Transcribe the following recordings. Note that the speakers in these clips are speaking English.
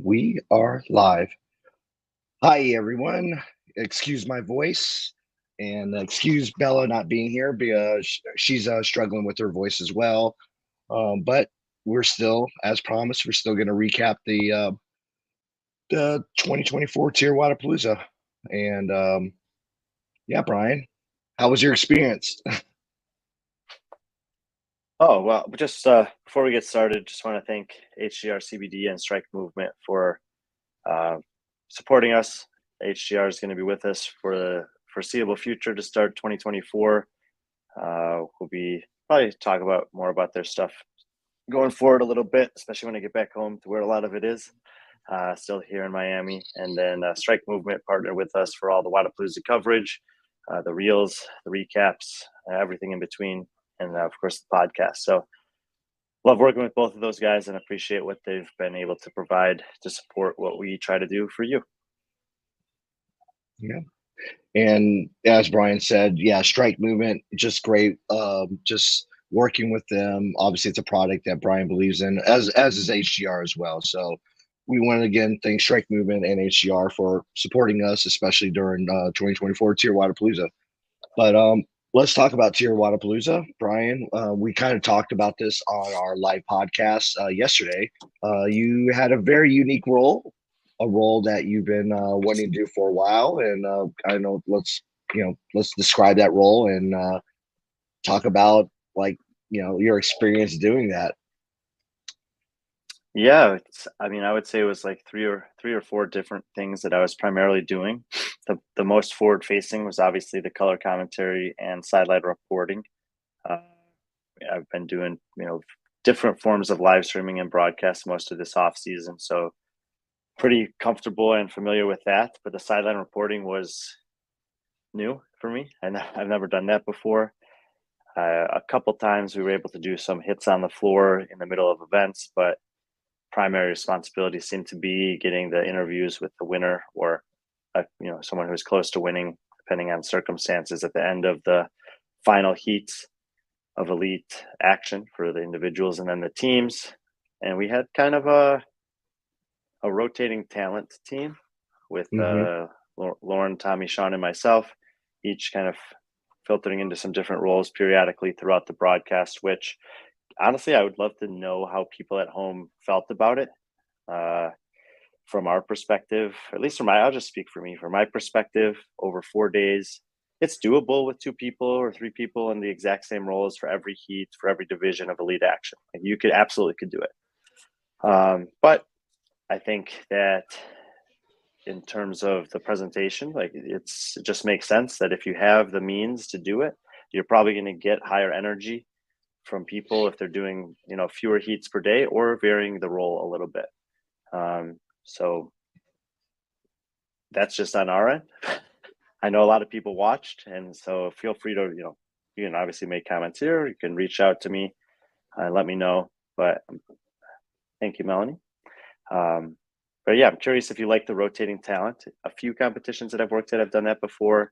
We are live. Hi, everyone. Excuse my voice and excuse Bella not being here because she's struggling with her voice as well. But we're still, as promised, we're still going to recap the 2024 TYR Wodapalooza. And yeah, Brian, how was your experience? Oh, well, just before we get started, just want to thank HGR CBD and Strike Movement for supporting us. HGR is going to be with us for the foreseeable future to start 2024. We'll be probably talk about more about their stuff going forward a little bit, especially when I get back home to where a lot of it is. Still here in Miami. And then Strike Movement partnered with us for all the Wodapalooza coverage, the reels, the recaps, everything in between, and of course the podcast. So love working with both of those guys and appreciate what they've been able to provide to support what we try to do for you. Yeah. And as Brian said, yeah, Strike Movement, just great. Just working with them. Obviously, it's a product that Brian believes in, as is HGR as well. So we want to again thank Strike Movement and HGR for supporting us, especially during 2024 TYR Wodapalooza. But let's talk about TYR Wodapalooza. Brian, we kind of talked about this on our live podcast yesterday. You had a very unique role, a role that you've been wanting to do for a while, and I know let's describe that role and talk about your experience doing that. Yeah, I would say it was like three or four different things that I was primarily doing. The most forward facing was obviously the color commentary and sideline reporting. I've been doing different forms of live streaming and broadcast most of this off season, so pretty comfortable and familiar with that. But the sideline reporting was new for me, and I've never done that before. A couple times we were able to do some hits on the floor in the middle of events, but primary responsibility seemed to be getting the interviews with the winner or someone who's close to winning, depending on circumstances, at the end of the final heats of elite action for the individuals and then the teams. And we had kind of a rotating talent team with Lauren, Tommy, Sean, and myself, each kind of filtering into some different roles periodically throughout the broadcast, which honestly, I would love to know how people at home felt about it. From our perspective, at least I'll just speak for me. From my perspective, over 4 days, it's doable with 2 people or 3 people in the exact same roles for every heat, for every division of elite action. Like you could absolutely do it. But I think that in terms of the presentation, like it just makes sense that if you have the means to do it, you're probably going to get higher energy from people if they're doing fewer heats per day or varying the role a little bit. So that's just on our end. I know a lot of people watched, and so feel free to you can obviously make comments here. You can reach out to me and let me know. But thank you, Melanie. But yeah, I'm curious if you like the rotating talent. A few competitions that I've worked at, I've done that before.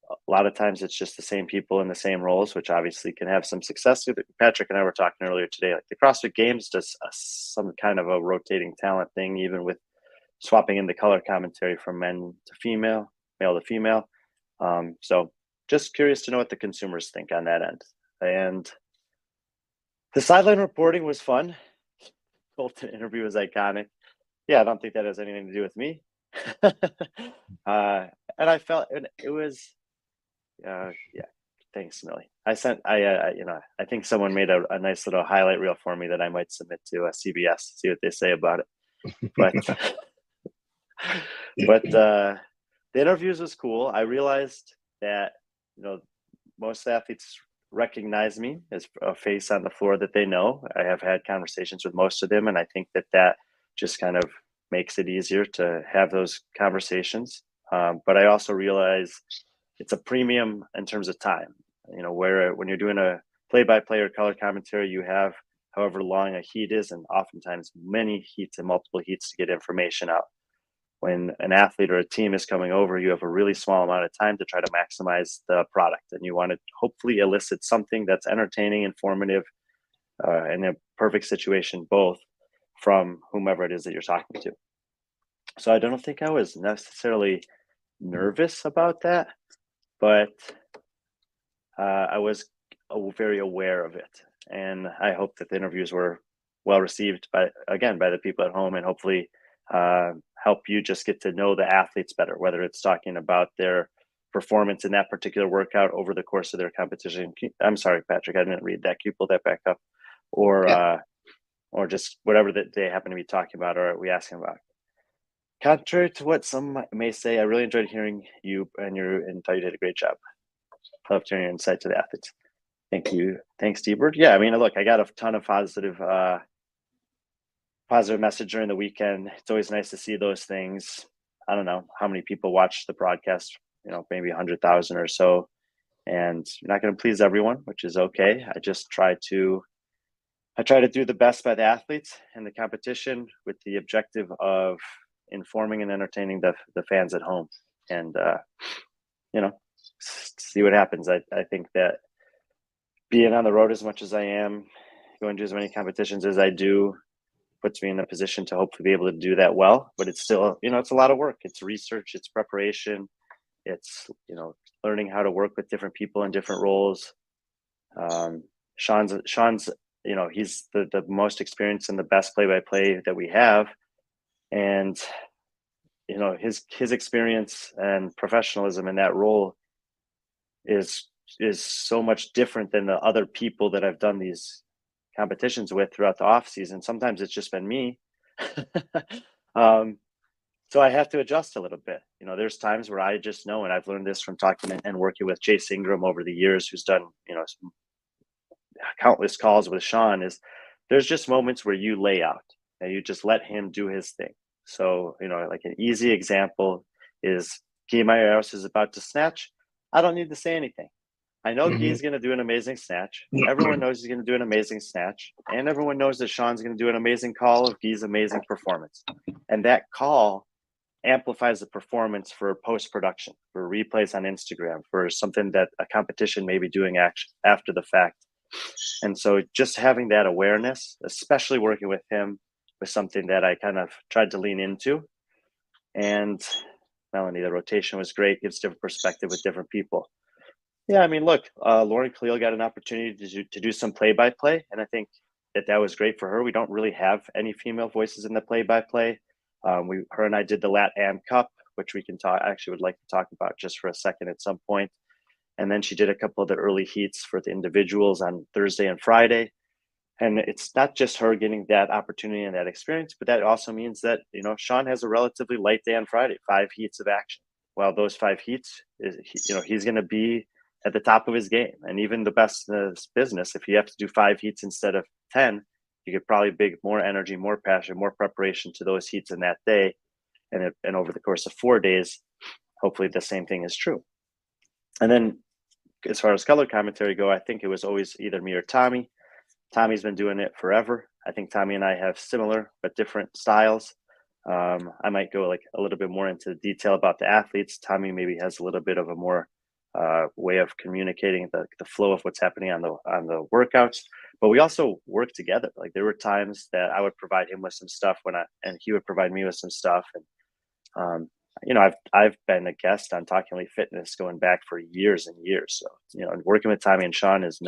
A lot of times it's just the same people in the same roles, which obviously can have some success. Patrick and I were talking earlier today, like the CrossFit Games does some kind of a rotating talent thing, even with swapping in the color commentary from men to female, male to female. So just curious to know what the consumers think on that end. And the sideline reporting was fun. Bolton interview was iconic. Yeah, I don't think that has anything to do with me. And I felt it was, yeah. Thanks, Millie. I think someone made a nice little highlight reel for me that I might submit to CBS, see what they say about it. But the interviews was cool. I realized that most athletes recognize me as a face on the floor that they know. I have had conversations with most of them, and I think that just kind of makes it easier to have those conversations. But I also realize it's a premium in terms of time. Where when you're doing a play-by-play or color commentary, you have however long a heat is, and oftentimes many heats and multiple heats to get information out. When an athlete or a team is coming over, you have a really small amount of time to try to maximize the product, and you want to hopefully elicit something that's entertaining, informative, in a perfect situation, both from whomever it is that you're talking to. So I don't think I was necessarily nervous about that, but I was very aware of it. And I hope that the interviews were well received by the people at home, and hopefully help you just get to know the athletes better, whether it's talking about their performance in that particular workout over the course of their competition. I'm sorry, Patrick, I didn't read that. Can you pull that back up? Or just whatever that they happen to be talking about or we asking about. Contrary to what some may say, I really enjoyed hearing you and thought you did a great job. Love hearing your insight to the athletes. Thank you. Thanks, T-Bird. Yeah, I mean, look, I got a ton of positive message during the weekend. It's always nice to see those things. I don't know how many people watch the broadcast, maybe 100,000 or so. And you're not going to please everyone, which is okay. I try to do the best by the athletes and the competition with the objective of informing and entertaining the fans at home. And, see what happens. I think that being on the road as much as I am, going to as many competitions as I do, puts me in a position to hopefully be able to do that well. But it's still, it's a lot of work. It's research, it's preparation, it's, learning how to work with different people in different roles. Sean's, he's the most experienced and the best play-by-play that we have. And, his experience and professionalism in that role is so much different than the other people that I've done these competitions with throughout the off season. Sometimes it's just been me. So I have to adjust a little bit. There's times where I just know, and I've learned this from talking and working with Chase Ingram over the years, who's done, countless calls with Sean, is there's just moments where you lay out and you just let him do his thing. So, like an easy example is Guy Mayeros is about to snatch. I don't need to say anything. I know Guy's going to do an amazing snatch. Everyone knows he's going to do an amazing snatch. And everyone knows that Sean's going to do an amazing call of Guy's amazing performance. And that call amplifies the performance for post-production, for replays on Instagram, for something that a competition may be doing after the fact. And so just having that awareness, especially working with him, was something that I kind of tried to lean into. And Melanie, the rotation was great, gives different perspective with different people. Yeah, I mean, look, Lauren Khalil got an opportunity to do some play-by-play, and I think that was great for her. We don't really have any female voices in the play-by-play. Her and I did the LatAm Cup, which we can talk. I actually would like to talk about just for a second at some point. And then she did a couple of the early heats for the individuals on Thursday and Friday. And it's not just her getting that opportunity and that experience, but that also means that, Sean has a relatively light day on Friday, 5 heats of action. Well, those 5 heats, he's going to be at the top of his game. And even the best in this business, if you have to do 5 heats instead of 10, you could probably bring more energy, more passion, more preparation to those heats in that day. And over the course of 4 days, hopefully the same thing is true. And then as far as color commentary go, I think it was always either me or Tommy. Tommy's been doing it forever. I think Tommy and I have similar but different styles. I might go like a little bit more into detail about the athletes. Tommy maybe has a little bit of a more way of communicating the flow of what's happening on the workouts. But we also work together. Like there were times that I would provide him with some stuff and he would provide me with some stuff. And I've been a guest on Talking Elite Fitness going back for years and years. So working with Tommy and Sean is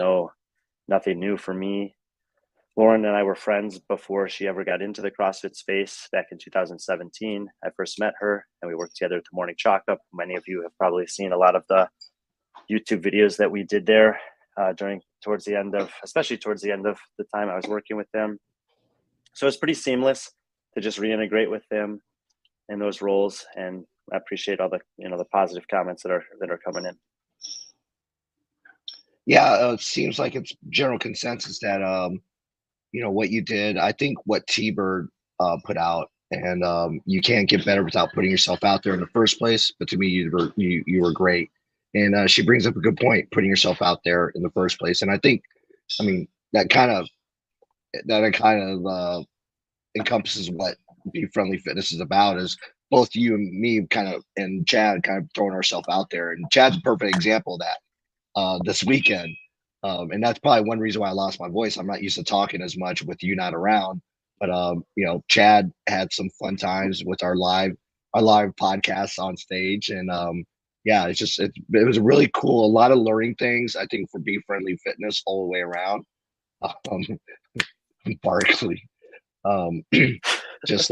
nothing new for me. Lauren and I were friends before she ever got into the CrossFit space back in 2017. I first met her and we worked together at the Morning Chalk Up. Many of you have probably seen a lot of the YouTube videos that we did there especially towards the end of the time I was working with them. So it's pretty seamless to just reintegrate with them in those roles. And I appreciate all the, the positive comments that are coming in. Yeah, it seems like it's general consensus that what you did. I think what T-Bird put out, and you can't get better without putting yourself out there in the first place. But to me, you were great, and she brings up a good point, putting yourself out there in the first place. And I think, that kind of encompasses what B.Friendly Fitness is about. Is both you and me and Chad kind of throwing ourselves out there, and Chad's a perfect example of that this weekend. And that's probably one reason why I lost my voice. I'm not used to talking as much with you not around. But Chad had some fun times with our live podcasts on stage, and yeah, it was really cool. A lot of learning things, I think, for B.Friendly Fitness all the way around. Um, Barkley, um, just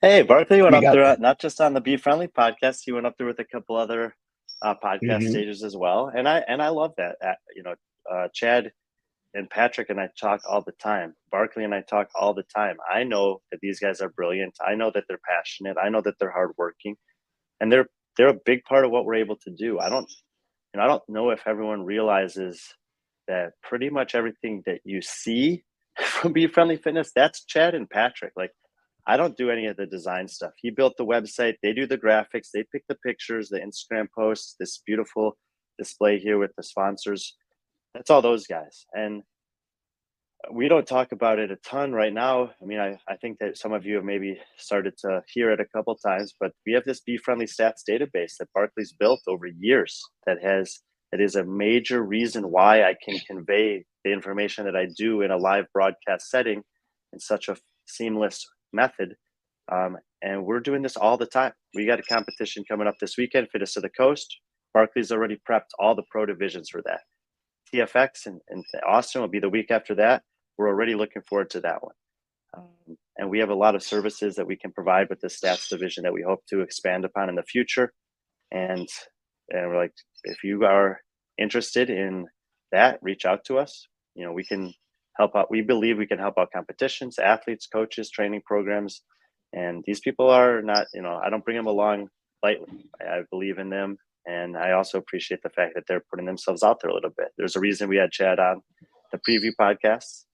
Hey, Barkley went we up got. there, not just on the Be Friendly podcast. He went up there with a couple other podcast Mhm. stages as well, and I love that. Chad and Patrick and I talk all the time. Barkley and I talk all the time. I know that these guys are brilliant. I know that they're passionate. I know that they're hardworking, and they're a big part of what we're able to do. I don't know if everyone realizes that pretty much everything that you see from Be Friendly Fitness, that's Chad and Patrick. Like, I don't do any of the design stuff. He built the website, they do the graphics, they pick the pictures, the Instagram posts, this beautiful display here with the sponsors. That's all those guys. And we don't talk about it a ton right now. I mean, I think that some of you have maybe started to hear it a couple times, but we have this Be Friendly Stats database that Barclays built over years that is a major reason why I can convey the information that I do in a live broadcast setting in such a seamless method. And we're doing this all the time. We got a competition coming up this weekend, Fittest of the Coast. Barclays already prepped all the pro divisions for that. TFX and Austin will be the week after that. We're already looking forward to that one. And we have a lot of services that we can provide with the stats division that we hope to expand upon in the future. And we're like, if you are interested in that, reach out to us. We can help out. We believe we can help out competitions, athletes, coaches, training programs. And these people are not, I don't bring them along lightly. I believe in them. And I also appreciate the fact that they're putting themselves out there a little bit. There's a reason we had Chad on the preview podcast.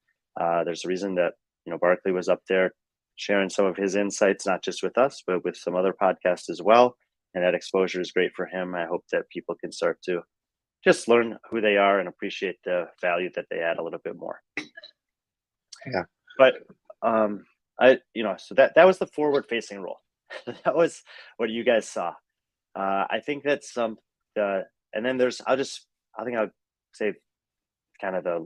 There's a reason that, Barkley was up there sharing some of his insights, not just with us, but with some other podcasts as well. And that exposure is great for him. I hope that people can start to just learn who they are and appreciate the value that they add a little bit more. Yeah. But so that was the forward facing role. That was what you guys saw. I think that's and then I think I'll say kind of the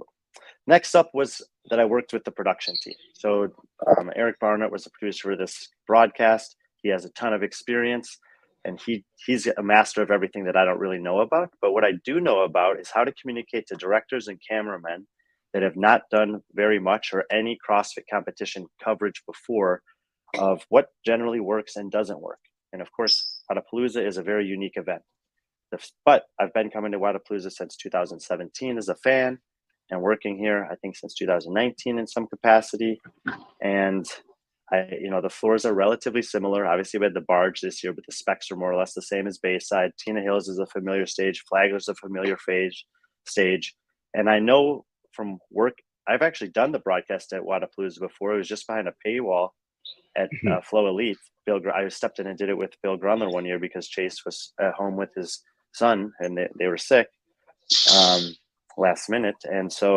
next up was that I worked with the production team. So Eric Barnett was the producer of this broadcast. He has a ton of experience, and he's a master of everything that I don't really know about. But what I do know about is how to communicate to directors and cameramen that have not done very much or any CrossFit competition coverage before of what generally works and doesn't work. And of course, Wodapalooza is a very unique event. But I've been coming to Wodapalooza since 2017 as a fan and working here, I think, since 2019 in some capacity. And the floors are relatively similar. Obviously, we had the barge this year, but the specs are more or less the same as Bayside. Tina Hills is a familiar stage. Flagler's a familiar stage. And I know from work, I've actually done the broadcast at Wodapalooza before. It was just behind a paywall at Flow Elite. I stepped in and did it with Bill Grunler one year because Chase was at home with his son and they were sick last minute. And so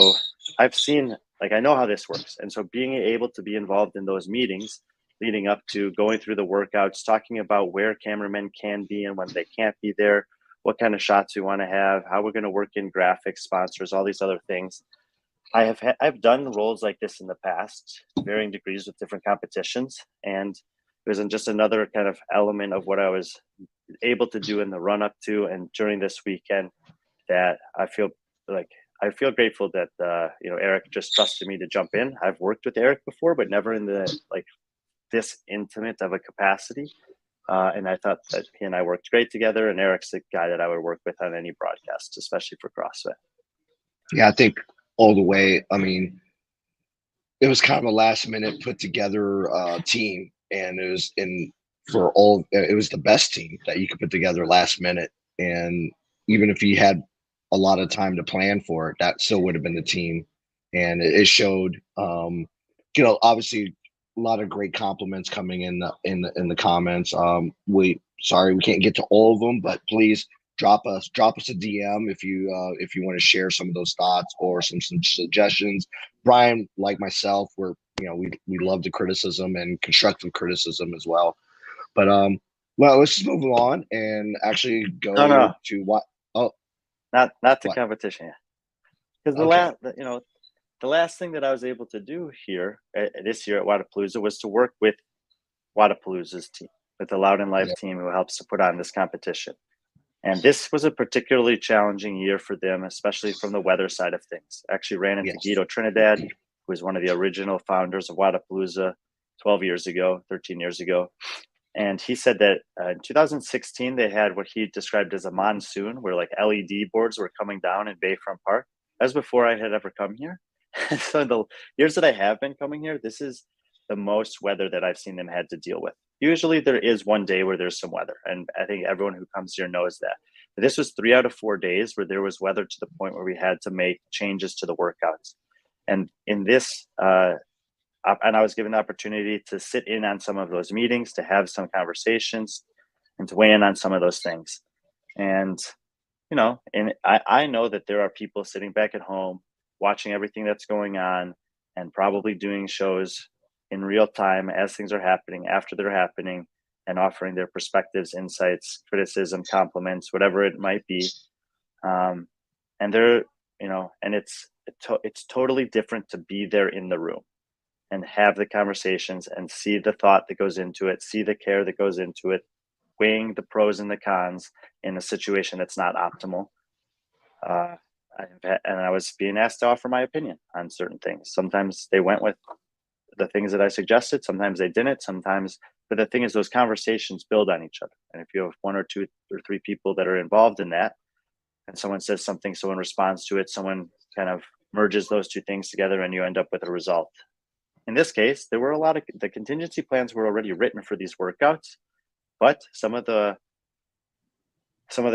I've seen, I know how this works. And so being able to be involved in those meetings leading up to going through the workouts, talking about where cameramen can be and when they can't be there, what kind of shots we want to have, how we're going to work in graphics, sponsors, all these other things. I've done roles like this in the past, varying degrees with different competitions, and it was just another kind of element of what I was able to do in the run up to and during this weekend that I feel grateful that Eric just trusted me to jump in. I've worked with Eric before, but never in the this intimate of a capacity. And I thought that he and I worked great together. And Eric's the guy that I would work with on any broadcast, especially for CrossFit. Yeah, I think all the way. I mean, it was kind of a last minute put together team, and it was the best team that you could put together last minute. And even if you had a lot of time to plan for it, that still would have been the team. And it showed, obviously a lot of great compliments coming in the comments. Sorry we can't get to all of them, but please drop us a DM if you want to share some of those thoughts or some suggestions. Brian, like myself, we love the criticism and constructive criticism as well. But well, let's just move on and actually go No. to what. Oh, not the what? competition. Because Okay. the last thing that I was able to do here this year at Wodapalooza was to work with Wodapalooza's team, with the Loud and Live Yeah. team who helps to put on this competition. And this was a particularly challenging year for them, especially from the weather side of things. I actually ran into Yes. Guido Trinidad, who was one of the original founders of Wodapalooza 12 years ago, 13 years ago. And he said that in 2016, they had what he described as a monsoon where like LED boards were coming down in Bayfront Park. That was before I had ever come here. So the years that I have been coming here, this is the most weather that I've seen them had to deal with. Usually there is one day where there's some weather. And I think everyone who comes here knows that. But this was 3 out of 4 days where there was weather to the point where we had to make changes to the workouts. And in this and I was given the opportunity to sit in on some of those meetings, to have some conversations, and to weigh in on some of those things. And and I know that there are people sitting back at home watching everything that's going on and probably doing shows in real time as things are happening, after they're happening, and offering their perspectives, insights, criticism, compliments, whatever it might be. And they're, and it's totally different to be there in the room and have the conversations and see the thought that goes into it, see the care that goes into it, weighing the pros and the cons in a situation that's not optimal. And I was being asked to offer my opinion on certain things. Sometimes they went with the things that I suggested. Sometimes they didn't. But the thing is, those conversations build on each other. And if you have 1 or 2 or 3 people that are involved in that, and someone says something, someone responds to it, someone kind of merges those 2 things together, and you end up with a result. In this case, there were a lot of the contingency plans were already written for these workouts, but some of the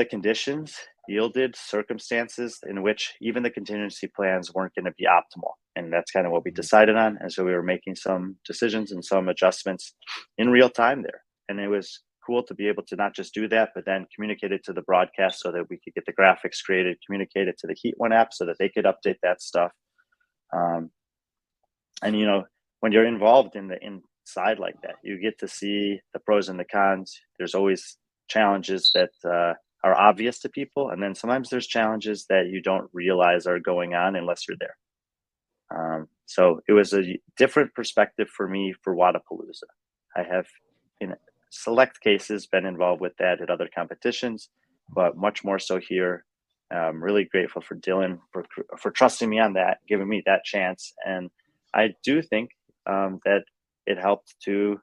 conditions yielded circumstances in which even the contingency plans weren't going to be optimal. And that's kind of what we decided on. And so we were making some decisions and some adjustments in real time there. And it was cool to be able to not just do that, but then communicate it to the broadcast so that we could get the graphics created, communicate it to the Heat One app so that they could update that stuff. And when you're involved in the inside like that, you get to see the pros and the cons. There's always challenges that are obvious to people, and then sometimes there's challenges that you don't realize are going on unless you're there. So it was a different perspective for me for Wodapalooza. I have, in select cases, been involved with that at other competitions, but much more so here. I'm really grateful for Dylan for trusting me on that, giving me that chance, and I do think that it helped to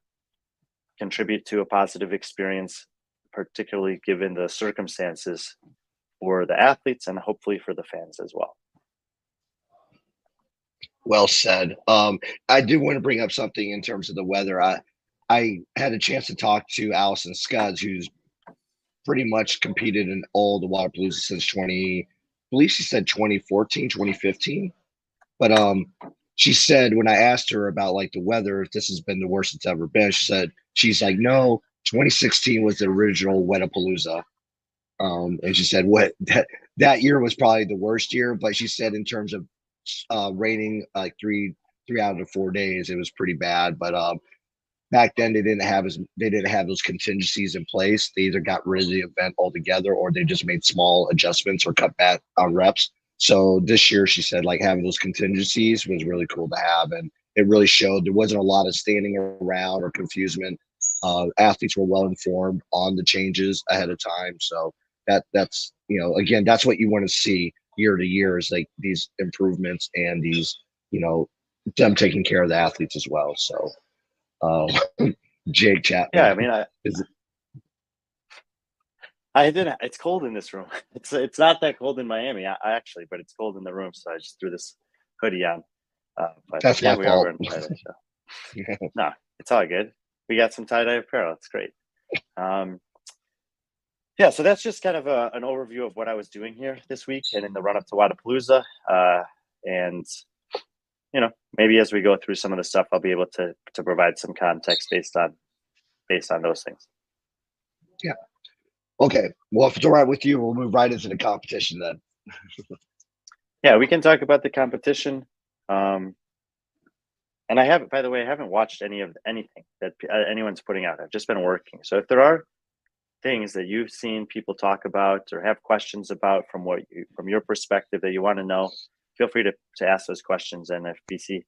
contribute to a positive experience, particularly given the circumstances for the athletes and hopefully for the fans as well. Well said. I do want to bring up something in terms of the weather. I had a chance to talk to Allison Scuds, who's pretty much competed in all the Wodapalooza since I believe she said 2014, 2015. But she said when I asked her about like the weather, if this has been the worst it's ever been, she's like, no, 2016 was the original Wodapalooza. And she said what that year was probably the worst year, but she said in terms of rating like three out of 4 days, it was pretty bad. But back then they didn't have those contingencies in place. They either got rid of the event altogether or they just made small adjustments or cut back on reps. So this year she said like having those contingencies was really cool to have, and it really showed there wasn't a lot of standing around or confusion. Athletes were well informed on the changes ahead of time, so that's again, that's what you want to see year to year is like these improvements and these them taking care of the athletes as well. So Jake Yeah, I Chapman mean, is I didn't. It's cold in this room. It's not that cold in Miami, I actually, but it's cold in the room, so I just threw this hoodie on. But that's yeah, my we are fault. wearing tie dye. So no, it's all good. We got some tie dye apparel. It's great. Yeah, so that's just kind of an overview of what I was doing here this week and in the run up to Wodapalooza. And maybe as we go through some of the stuff, I'll be able to provide some context based on those things. Yeah. Okay. Well, if it's all right with you, we'll move right into the competition then. Yeah, we can talk about the competition. And I haven't, by the way, I haven't watched anything that anyone's putting out. I've just been working. So if there are things that you've seen people talk about or have questions about from your perspective that you want to know, feel free to ask those questions. And if BC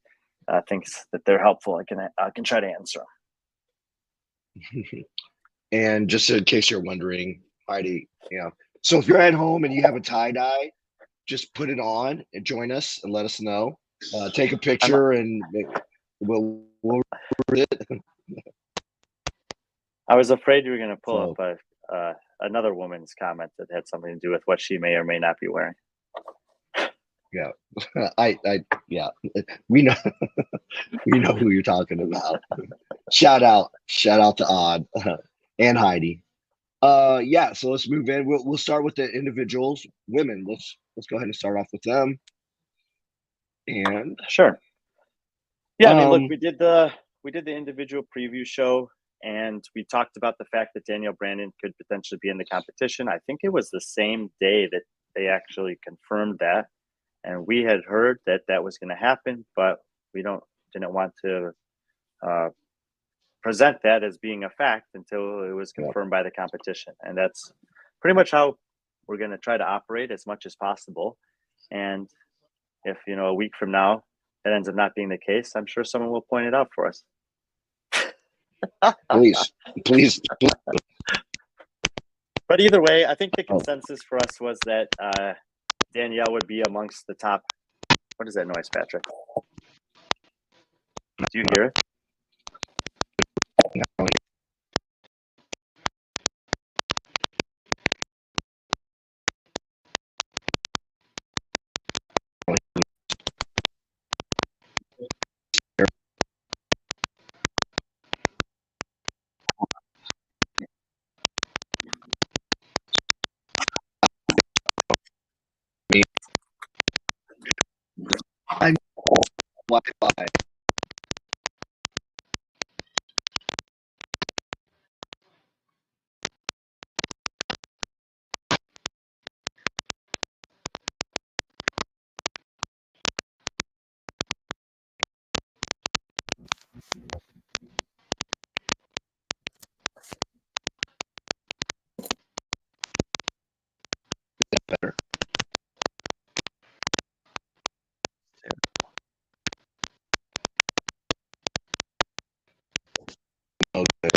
thinks that they're helpful, I can try to answer them. And just in case you're wondering, Heidi, so if you're at home and you have a tie dye, just put it on and join us and let us know. Take a picture and we'll read it. I was afraid you were going to pull up another woman's comment that had something to do with what she may or may not be wearing. Yeah, yeah, we know, we know who you're talking about. Shout out to Odd and Heidi. Yeah, so let's move in. We'll start with the individuals, women. Let's go ahead and start off with them. And sure. Yeah, I mean, look, we did the individual preview show, and we talked about the fact that Danielle Brandon could potentially be in the competition. I think it was the same day that they actually confirmed that, and we had heard that that was going to happen, but we didn't want to present that as being a fact until it was confirmed by the competition. And that's pretty much how we're going to try to operate as much as possible. And if, a week from now, that ends up not being the case, I'm sure someone will point it out for us. Please. But either way, I think the consensus for us was that Danielle would be amongst the top. What is that noise, Patrick? Do you hear it? I'm Wi-Fi. Better. Okay.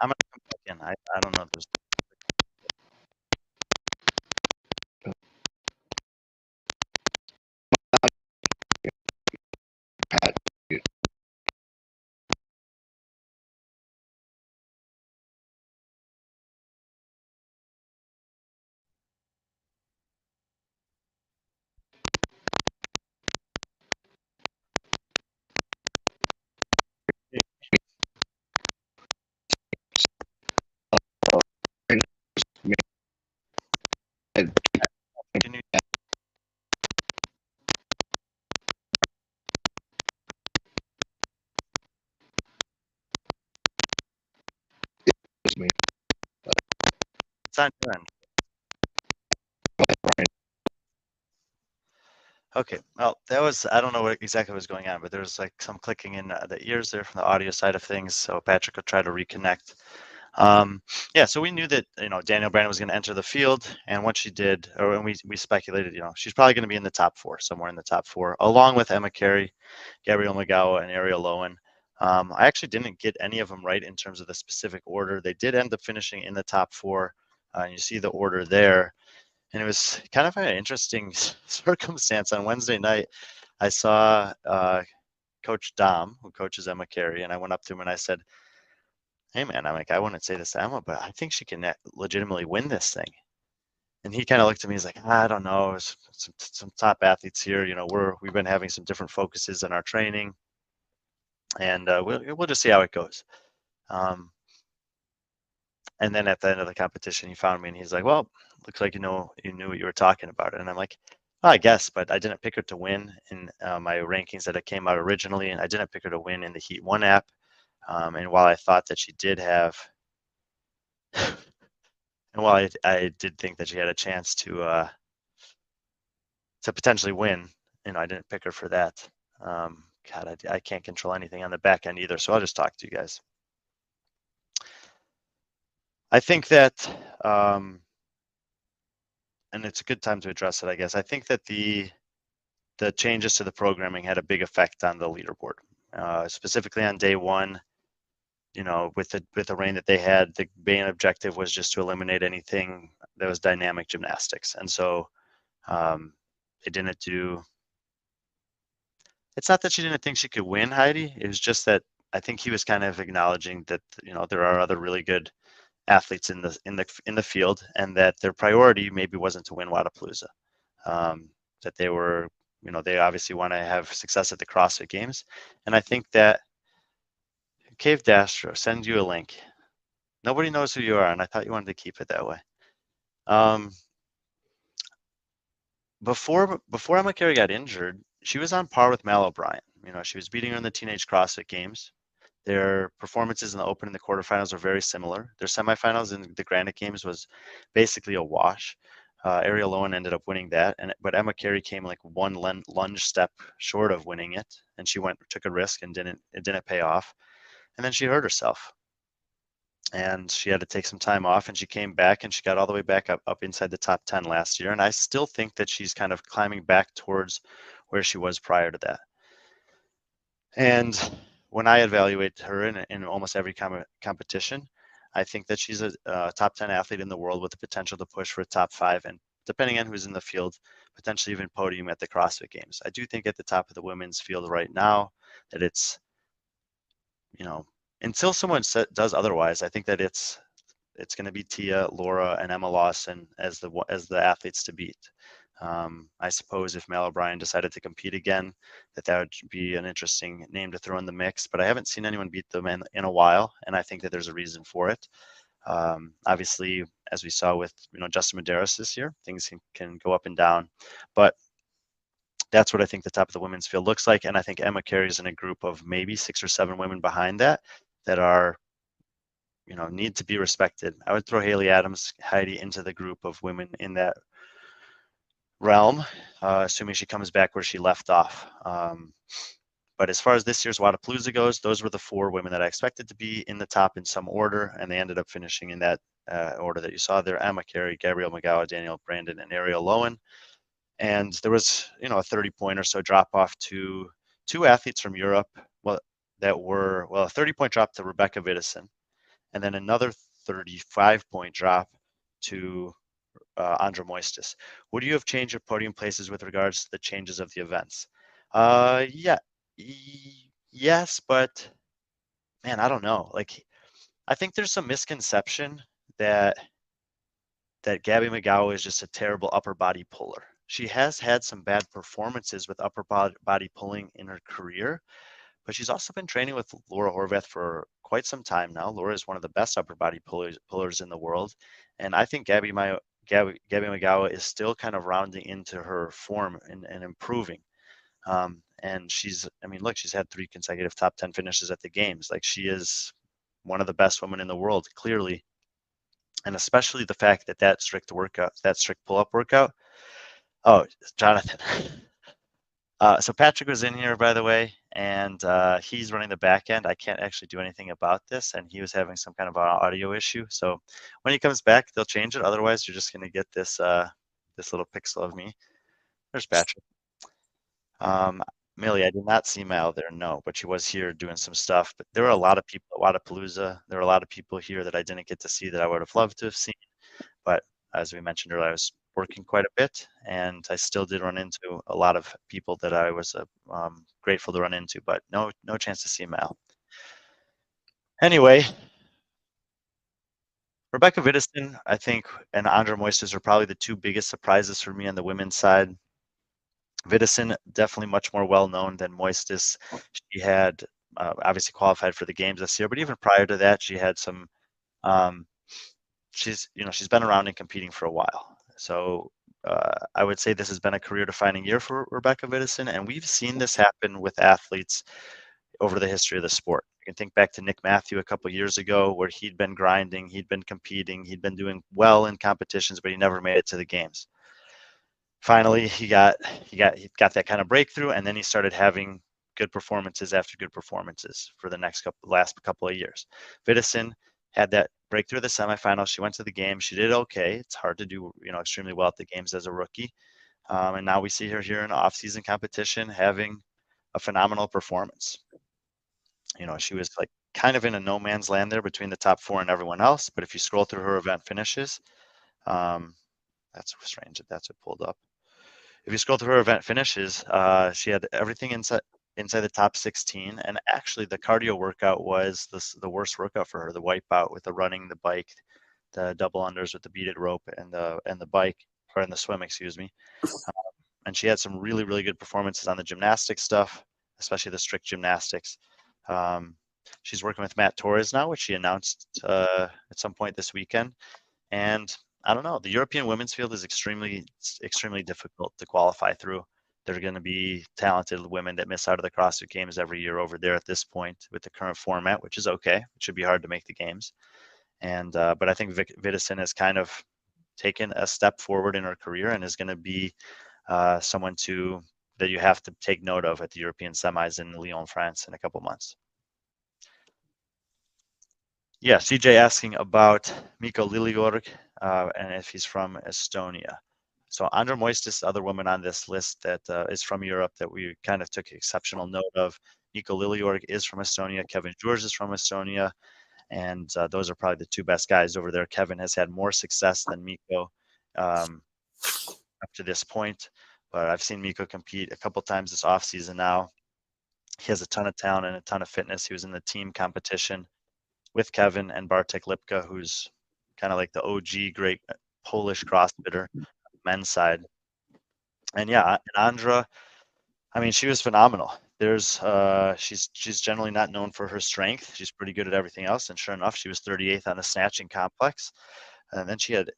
I'm gonna come back in. I don't know if there's. Can you? It's on your end. Okay, well, I don't know what exactly was going on, but there was like some clicking in the ears there from the audio side of things. So Patrick will try to reconnect. Yeah, so we knew that, Danielle Brandon was going to enter the field, and what she did, and we speculated, she's probably going to be in the top four, somewhere in the top four, along with Emma Carey, Gabrielle McGowan, and Ariel Lowen. I actually didn't get any of them right in terms of the specific order. They did end up finishing in the top four, and you see the order there. And it was kind of an interesting circumstance. On Wednesday night, I saw Coach Dom, who coaches Emma Carey, and I went up to him and I said, "Hey, man, I wouldn't say this to Emma, but I think she can legitimately win this thing." And he kind of looked at me. He's like, "I don't know. Some top athletes here. We've been having some different focuses in our training, and we'll just see how it goes." And then at the end of the competition, he found me and he's like, "Well, looks like you knew what you were talking about." And I'm like, "Well, I guess, but I didn't pick her to win in my rankings that it came out originally, and I didn't pick her to win in the Heat 1 app. And while I thought that she did have, and while I did think that she had a chance to potentially win, I didn't pick her for that. God, I can't control anything on the back end either, so I'll just talk to you guys. I think that, and it's a good time to address it, I guess. I think that the the changes to the programming had a big effect on the leaderboard, specifically on day one. With the rain that they had, the main objective was just to eliminate anything that was dynamic gymnastics, and so they didn't do. It's not that she didn't think she could win, Heidi. It was just that I think he was kind of acknowledging that there are other really good athletes in the field, and that their priority maybe wasn't to win Wodapalooza. That they were, they obviously want to have success at the CrossFit Games, and I think that Cave Dastro send you a link. Nobody knows who you are, and I thought you wanted to keep it that way. Before Emma Carey got injured, she was on par with Mal O'Brien. She was beating her in the Teenage CrossFit Games. Their performances in the Open and the quarterfinals were very similar. Their semifinals in the Granite Games was basically a wash. Ariel Lowen ended up winning that, but Emma Carey came like one lunge step short of winning it, and she took a risk and it didn't pay off. And then she hurt herself, and she had to take some time off, and she came back and she got all the way back up inside the top 10 last year. And I still think that she's kind of climbing back towards where she was prior to that. And when I evaluate her in almost every competition, I think that she's a top 10 athlete in the world with the potential to push for a top 5, and depending on who's in the field, potentially even podium at the CrossFit Games. I do think at the top of the women's field right now that it's, until someone does otherwise, I think that it's going to be Tia, Laura, and Emma Lawson as the athletes to beat. I suppose if Mal O'Brien decided to compete again, that would be an interesting name to throw in the mix, but I haven't seen anyone beat them in a while, and I think that there's a reason for it. Obviously, as we saw with Justin Medeiros this year, things can go up and down, but that's what I think the top of the women's field looks like, and I think Emma Carey is in a group of maybe 6 or 7 women behind that are need to be respected. I would throw Haley Adams, Heidi, into the group of women in that realm, assuming she comes back where she left off. But as far as this year's Wodapalooza goes, those were the 4 women that I expected to be in the top in some order, and they ended up finishing in that order that you saw there: Emma Carey, Gabrielle McGowan, Danielle Brandon, and Ariel Lowen. And there was, a 30-point or so drop off to 2 athletes from Europe. A 30-point drop to Rebecca Vidison, and then another 35-point drop to Andra Moistis. Would you have changed your podium places with regards to the changes of the events? Yes, but man, I don't know. I think there's some misconception that Gabby McGowan is just a terrible upper body puller. She has had some bad performances with upper body pulling in her career, but she's also been training with Laura Horvath for quite some time now. Laura is one of the best upper body pullers in the world, and I think Gabby McGowan is still kind of rounding into her form and improving. And she's had 3 consecutive top 10 finishes at the games. She is one of the best women in the world, clearly. And especially the fact that strict pull-up workout. Oh, Jonathan. So Patrick was in here, by the way, and he's running the back end. I can't actually do anything about this, and he was having some kind of an audio issue. So when he comes back, they'll change it. Otherwise, you're just going to get this little pixel of me. There's Patrick. Millie, I did not see Mal there, no, but she was here doing some stuff. But there were a lot of people at Wodapalooza. There were a lot of people here that I didn't get to see that I would have loved to have seen. But as we mentioned earlier, I was working quite a bit, and I still did run into a lot of people that I was grateful to run into, but no chance to see Mal. Anyway, Rebecca Vidison, I think, and Andra Moistis are probably the 2 biggest surprises for me on the women's side. Vidison, definitely much more well-known than Moistis. She had obviously qualified for the games this year, but even prior to that, she had some, she's been around and competing for a while. So I would say this has been a career-defining year for Rebecca Vidison, and we've seen this happen with athletes over the history of the sport. You can think back to Nick Matthew a couple of years ago, where he'd been grinding, he'd been competing, he'd been doing well in competitions, but he never made it to the games. Finally, he got that kind of breakthrough, and then he started having good performances after good performances for the last couple of years. Vidison had that breakthrough at the semifinals. She went to the games. She did okay. It's hard to do extremely well at the games as a rookie, And now we see her here in off-season competition having a phenomenal performance. She was like kind of in a no man's land there between the top 4 and everyone else. But if you scroll through her event finishes, that's strange that that's what pulled up. If you scroll through her event finishes, she had everything inside the top 16. And actually, the cardio workout was the worst workout for her. The wipeout with the running, the bike, the double unders with the beaded rope, and the bike, or in the swim, excuse me. And she had some really, really good performances on the gymnastics stuff, especially the strict gymnastics. She's working with Matt Torres now, which she announced at some point this weekend. And I don't know, the European women's field is extremely difficult to qualify through. There are going to be talented women that miss out of the CrossFit Games every year over there at this point with the current format, which is okay. It should be hard to make the games. And but I think Vidison has kind of taken a step forward in her career and is going to be someone that you have to take note of at the European semis in Lyon, France in a couple months. Yeah, CJ asking about Mikko Lilligorg and if he's from Estonia. So Andra Moistis, other woman on this list that is from Europe that we kind of took exceptional note of. Mikko Lilligorg is from Estonia. Kevin George is from Estonia. And those are probably the 2 best guys over there. Kevin has had more success than Mikko up to this point. But I've seen Mikko compete a couple times this offseason now. He has a ton of talent and a ton of fitness. He was in the team competition with Kevin and Bartek Lipka, who's kind of like the OG great Polish CrossFitter, men's side. And yeah, and Andra, I mean, she was phenomenal. She's generally not known for her strength. She's pretty good at everything else. And sure enough, she was 38th on the snatching complex. And then she had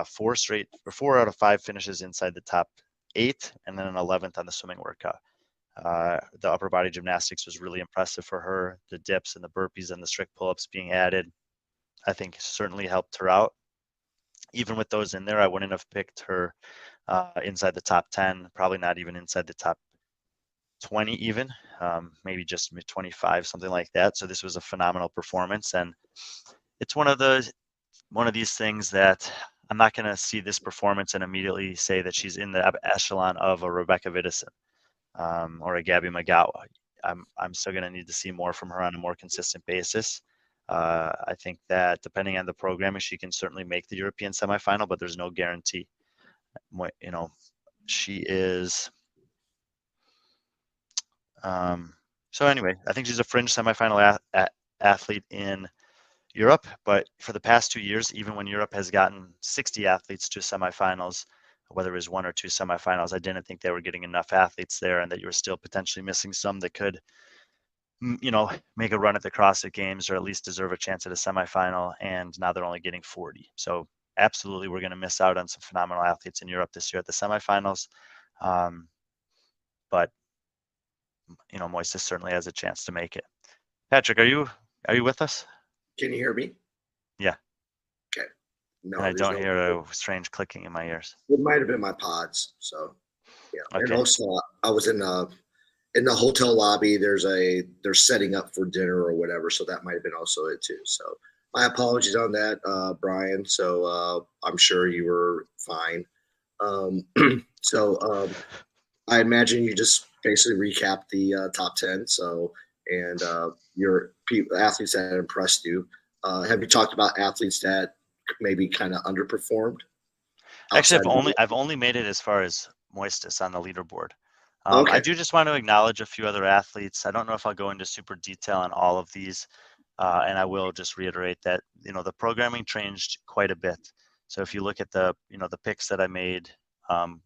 4 out of 5 finishes inside the top 8, and then an 11th on the swimming workout. The upper body gymnastics was really impressive for her. The dips and the burpees and the strict pull-ups being added, I think certainly helped her out. Even with those in there, I wouldn't have picked her inside the top 10, probably not even inside the top 20 even, maybe just 25, something like that. So this was a phenomenal performance. And it's one of these things that I'm not going to see this performance and immediately say that she's in the echelon of a Rebecca Vidison or a Gabby Magawa. I'm still going to need to see more from her on a more consistent basis. I think that depending on the programming, she can certainly make the European semifinal, but there's no guarantee. She is. So anyway, I think she's a fringe semifinal athlete in Europe, but for the past 2 years, even when Europe has gotten 60 athletes to semifinals, whether it was 1 or 2 semifinals, I didn't think they were getting enough athletes there, and that you were still potentially missing some that could, make a run at the CrossFit Games or at least deserve a chance at a semifinal. And now they're only getting 40. So absolutely, we're going to miss out on some phenomenal athletes in Europe this year at the semifinals. But Moises certainly has a chance to make it. Patrick, are you with us? Can you hear me? Yeah. Okay. No, and I don't hear a strange clicking in my ears. It might have been my pods. So yeah. Okay. And also I was in the hotel lobby. They're setting up for dinner or whatever. So that might have been also it too. So my apologies on that, Brian. So I'm sure you were fine. I imagine you just basically recap the top 10. So, and your athletes that impressed you. Have you talked about athletes that maybe kind of underperformed? Actually, I've only made it as far as Moistis on the leaderboard. Okay. I do just want to acknowledge a few other athletes. I don't know if I'll go into super detail on all of these, and I will just reiterate that the programming changed quite a bit. So if you look at the picks that I made,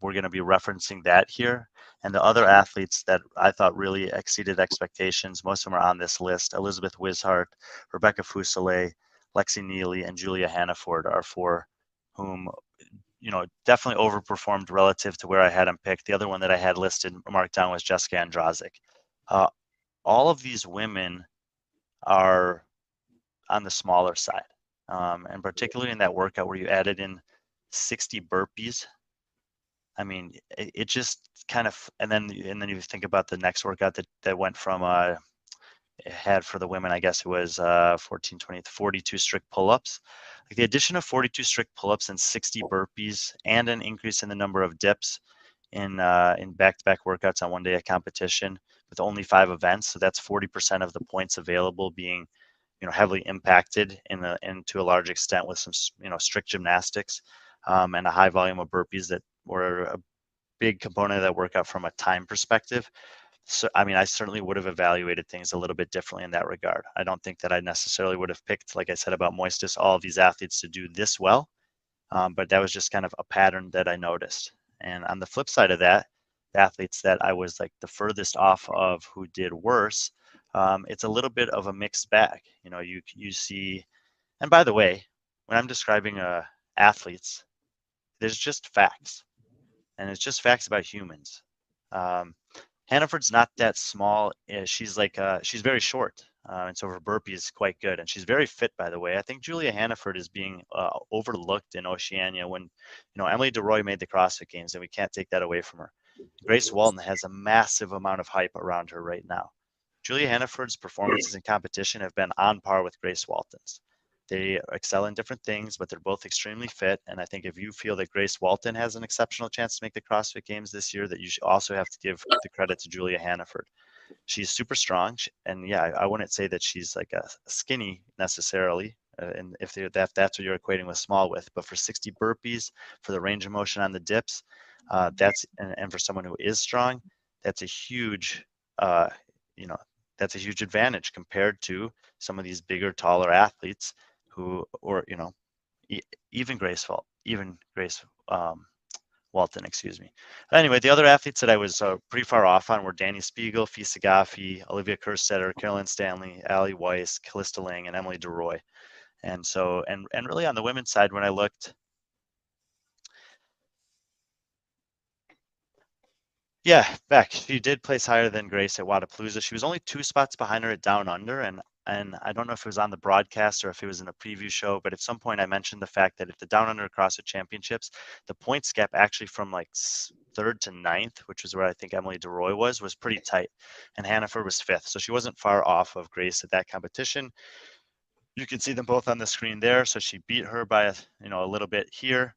we're going to be referencing that here. And the other athletes that I thought really exceeded expectations, most of them are on this list. Elizabeth Wishart, Rebecca Fuselier, Lexi Neely, and Julia Hannaford are 4 whom definitely overperformed relative to where I had them picked. The other one that I had listed, marked down, was Jessica Andrazik. All of these women are on the smaller side, and particularly in that workout where you added in 60 burpees. I mean, it just kind of, and then you think about the next workout that went from it had for the women, I guess it was 14, 20, 42 strict pull-ups. Like the addition of 42 strict pull-ups and 60 burpees and an increase in the number of dips, in back-to-back workouts on one day of competition with only 5 events. So that's 40% of the points available being, heavily impacted to a large extent with some, strict gymnastics and a high volume of burpees that were a big component of that workout from a time perspective. So, I mean, I certainly would have evaluated things a little bit differently in that regard. I don't think that I necessarily would have picked, like I said about Moistus, all of these athletes to do this well. But that was just kind of a pattern that I noticed. And on the flip side of that, the athletes that I was like the furthest off of who did worse, it's a little bit of a mixed bag. You see, and by the way, when I'm describing athletes, there's just facts, and it's just facts about humans. Hannaford's not that small. She's she's very short, and so her burpee is quite good, and she's very fit, by the way. I think Julia Hannaford is being overlooked in Oceania when, Emily DeRoy made the CrossFit Games, and we can't take that away from her. Grace Walton has a massive amount of hype around her right now. Julia Hannaford's performances in competition have been on par with Grace Walton's. They excel in different things, but they're both extremely fit. And I think if you feel that Grace Walton has an exceptional chance to make the CrossFit Games this year, that you should also have to give the credit to Julia Hannaford. She's super strong. And yeah, I wouldn't say that she's like a skinny necessarily. And if that's what you're equating with small with, but for 60 burpees, for the range of motion on the dips, and for someone who is strong, that's a huge, that's a huge advantage compared to some of these bigger, taller athletes even Grace Walton, excuse me. But anyway, the other athletes that I was pretty far off on were Danny Spiegel, Fee Sagafi, Olivia Kerstetter, Carolyn Stanley, Allie Weiss, Callista Lang, and Emily DeRoy. And so, and really on the women's side, when I looked, yeah, Beck, she did place higher than Grace at Wodapalooza. She was only 2 spots behind her at Down Under, and I don't know if it was on the broadcast or if it was in a preview show, but at some point I mentioned the fact that at the Down Under CrossFit Championships, the points gap actually from like 3rd to 9th, which is where I think Emily DeRoy was pretty tight, and Hannaford was 5th, so she wasn't far off of Grace at that competition. You can see them both on the screen there. So she beat her by a little bit here.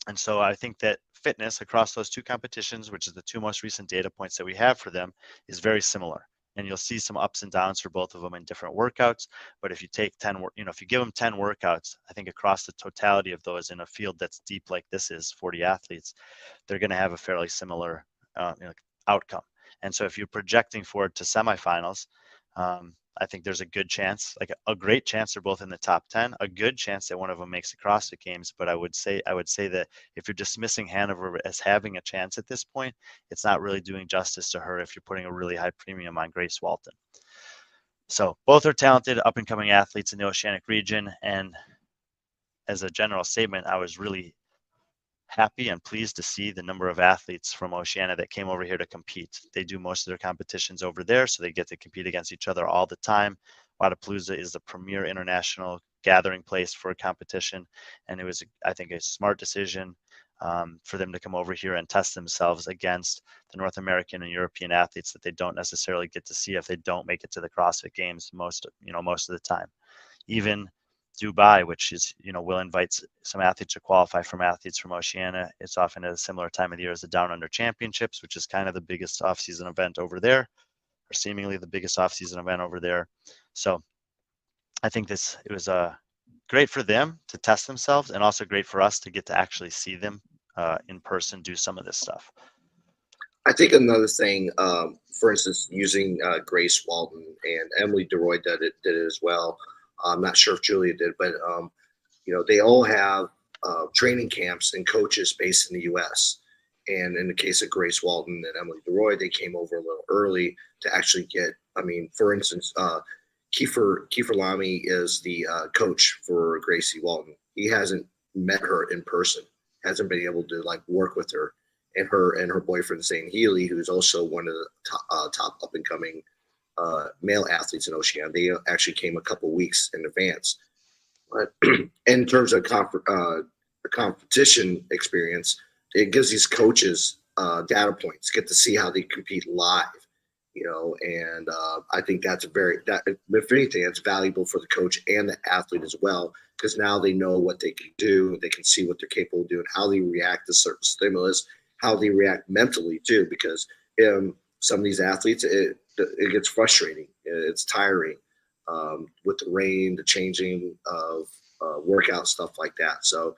And so I think that fitness across those 2 competitions, which is the 2 most recent data points that we have for them, is very similar. And you'll see some ups and downs for both of them in different workouts. But if you take 10, if you give them 10 workouts, I think across the totality of those in a field that's deep like this is, 40 athletes, they're going to have a fairly similar outcome. And so if you're projecting forward to semifinals, I think there's a good chance, like a great chance they're both in the top 10, a good chance that one of them makes the CrossFit Games. But I would say that if you're dismissing Hanover as having a chance at this point, it's not really doing justice to her if you're putting a really high premium on Grace Walton. So both are talented up and coming athletes in the Oceanic region. And as a general statement, I was really happy and pleased to see the number of athletes from Oceania that came over here to compete. They do most of their competitions over there, so they get to compete against each other all the time. Wodapalooza is the premier international gathering place for a competition, and it was, I think, a smart decision for them to come over here and test themselves against the North American and European athletes that they don't necessarily get to see if they don't make it to the CrossFit Games most of the time. Even Dubai, which is, will invite some athletes to qualify from athletes from Oceania. It's often at a similar time of the year as the Down Under Championships, which is kind of the biggest off-season event over there, or seemingly the biggest off-season event over there. So I think it was great for them to test themselves, and also great for us to get to actually see them in person do some of this stuff. I think another thing, for instance, using Grace Walton and Emily DeRoy did it as well. I'm not sure if Julia did, but they all have training camps and coaches based in the U.S. And in the case of Grace Walton and Emily DeRoy, they came over a little early to actually get. I mean, for instance, Kiefer Lamy is the coach for Gracie Walton. He hasn't met her in person, hasn't been able to work with her, and her boyfriend Zane Healy, who's also one of the top up and coming male athletes in Oceania. They actually came a couple weeks in advance. But in terms of competition experience, it gives these coaches data points, get to see how they compete live, and I think if anything, that's valuable for the coach and the athlete as well, because now they know what they can do, they can see what they're capable of doing, how they react to certain stimulus, how they react mentally too, because some of these athletes, it gets frustrating, it's tiring, with the rain, the changing of workout, stuff like that. So,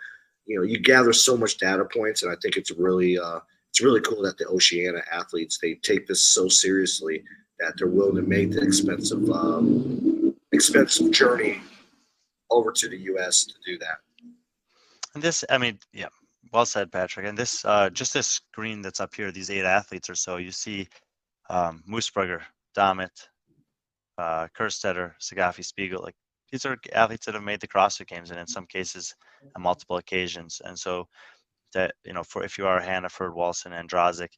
you gather so much data points, and I think it's really cool that the Oceania athletes, they take this so seriously that they're willing to make the expensive journey over to the U.S. to do that. And this, I mean, yeah, well said, Patrick. And this, just this screen that's up here, these 8 athletes or so, you see Moosbrugger, Dammit, Kerstetter, Sagafi, Spiegel. Like, these are athletes that have made the CrossFit Games, and in some cases on multiple occasions. And so that, for if you are Hannaford, Walson, and Drozik,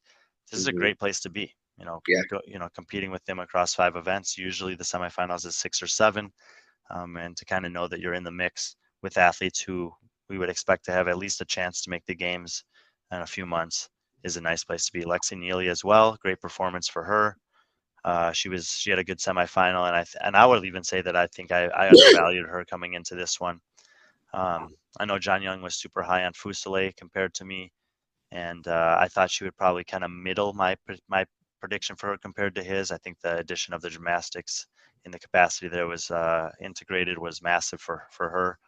this is a great place to be. Competing with them across 5 events. Usually the semifinals is 6 or 7, and to kind of know that you're in the mix with athletes who we would expect to have at least a chance to make the games in a few months is a nice place to be. Lexi Neely as well, great performance for her. She had a good semifinal, and I would even say that I think I undervalued her coming into this one. I know John Young was super high on Fusile compared to me, and I thought she would probably kind of middle my prediction for her compared to his. I think the addition of the gymnastics in the capacity that was integrated was massive for her.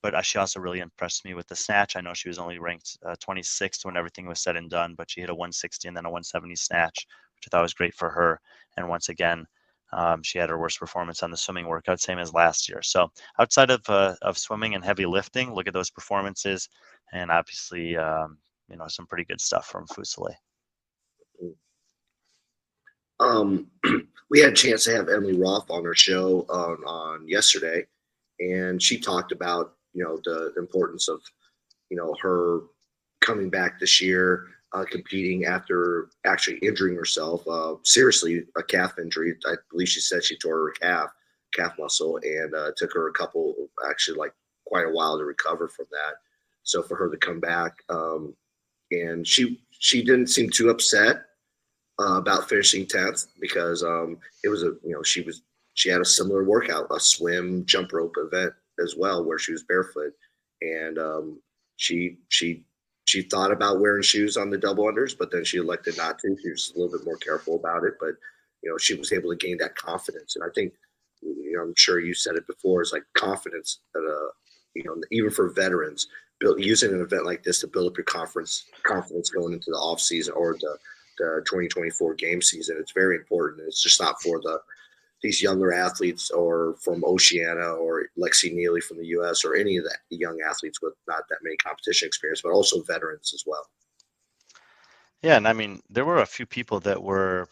But she also really impressed me with the snatch. I know she was only ranked 26th when everything was said and done, but she hit a 160 and then a 170 snatch, which I thought was great for her. And once again, she had her worst performance on the swimming workout, same as last year. So outside of swimming and heavy lifting, look at those performances, and obviously, some pretty good stuff from Fusile. We had a chance to have Emily Roth on our show on yesterday, and she talked about the importance of her coming back this year, competing after actually injuring herself seriously, a calf injury. I believe she said she tore her calf muscle, and took her quite a while to recover from that. So for her to come back, and she didn't seem too upset about finishing 10th, because it was she had a similar workout, a swim jump rope event as well, where she was barefoot, and she thought about wearing shoes on the double unders, but then she elected not to. She was a little bit more careful about it, but she was able to gain that confidence. And I think, I'm sure you said it before, it's like confidence that even for veterans, using an event like this to build up your confidence going into the off season or the 2024 game season. It's very important. It's just not for these younger athletes, or from Oceania, or Lexi Neely from the U.S., or any of the young athletes with not that many competition experience, but also veterans as well. Yeah, and I mean, there were a few people that were,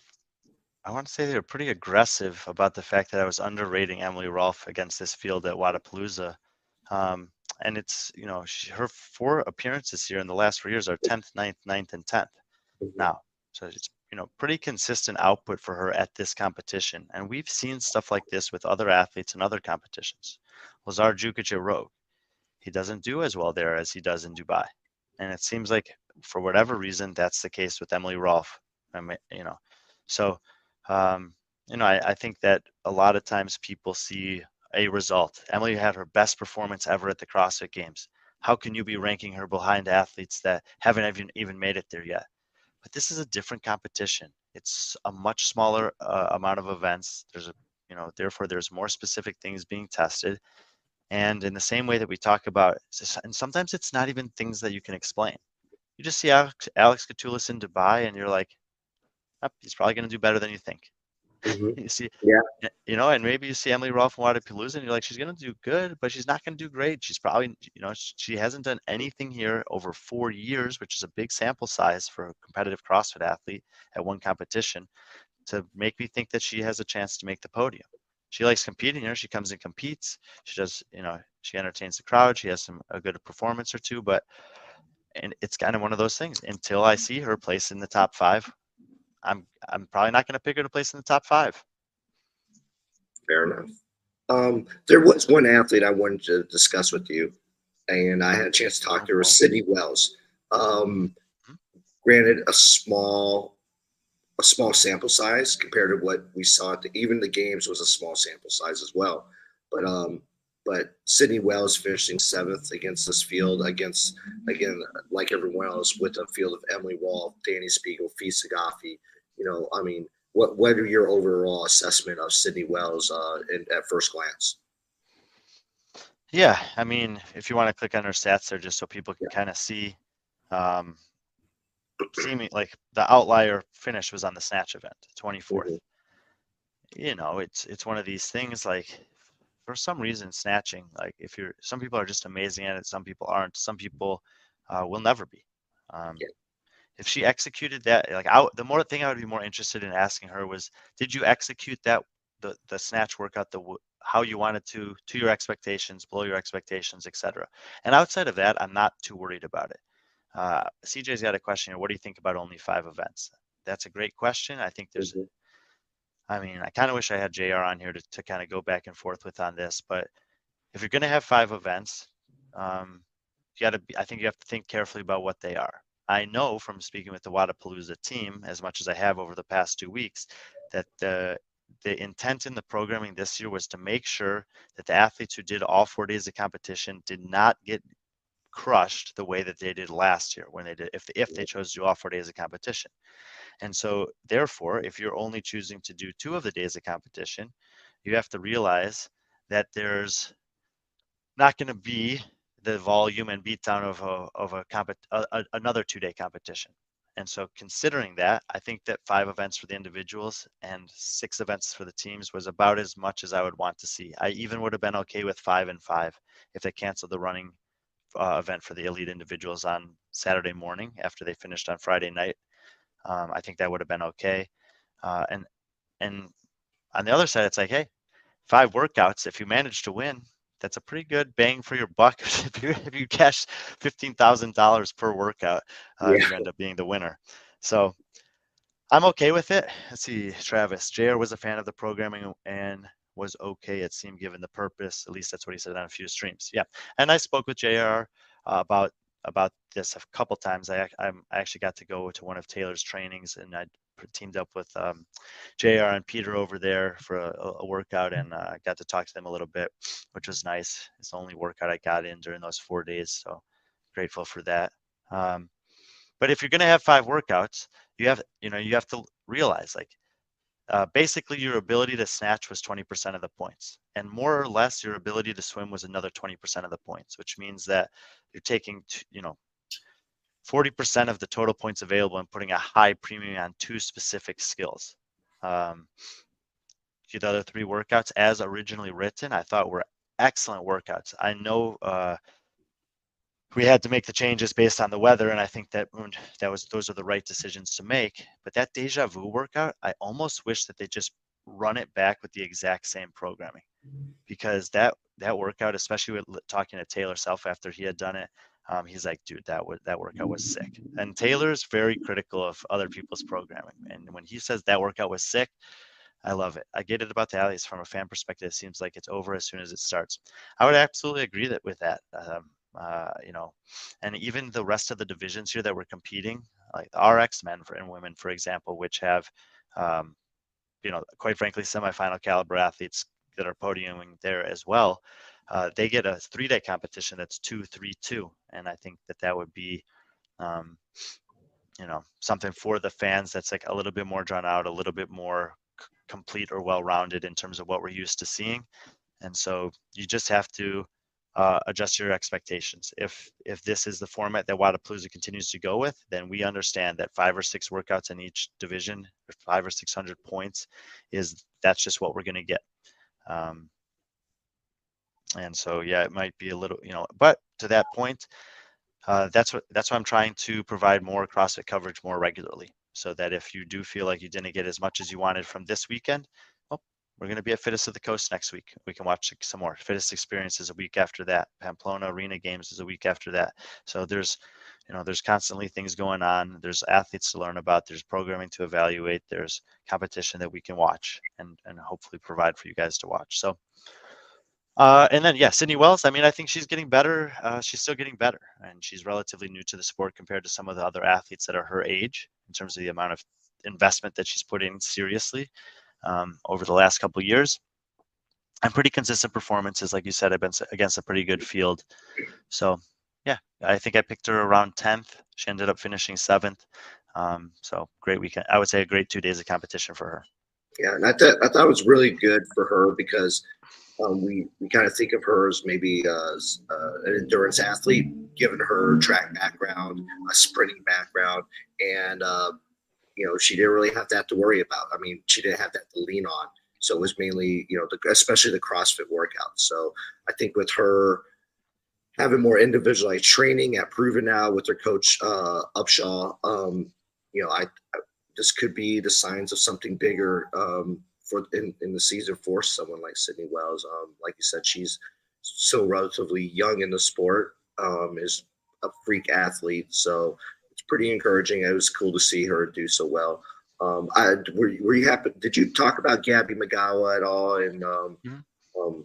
I want to say they were pretty aggressive about the fact that I was underrating Emily Rolfe against this field at Wodapalooza. And it's, her 4 appearances here in the last 4 years are 10th, 9th, 9th, and 10th. Now, so it's, pretty consistent output for her at this competition. And we've seen stuff like this with other athletes in other competitions. Lazar Djukic at Rogue, he doesn't do as well there as he does in Dubai. And it seems like, for whatever reason, that's the case with Emily Rolfe. So, I think that a lot of times people see a result. Emily had her best performance ever at the CrossFit Games. How can you be ranking her behind athletes that haven't even made it there yet? But this is a different competition. It's a much smaller amount of events. Therefore there's more specific things being tested. And in the same way that we talk about, and sometimes it's not even things that you can explain. You just see Alex Catoulis in Dubai, and you're like, oh, he's probably going to do better than you think. You see, and maybe you see Emily Rolfe in Wodapalooza, and you're like, she's going to do good, but she's not going to do great. She's probably, she hasn't done anything here over 4 years, which is a big sample size for a competitive CrossFit athlete at one competition, to make me think that she has a chance to make the podium. She likes competing here. She comes and competes. She does, she entertains the crowd. She has a good performance or two, and it's kind of one of those things. Until I see her place in the top 5, I'm probably not going to pick her to place in the top 5. Fair enough. There was one athlete I wanted to discuss with you, and I had a chance to talk to her, Sydney Wells. Granted, a small sample size compared to what we saw even the games was a small sample size as well. But But Sydney Wells finishing 7th against this field, again, like everyone else, with a field of Emily Wall, Danny Spiegel, Fee Sagafi. I mean, what are your overall assessment of Sydney Wells at first glance? Yeah, I mean, if you want to click on her stats there, just so people can Yeah. kind of see, seeming like the outlier finish was on the snatch event, 24th. It's one of these things, like, for some reason, snatching, like, some people are just amazing at it, some people aren't, some people will never be. Yeah. If she executed that, like, the more thing I would be more interested in asking her was, did you execute the snatch workout how you wanted to your expectations, below your expectations, etc. And outside of that, I'm not too worried about it. CJ's got a question here. What do you think about only 5 events? That's a great question. I think I mean, I kind of wish I had JR on here to kind of go back and forth with on this, but if you're going to have 5 events, I think you have to think carefully about what they are. I know from speaking with the Wodapalooza team, as much as I have over the past 2 weeks, that the intent in the programming this year was to make sure that the athletes who did all 4 days of competition did not get crushed the way that they did last year when they did, if they chose to do all 4 days of competition. And so therefore, if you're only choosing to do 2 of the days of competition, you have to realize that there's not going to be the volume and beatdown of another 2-day competition. And so considering that, I think that 5 events for the individuals and 6 events for the teams was about as much as I would want to see. I even would have been okay with 5 and 5 if they canceled the running event for the elite individuals on Saturday morning after they finished on Friday night. I think that would have been okay. And on the other side, it's like, hey, 5 workouts, if you manage to win, that's a pretty good bang for your buck. If you cash $15,000 per workout, if you end up being the winner. So I'm okay with it. Let's see, Travis. JR was a fan of the programming and was okay, it seemed, given the purpose. At least that's what he said on a few streams. Yeah, and I spoke with JR about this a couple times. I actually got to go to one of Taylor's trainings, and I teamed up with JR and Peter over there for a workout, and got to talk to them a little bit, which was nice. It's the only workout I got in during those 4 days, so grateful for that. But if you're going to have 5 workouts, you have to realize, like, basically your ability to snatch was 20% of the points, and more or less your ability to swim was another 20% of the points, which means that you're taking 40% of the total points available and putting a high premium on 2 specific skills. The other 3 workouts, as originally written, I thought were excellent workouts. I know we had to make the changes based on the weather, and I think that those are the right decisions to make. But that deja vu workout, I almost wish that they just run it back with the exact same programming, because that workout, especially with talking to Taylor Self after he had done it, he's like, dude, that workout was sick. And Taylor's very critical of other people's programming, and when he says that workout was sick, I love it. I get it about the athletes from a fan perspective. It seems like it's over as soon as it starts. I would absolutely agree with that. And even the rest of the divisions here that we're competing, like the RX men and women, for example, which have, quite frankly, semifinal caliber athletes that are podiuming there as well. They get a 3-day competition that's 2-3-2, and I think that would be, something for the fans that's like a little bit more drawn out, a little bit more complete or well-rounded in terms of what we're used to seeing. And so you just have to adjust your expectations. If this is the format that Wodapalooza continues to go with, then we understand that 5 or 6 workouts in each division, or 500 or 600 points, that's just what we're going to get. And so, yeah, it might be a little, but to that point, that's why I'm trying to provide more CrossFit coverage more regularly, so that if you do feel like you didn't get as much as you wanted from this weekend, well, we're going to be at Fittest of the Coast next week. We can watch some more. Fittest Experience is a week after that. Pamplona Arena Games is a week after that. So there's constantly things going on. There's athletes to learn about. There's programming to evaluate. There's competition that we can watch and hopefully provide for you guys to watch. So. And then, yeah, Sydney Wells, I mean, I think she's getting better. She's still getting better, and she's relatively new to the sport compared to some of the other athletes that are her age in terms of the amount of investment that she's put in seriously over the last couple of years. and pretty consistent performances. Like you said, I've been against a pretty good field. So yeah, I think I picked her around 10th. She ended up finishing 7th. So great weekend. I would say a great 2 days of competition for her. Yeah, and I thought it was really good for her because we kind of think of her as maybe an endurance athlete, given her track background, a sprinting background, and she didn't really have to worry about. I mean, she didn't have that to lean on. So it was mainly, especially the CrossFit workouts. So I think with her having more individualized training at Proven now with her coach Upshaw, this could be the signs of something bigger for in the season for someone like Sydney Wells. Like you said, she's so relatively young in the sport, is a freak athlete. So it's pretty encouraging. It was cool to see her do so well. Were you happy? Did you talk about Gabby McGowan at all? And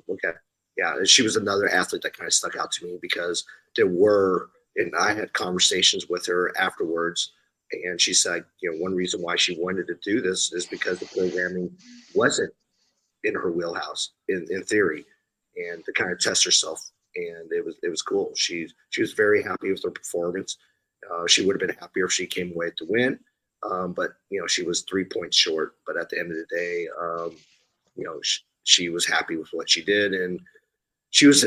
okay, yeah, she was another athlete that kind of stuck out to me because and I had conversations with her afterwards, and she said, one reason why she wanted to do this is because the programming wasn't in her wheelhouse in theory, and to kind of test herself. And it was cool. She was very happy with her performance. She would have been happier if she came away to win, but she was 3 points short. But at the end of the day, she was happy with what she did, and she was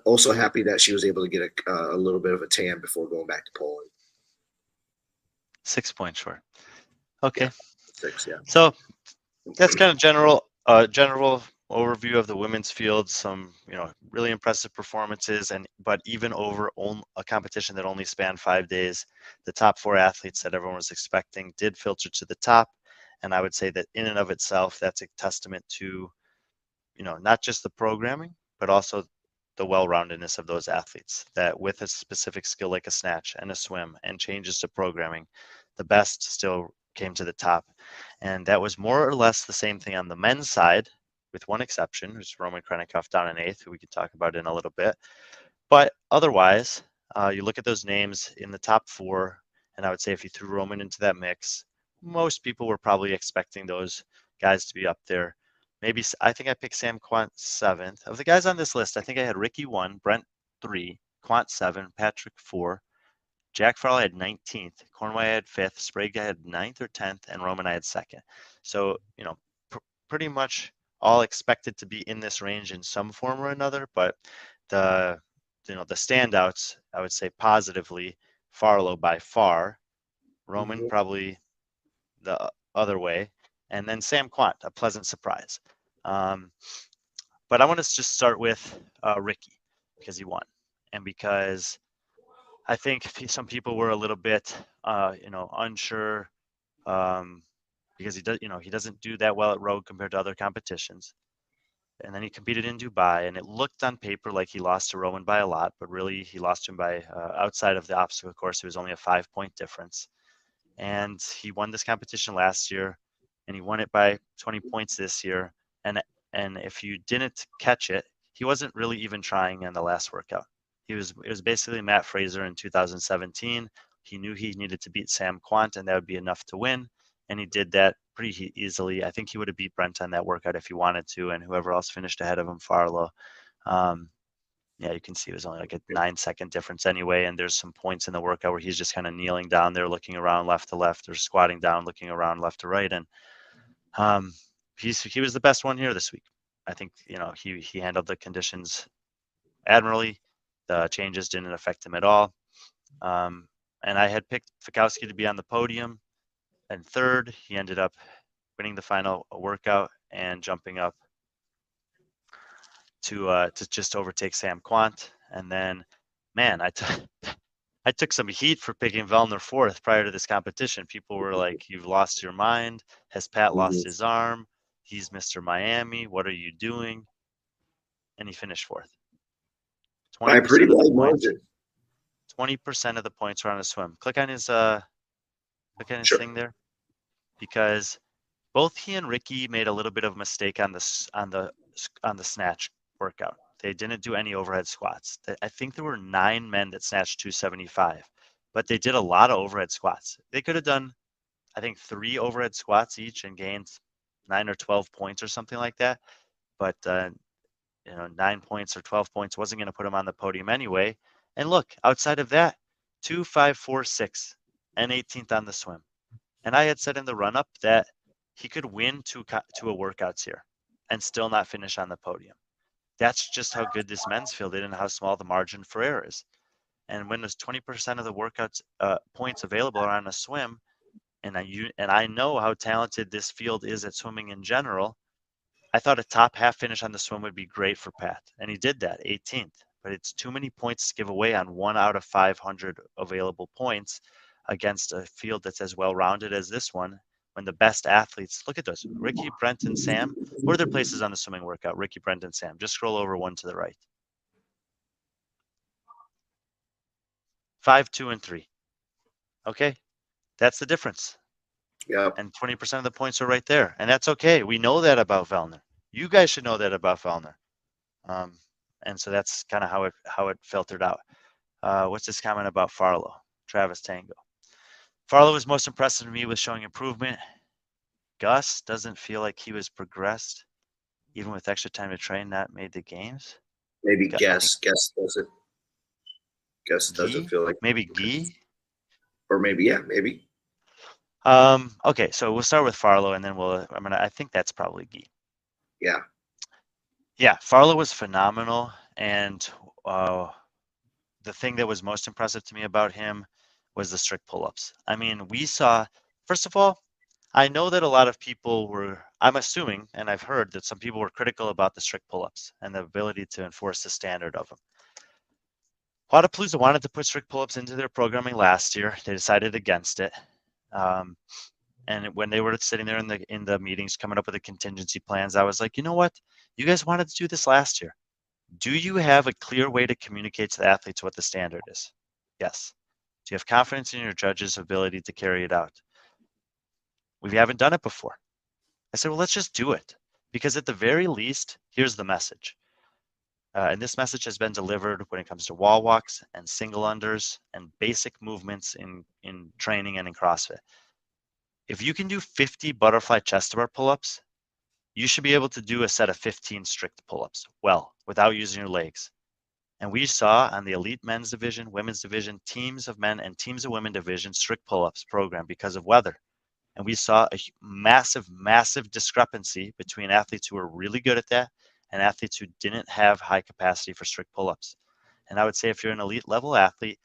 also happy that she was able to get a little bit of a tan before going back to Poland. 6 points short. Okay. Yeah, 6, yeah. So that's kind of general overview of the women's field. Some really impressive performances, but even over a competition that only spanned 5 days, the top 4 athletes that everyone was expecting did filter to the top. And I would say that in and of itself, that's a testament to not just the programming, but also the well-roundedness of those athletes, that with a specific skill like a snatch and a swim and changes to programming, the best still came to the top. And that was more or less the same thing on the men's side, with one exception, who's Roman Krennikov down in 8th, who we could talk about in a little bit. But otherwise, you look at those names in the top 4, and I would say if you threw Roman into that mix, most people were probably expecting those guys to be up there. Maybe I think I picked Sam Quant 7th. Of the guys on this list, I think I had Ricky 1, Brent 3, Quant 7, Patrick 4, Jack Farrell I had 19th, Cornway I had 5th, Sprague I had 9th or 10th, and Roman I had 2nd. So, pretty much all expected to be in this range in some form or another, but the standouts, I would say positively, Farlow by far, Roman probably the other way, and then Sam Quant, a pleasant surprise. But I want to just start with Ricky because he won, and because I think some people were a little bit, unsure because he doesn't do that well at road compared to other competitions. And then he competed in Dubai, and it looked on paper like he lost to Rowan by a lot, but really he lost him by outside of the obstacle course. It was only a 5-point difference. And he won this competition last year, and he won it by 20 points this year. And if you didn't catch it, he wasn't really even trying in the last workout. It was basically Matt Fraser in 2017. He knew he needed to beat Sam Quant, and that would be enough to win. And he did that pretty easily. I think he would have beat Brent on that workout if he wanted to, and whoever else finished ahead of him, Farlow. Yeah, you can see it was only like a 9-second difference anyway. And there's some points in the workout where he's just kind of kneeling down there, looking around left to left, or squatting down, looking around left to right. And he was the best one here this week. I think he handled the conditions admirably. The changes didn't affect him at all. And I had picked Fikowski to be on the podium. And 3rd, he ended up winning the final workout and jumping up to just overtake Sam Quant. And then, man, I took some heat for picking Vellner 4th prior to this competition. People were like, "You've lost your mind. Has Pat lost his arm? He's Mr. Miami. What are you doing?" And he finished 4th. By a pretty wide margin. 20% of the points were on his swim. Click on his thing there, because both he and Ricky made a little bit of a mistake on the snatch workout. They didn't do any overhead squats. I think there were 9 men that snatched 275, but they did a lot of overhead squats. They could have done, I think, 3 overhead squats each and gained 9 or 12 points or something like that. But 9 points or 12 points wasn't going to put him on the podium anyway. And look, outside of that, 2, 5, 4, 6, and 18th on the swim. And I had said in the run up that he could win two workouts here and still not finish on the podium. That's just how good this men's field is and how small the margin for error is. And when there's 20% of the workouts points available are on a swim, and I know how talented this field is at swimming in general, I thought a top half finish on the swim would be great for Pat, and he did that, 18th. But it's too many points to give away on 1 out of 500 available points against a field that's as well-rounded as this one. When the best athletes, look at those, Ricky, Brent, and Sam. What are their places on the swimming workout? Ricky, Brent, and Sam. Just scroll over one to the right. 5, 2, and 3. Okay, that's the difference. Yeah. And 20% of the points are right there, and that's okay. We know that about Vellner. You guys should know that about Vellner. And so that's kind of how it filtered out. What's this comment about Farlow? Travis Tango. Farlow was most impressive to me with showing improvement. Gus doesn't feel like he was progressed, even with extra time to train, not made the games. Maybe Guess doesn't. Guess doesn't feel like. Maybe Guy. Or maybe, yeah, maybe. Okay, so we'll start with Farlow, and then I think that's probably Guy. Yeah. Yeah, Farlow was phenomenal, and the thing that was most impressive to me about him was the strict pull-ups. I mean, we saw, first of all, I know that a lot of people were, I'm assuming, and I've heard that some people were critical about the strict pull-ups and the ability to enforce the standard of them. Wodapalooza wanted to put strict pull-ups into their programming last year. They decided against it. And when they were sitting there in the meetings coming up with the contingency plans, I was like, you know what? You guys wanted to do this last year. Do you have a clear way to communicate to the athletes what the standard is? Yes. Do you have confidence in your judges' ability to carry it out? We haven't done it before. I said, well, let's just do it. Because at the very least, here's the message. And this message has been delivered when it comes to wall walks and single unders and basic movements in training and in CrossFit. If you can do 50 butterfly chest to bar pull-ups, you should be able to do a set of 15 strict pull-ups well without using your legs. And we saw on the elite men's division, women's division, teams of men and teams of women division strict pull-ups program because of weather. And we saw a massive, massive discrepancy between athletes who were really good at that and athletes who didn't have high capacity for strict pull-ups. And I would say if you're an elite level athlete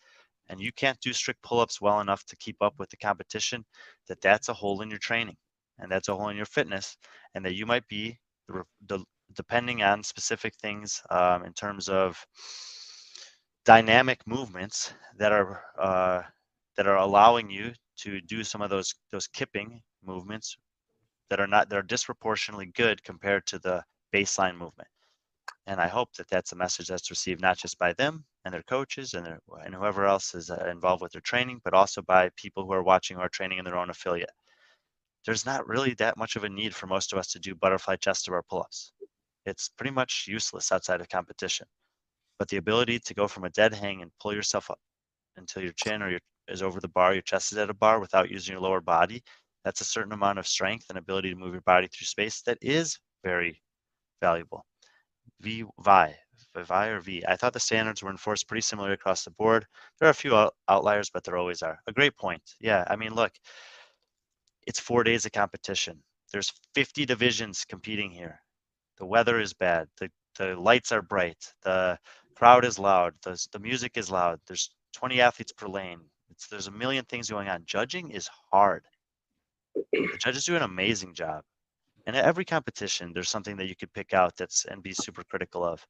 and you can't do strict pull-ups well enough to keep up with the competition, that's a hole in your training and that's a hole in your fitness, and that you might be, depending on specific things in terms of dynamic movements that are allowing you to do some of those kipping movements that are disproportionately good compared to the baseline movement. And I hope that that's a message that's received not just by them and their coaches and whoever else is involved with their training, but also by people who are watching our training in their own affiliate. There's not really that much of a need for most of us to do butterfly chest to bar pull-ups. It's pretty much useless outside of competition. But the ability to go from a dead hang and pull yourself up until your chin is over the bar, your chest is at a bar without using your lower body, that's a certain amount of strength and ability to move your body through space that is very valuable. V. I thought the standards were enforced pretty similarly across the board. There are a few outliers, but there always are. A great point. Yeah, I mean, look, it's 4 days of competition. There's 50 divisions competing here. The weather is bad. The lights are bright. The crowd is loud. The music is loud. There's 20 athletes per lane. There's a million things going on. Judging is hard. The judges do an amazing job. And at every competition, there's something that you could pick out and be super critical of.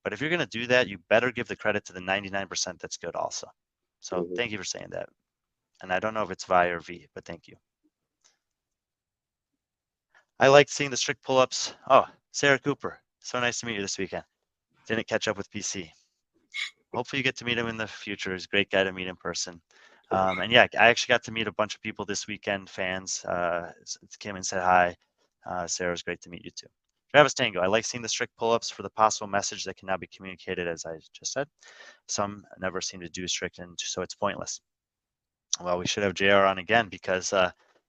But if you're going to do that, you better give the credit to the 99% that's good also. So Thank you for saying that. And I don't know if it's Vi or V, but thank you. I liked seeing the strict pull-ups. Oh, Sarah Cooper. So nice to meet you this weekend. Didn't catch up with PC. Hopefully you get to meet him in the future. He's a great guy to meet in person. And yeah, I actually got to meet a bunch of people this weekend, fans. Came and said hi. Sarah, it's great to meet you too. Travis Tango, I like seeing the strict pull-ups for the possible message that can now be communicated, as I just said. Some never seem to do strict, and so it's pointless. Well, we should have JR on again because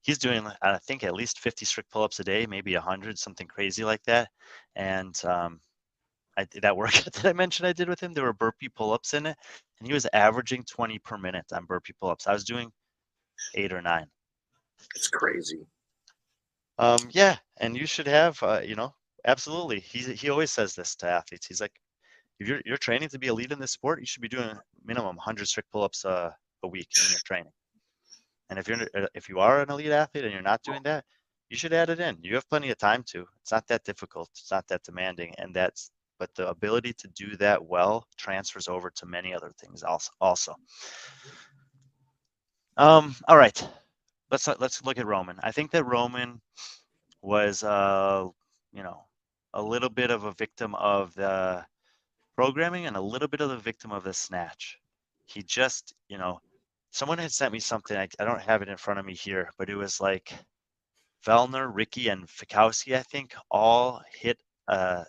he's doing, I think, at least 50 strict pull-ups a day, maybe 100, something crazy like that. And I did that workout that I mentioned I did with him. There were burpee pull-ups in it, and he was averaging 20 per minute on burpee pull-ups. I was doing 8 or 9. It's crazy. Yeah, and you should have, absolutely. He always says this to athletes. He's like, if you're training to be elite in this sport, you should be doing minimum 100 strict pull-ups a week in your training. And if you are an elite athlete and you're not doing that, you should add it in. You have plenty of time to. It's not that difficult. It's not that demanding, but the ability to do that well transfers over to many other things also. All right. Let's look at Roman. I think that Roman was a little bit of a victim of the programming and a little bit of the victim of the snatch. He just, someone had sent me something. I don't have it in front of me here, but it was like Vellner, Ricky, and Fikowski, I think, all hit a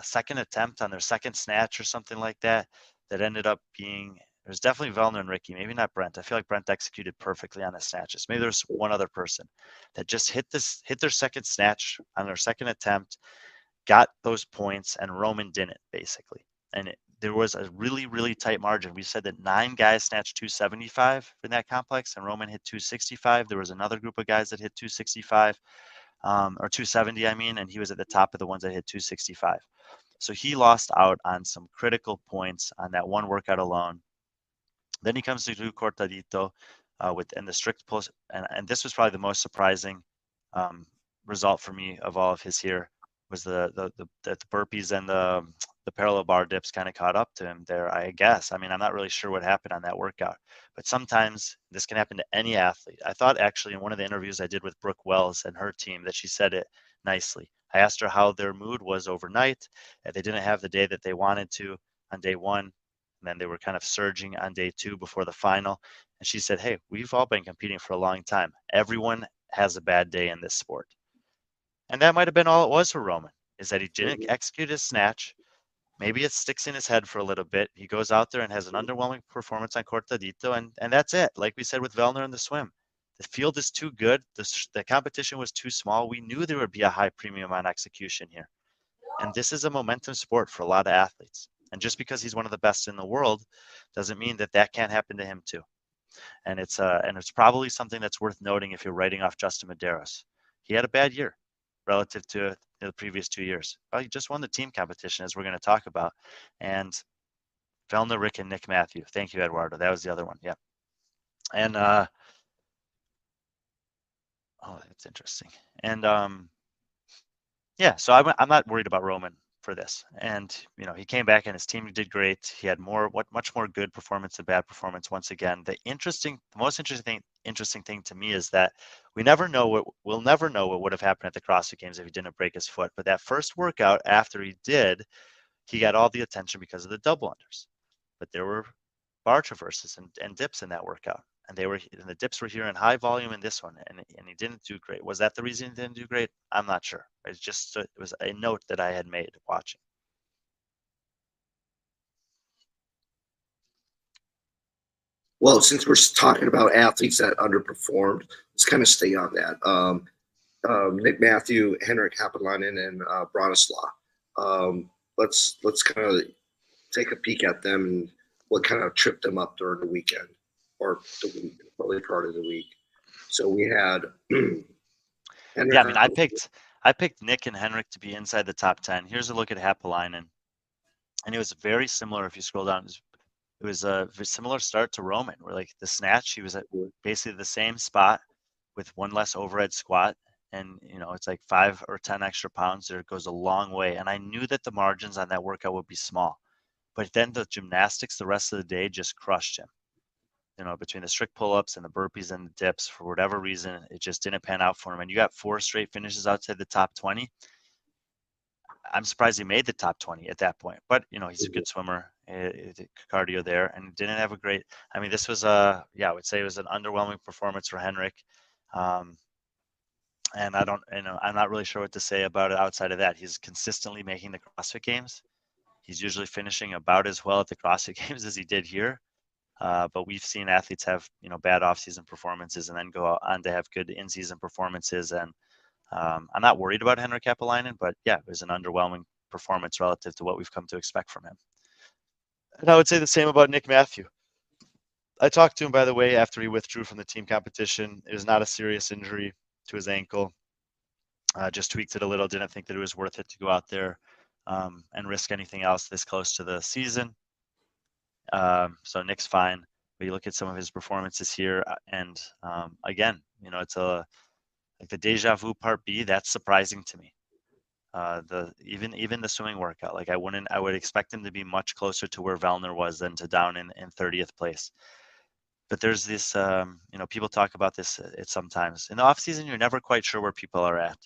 second attempt on their second snatch or something like that ended up being, it was definitely Vellner and Ricky, maybe not Brent. I feel like Brent executed perfectly on his snatches. Maybe there's one other person that just hit their second snatch on their second attempt, got those points, and Roman didn't, basically. And there was a really, really tight margin. We said that 9 guys snatched 275 in that complex, and Roman hit 265. There was another group of guys that hit 265, or 270, I mean, and he was at the top of the ones that hit 265. So he lost out on some critical points on that one workout alone. Then he comes to do cortadito in the strict post, and this was probably the most surprising result for me of all of his here, was the burpees and the parallel bar dips kind of caught up to him there, I guess. I mean, I'm not really sure what happened on that workout, but sometimes this can happen to any athlete. I thought actually in one of the interviews I did with Brooke Wells and her team that she said it nicely. I asked her how their mood was overnight, and they didn't have the day that they wanted to on day one, and then they were kind of surging on day 2 before the final. And she said, hey, we've all been competing for a long time. Everyone has a bad day in this sport. And that might have been all it was for Roman, is that he didn't execute his snatch. Maybe it sticks in his head for a little bit. He goes out there and has an underwhelming performance on cortadito, and that's it. Like we said with Vellner in the swim, the field is too good. The competition was too small. We knew there would be a high premium on execution here. And this is a momentum sport for a lot of athletes. And just because he's one of the best in the world doesn't mean that can't happen to him too. And it's probably something that's worth noting if you're writing off Justin Medeiros. He had a bad year relative to the previous 2 years. Well, he just won the team competition, as we're going to talk about. And Vellner, Rick, and Nick Matthew. Thank you, Eduardo. That was the other one. Yeah. And that's interesting. And yeah, so I'm not worried about Roman for this. And he came back and his team did great. He had much more good performance than bad performance once again. The most interesting thing to me is that we'll never know what would have happened at the CrossFit Games if he didn't break his foot. But that first workout after he did, he got all the attention because of the double unders. But there were bar traverses and dips in that workout. And the dips were here in high volume in this one, and he didn't do great. Was that the reason he didn't do great? I'm not sure. It was a note that I had made watching. Well, since we're talking about athletes that underperformed, let's kind of stay on that. Nick Matthew, Henrik Hapalainen, and Bronislaw. Let's kind of take a peek at them and what kind of tripped them up during the weekend or the early part of the week. So we had Henrik. Yeah, I mean, I picked Nick and Henrik to be inside the top 10. Here's a look at Hapalainen, and it was very similar. If you scroll down, it was a similar start to Roman, where like the snatch, he was at basically the same spot with one less overhead squat. And, it's like 5 or 10 extra pounds there. It goes a long way. And I knew that the margins on that workout would be small. But then the gymnastics the rest of the day just crushed him. Between the strict pull-ups and the burpees and the dips, for whatever reason, it just didn't pan out for him. And you got 4 straight finishes outside the top 20. I'm surprised he made the top 20 at that point. But, he's a good swimmer, cardio there, and didn't have a great – I mean, this was I would say it was an underwhelming performance for Henrik. And I'm not really sure what to say about it outside of that. He's consistently making the CrossFit Games. He's usually finishing about as well at the CrossFit Games as he did here. But we've seen athletes have, bad off-season performances and then go on to have good in-season performances. And I'm not worried about Henrik Hapalainen, but yeah, it was an underwhelming performance relative to what we've come to expect from him. And I would say the same about Nick Matthew. I talked to him, by the way, after he withdrew from the team competition. It was not a serious injury to his ankle. Just tweaked it a little. Didn't think that it was worth it to go out there and risk anything else this close to the season. So Nick's fine. But you look at some of his performances here, and again, it's like the deja vu part B. That's surprising to me. Even the swimming workout, like I would expect him to be much closer to where Vellner was than to down in 30th place. But there's this, people talk about this sometimes in the off season. You're never quite sure where people are at.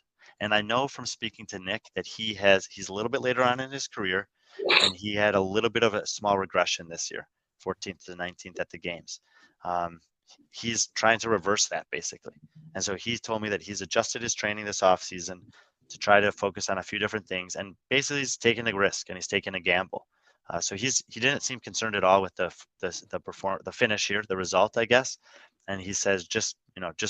And I know from speaking to Nick that he's a little bit later on in his career, and he had a little bit of a small regression this year, 14th to 19th at the games. He's trying to reverse that basically. And so he told me that he's adjusted his training this off season to try to focus on a few different things, and basically he's taking a risk and he's taking a gamble. So he didn't seem concerned at all with the finish here, the result, I guess. And he says, just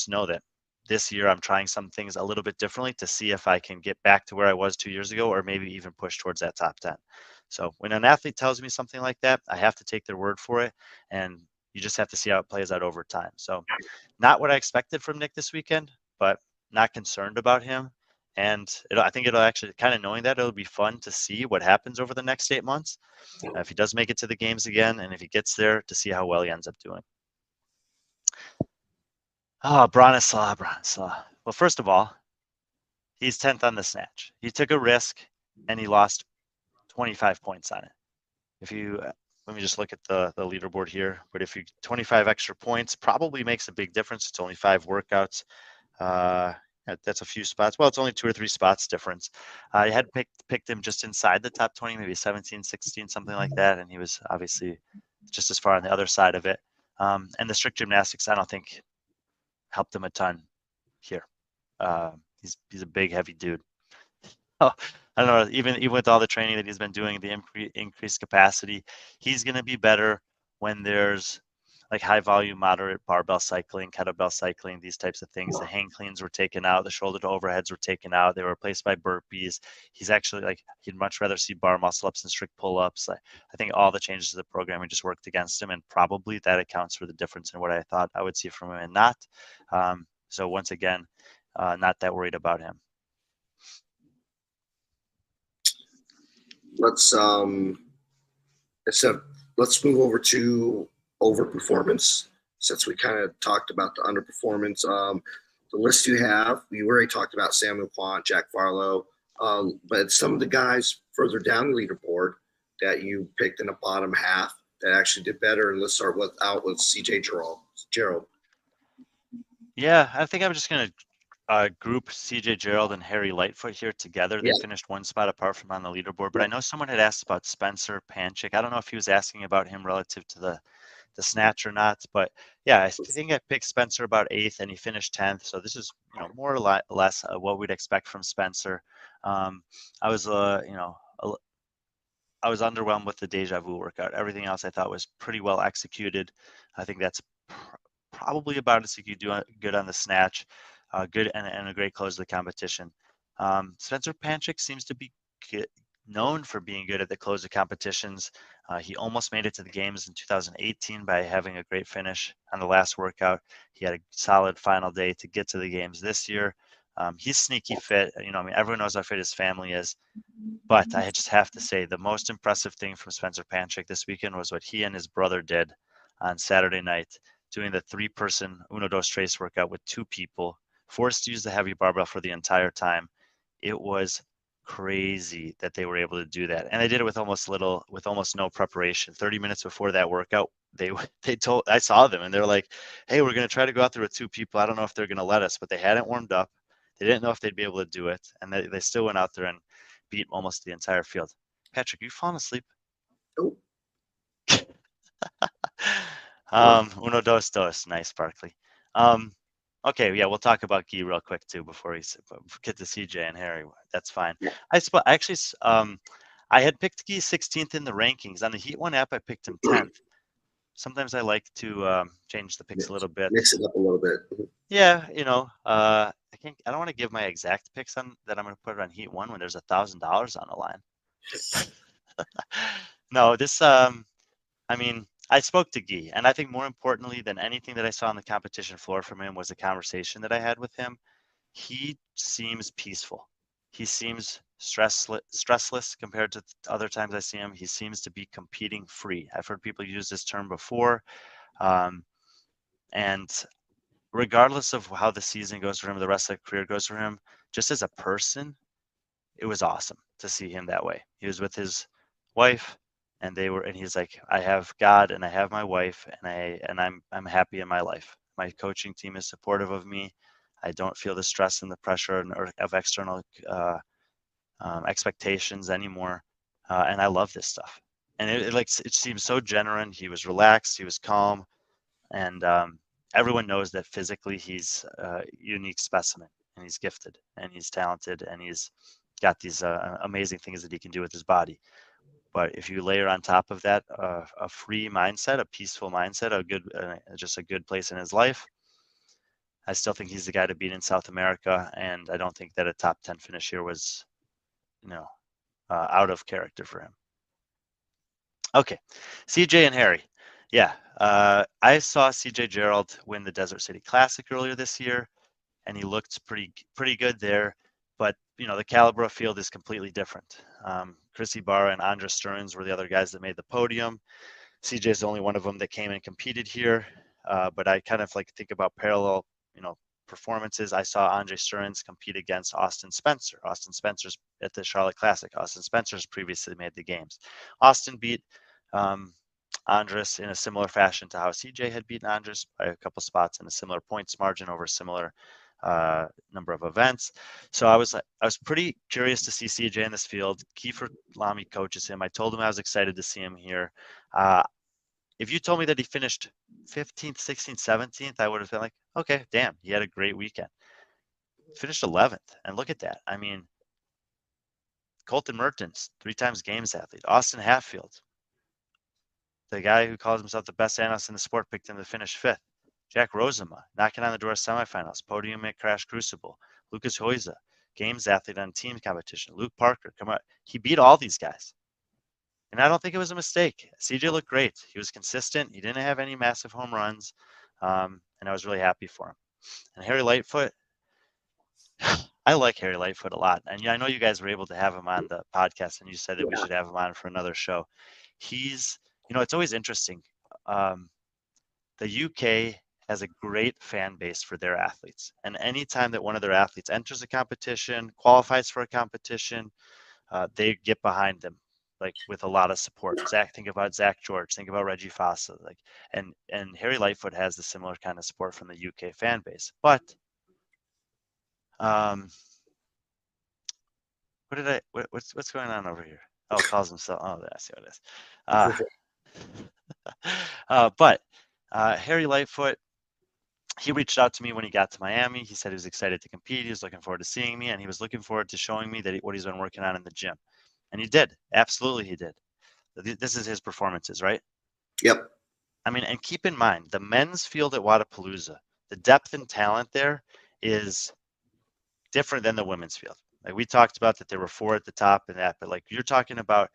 know that this year I'm trying some things a little bit differently to see if I can get back to where I was 2 years ago, or maybe even push towards that top 10. So when an athlete tells me something like that, I have to take their word for it, and you just have to see how it plays out over time. So not what I expected from Nick this weekend, but not concerned about him. And I think it'll actually, kind of knowing that, it'll be fun to see what happens over the next 8 months. If he does make it to the games again, and if he gets there, to see how well he ends up doing. Oh, Bronislaw. Well, first of all, he's 10th on the snatch. He took a risk, and he lost 25 points on it. If you let me just look at the leaderboard here. But if you 25 extra points, probably makes a big difference. It's only 5 workouts. That's a few spots. Well, it's only 2 or 3 spots difference. I had picked him just inside the top 20, maybe 17, 16, something like that. And he was obviously just as far on the other side of it. And the strict gymnastics, I don't think helped him a ton here. He's a big, heavy dude. Oh, I don't know. Even with all the training that he's been doing, the increased capacity, he's going to be better when there's like high volume, moderate barbell cycling, kettlebell cycling, these types of things. The hang cleans were taken out. The shoulder to overheads were taken out. They were replaced by burpees. He's actually he'd much rather see bar muscle ups and strict pull ups. I think all the changes to the programming just worked against him, and probably that accounts for the difference in what I thought I would see from him and not. So once again, not that worried about him. Let's move over to overperformance, since we kind of talked about the underperformance. The list you have, we already talked about Samuel Quant, Jack Farlow, but some of the guys further down the leaderboard that you picked in the bottom half that actually did better. And let's start with CJ Gerald. Yeah, I think I'm just going to group CJ Gerald and Harry Lightfoot here together. They finished 1 spot apart from on the leaderboard, but I know someone had asked about Spencer Panchik. I don't know if he was asking about him relative to the snatch or not, but yeah, I think I picked Spencer about 8th and he finished 10th. So this is, more or less what we'd expect from Spencer. I was underwhelmed with the deja vu workout. Everything else I thought was pretty well executed. I think that's probably about as you could do good on the snatch. Good and a great close to the competition. Spencer Panchik seems to be known for being good at the close of competitions. He almost made it to the games in 2018 by having a great finish on the last workout. He had a solid final day to get to the games this year. He's sneaky fit. Everyone knows how fit his family is. But I just have to say the most impressive thing from Spencer Panchik this weekend was what he and his brother did on Saturday night, doing the 3-person Uno Dos Tres workout with 2 people, forced to use the heavy barbell for the entire time. It was crazy that they were able to do that, and they did it with almost no preparation. 30 minutes before that workout, I saw them and they're like, "Hey, we're going to try to go out there with 2 people. I don't know if they're going to let us," but they hadn't warmed up. They didn't know if they'd be able to do it, and they still went out there and beat almost the entire field. Patrick, you falling asleep? Oh. Uno dos dos. Nice, Barkley. Okay, yeah, we'll talk about Guy real quick too before we get to CJ and Harry. That's fine. Yeah. I had picked Guy 16th in the rankings. On the Heat One app, I picked him 10th. Sometimes I like to change the picks a little bit. Mix it up a little bit. Yeah, I don't want to give my exact picks on that. I'm going to put it on Heat One when there's $1,000 on the line. No, I mean, I spoke to Guy, and I think more importantly than anything that I saw on the competition floor from him was a conversation that I had with him. He seems peaceful. He seems stressless compared to other times I see him. He seems to be competing free. I've heard people use this term before. Um, and regardless of how the season goes for him, the rest of the career goes for him, just as a person, it was awesome to see him that way. He was with his wife, and he's like, I have God and I have my wife, and I'm happy in my life. My coaching team is supportive of me. I don't feel the stress and the pressure of external expectations anymore, and I love this stuff. And it seems so genuine. He was relaxed. He was calm, and everyone knows that physically he's a unique specimen, and he's gifted, and he's talented, and he's got these amazing things that he can do with his body. But if you layer on top of that a free mindset, a peaceful mindset, just a good place in his life, I still think he's the guy to beat in South America, and I don't think that a top 10 finish here was, out of character for him. Okay, CJ and Harry. Yeah, I saw CJ Gerald win the Desert City Classic earlier this year, and he looked pretty good there. But the Calibra field is completely different. Chris Ibarra and Andres Stearns were the other guys that made the podium. CJ is the only one of them that came and competed here. But I kind of think about parallel, performances. I saw Andre Stearns compete against Austin Spencer. Austin Spencer's at the Charlotte Classic. Austin Spencer's previously made the games. Austin beat Andres in a similar fashion to how CJ had beaten Andres by a couple spots in a similar points margin over a similar number of events. So I was pretty curious to see CJ in this field. Kiefer Lamy coaches him. I told him I was excited to see him here. If you told me that he finished 15th, 16th, 17th, I would have been like, okay, damn, he had a great weekend. Finished 11th, and look at that. I mean, Colton Mertens, 3 times games athlete. Austin Hatfield, the guy who calls himself the best analyst in the sport, picked him to finish 5th. Jack Rosema, knocking on the door of semifinals, podium at Crash Crucible. Lucas Hoyza, games athlete on team competition. Luke Parker, come on. He beat all these guys. And I don't think it was a mistake. CJ looked great. He was consistent. He didn't have any massive home runs. And I was really happy for him. And Harry Lightfoot, I like Harry Lightfoot a lot. And I know you guys were able to have him on the podcast, and you said that we should have him on for another show. He's, it's always interesting. The UK has a great fan base for their athletes. And anytime that one of their athletes enters a competition, qualifies for a competition, they get behind them, with a lot of support. Think about Zach George, think about Reggie Fossa, and Harry Lightfoot has the similar kind of support from the UK fan base. But what's going on over here? Oh, calls himself. Oh, I see what it is. But Harry Lightfoot, he reached out to me when he got to Miami. He said he was excited to compete. He was looking forward to seeing me, and he was looking forward to showing me what he's been working on in the gym. And he did. Absolutely, he did. This is his performances, right? Yep. I mean, and keep in mind, the men's field at Wodapalooza, the depth and talent there is different than the women's field. We talked about that there were 4 at the top and that, but you're talking about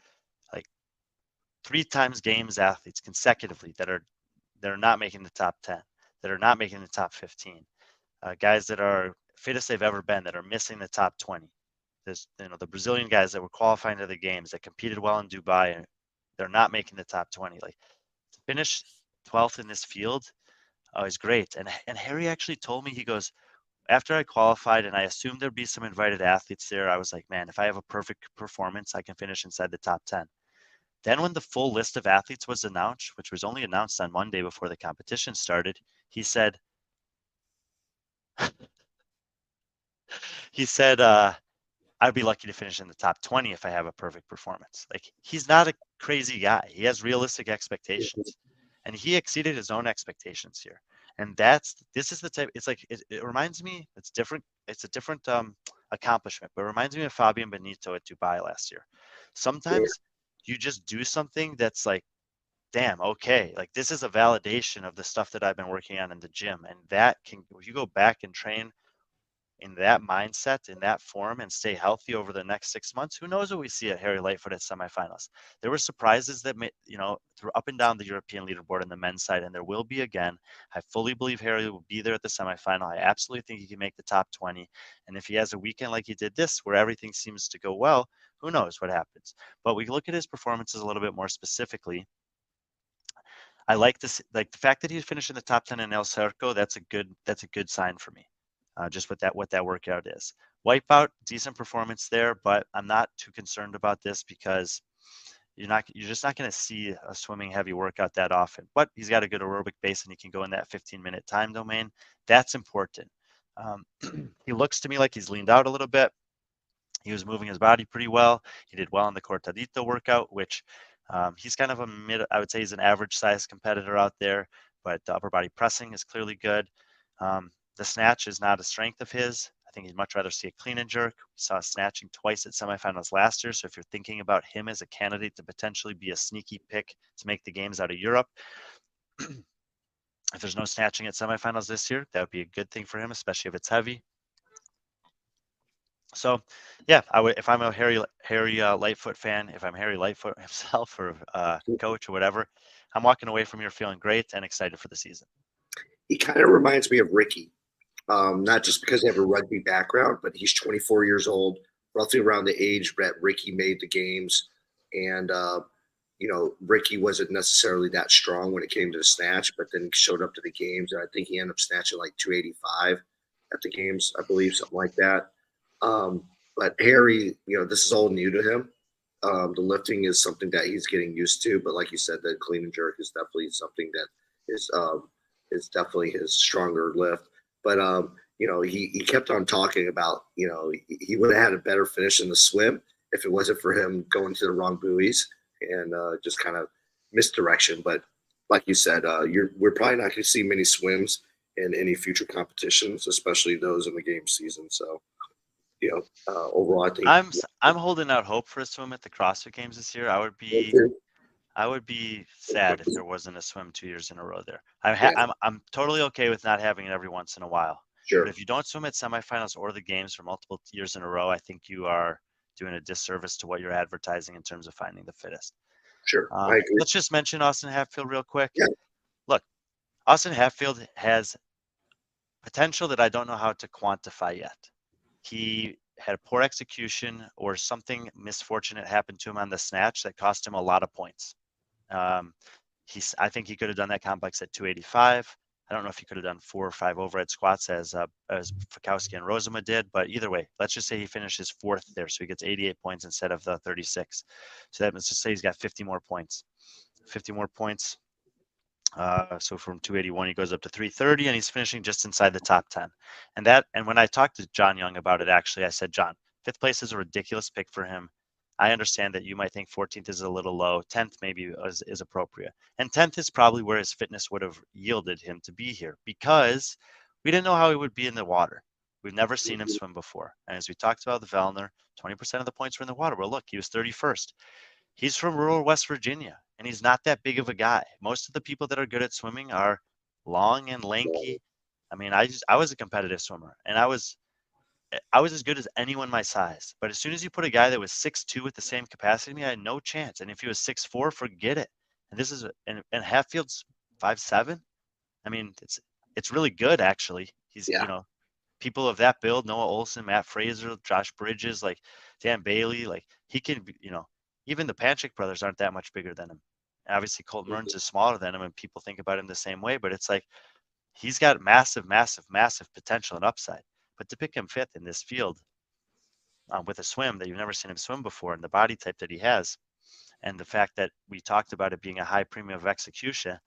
3 times games athletes consecutively that are not making the top 10, that are not making the top 15, guys that are fittest they've ever been, that are missing the top 20. There's, the Brazilian guys that were qualifying to the games that competed well in Dubai, and they're not making the top 20. To finish 12th in this field is great. And Harry actually told me, he goes, after I qualified and I assumed there'd be some invited athletes there, I was like, man, if I have a perfect performance, I can finish inside the top 10. Then when the full list of athletes was announced, which was only announced on Monday before the competition started, he said, I'd be lucky to finish in the top 20 if I have a perfect performance. He's not a crazy guy. He has realistic expectations, and he exceeded his own expectations here. And this is the type, it's it reminds me, it's different. It's a different accomplishment, but it reminds me of Fabian Benito at Dubai last year. Sometimes you just do something that's damn, okay. This is a validation of the stuff that I've been working on in the gym. And that if you go back and train in that mindset, in that form, and stay healthy over the next 6 months, who knows what we see at Harry Lightfoot at semifinals. There were surprises that, through up and down the European leaderboard on the men's side, and there will be again. I fully believe Harry will be there at the semifinal. I absolutely think he can make the top 20. And if he has a weekend like he did this, where everything seems to go well, who knows what happens. But we look at his performances a little bit more specifically. I like this, like the fact that he's finished in the top 10 in El Cerco. That's a good sign for me. Just what that workout is. Wipeout, decent performance there, but I'm not too concerned about this because you're just not going to see a swimming heavy workout that often. But he's got a good aerobic base and he can go in that 15-minute time domain. That's important. He looks to me like he's leaned out a little bit. He was moving his body pretty well. He did well in the cortadito workout, which he's kind of I would say he's an average size competitor out there, but the upper body pressing is clearly good. The snatch is not a strength of his. I think he'd much rather see a clean and jerk. We saw snatching twice at semifinals last year. So if you're thinking about him as a candidate to potentially be a sneaky pick to make the games out of Europe, if there's no snatching at semifinals this year, that would be a good thing for him, especially if it's heavy. So, yeah, I would, if I'm a Harry Lightfoot fan, if I'm Harry Lightfoot himself or coach or whatever, I'm walking away from here feeling great and excited for the season. He kind of reminds me of Ricky, not just because they have a rugby background, but he's 24 years old, roughly around the age that Ricky made the games. And, Ricky wasn't necessarily that strong when it came to the snatch, but then he showed up to the games. And I think he ended up snatching like 285 at the games, I believe, something like that. But Harry, this is all new to him. The lifting is something that he's getting used to, but like you said, the clean and jerk is definitely something that is definitely his stronger lift. But he kept on talking about, he would have had a better finish in the swim if it wasn't for him going to the wrong buoys and just kind of misdirection. But like you said, we're probably not going to see many swims in any future competitions, especially those in the game season. So. Overall, I think I'm holding out hope for a swim at the CrossFit Games this year. I would be sad if there wasn't a swim 2 years in a row there. I'm totally okay with not having it every once in a while. Sure. But if you don't swim at semifinals or the games for multiple years in a row, I think you are doing a disservice to what you're advertising in terms of finding the fittest. Sure, I agree. Let's just mention Austin Hatfield real quick. Yeah. Look, Austin Hatfield has potential that I don't know how to quantify yet. He had a poor execution or something misfortunate happened to him on the snatch that cost him a lot of points. I think he could have done that complex at 285. I don't know if he could have done 4 or 5 overhead squats as Fikowski and Rosema did, but either way, let's just say he finishes 4th there, so he gets 88 points instead of the 36. So that means to say he's got 50 more points. 50 more points. So from 281, he goes up to 330, and he's finishing just inside the top 10. And when I talked to John Young about it, actually, I said, John, 5th place is a ridiculous pick for him. I understand that you might think 14th is a little low. 10th maybe is appropriate. And 10th is probably where his fitness would have yielded him to be here because we didn't know how he would be in the water. We've never seen him swim before. And as we talked about the Vellner, 20% of the points were in the water. Well, look, he was 31st. He's from rural West Virginia, and he's not that big of a guy. Most of the people that are good at swimming are long and lanky. I mean, I was a competitive swimmer, and I was as good as anyone my size. But as soon as you put a guy that was 6'2" with the same capacity as me, I had no chance. And if he was 6'4", forget it. And and Hatfield's 5'7". I mean, it's really good actually. He's people of that build, Noah Olson, Matt Fraser, Josh Bridges, like Dan Bailey, like he can, even the Panchik brothers aren't that much bigger than him. Obviously, Colton Mearns is smaller than him, and people think about him the same way. But it's like he's got massive, massive, massive potential and upside. But to pick him 5th in this field with a swim that you've never seen him swim before and the body type that he has, and the fact that we talked about it being a high premium of execution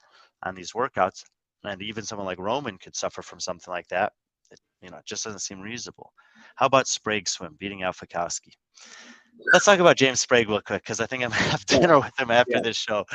on these workouts, and even someone like Roman could suffer from something like that, it just doesn't seem reasonable. How about Sprague swim, beating out Fikowski? Let's talk about James Sprague real quick because I think I'm gonna have dinner with him after this show.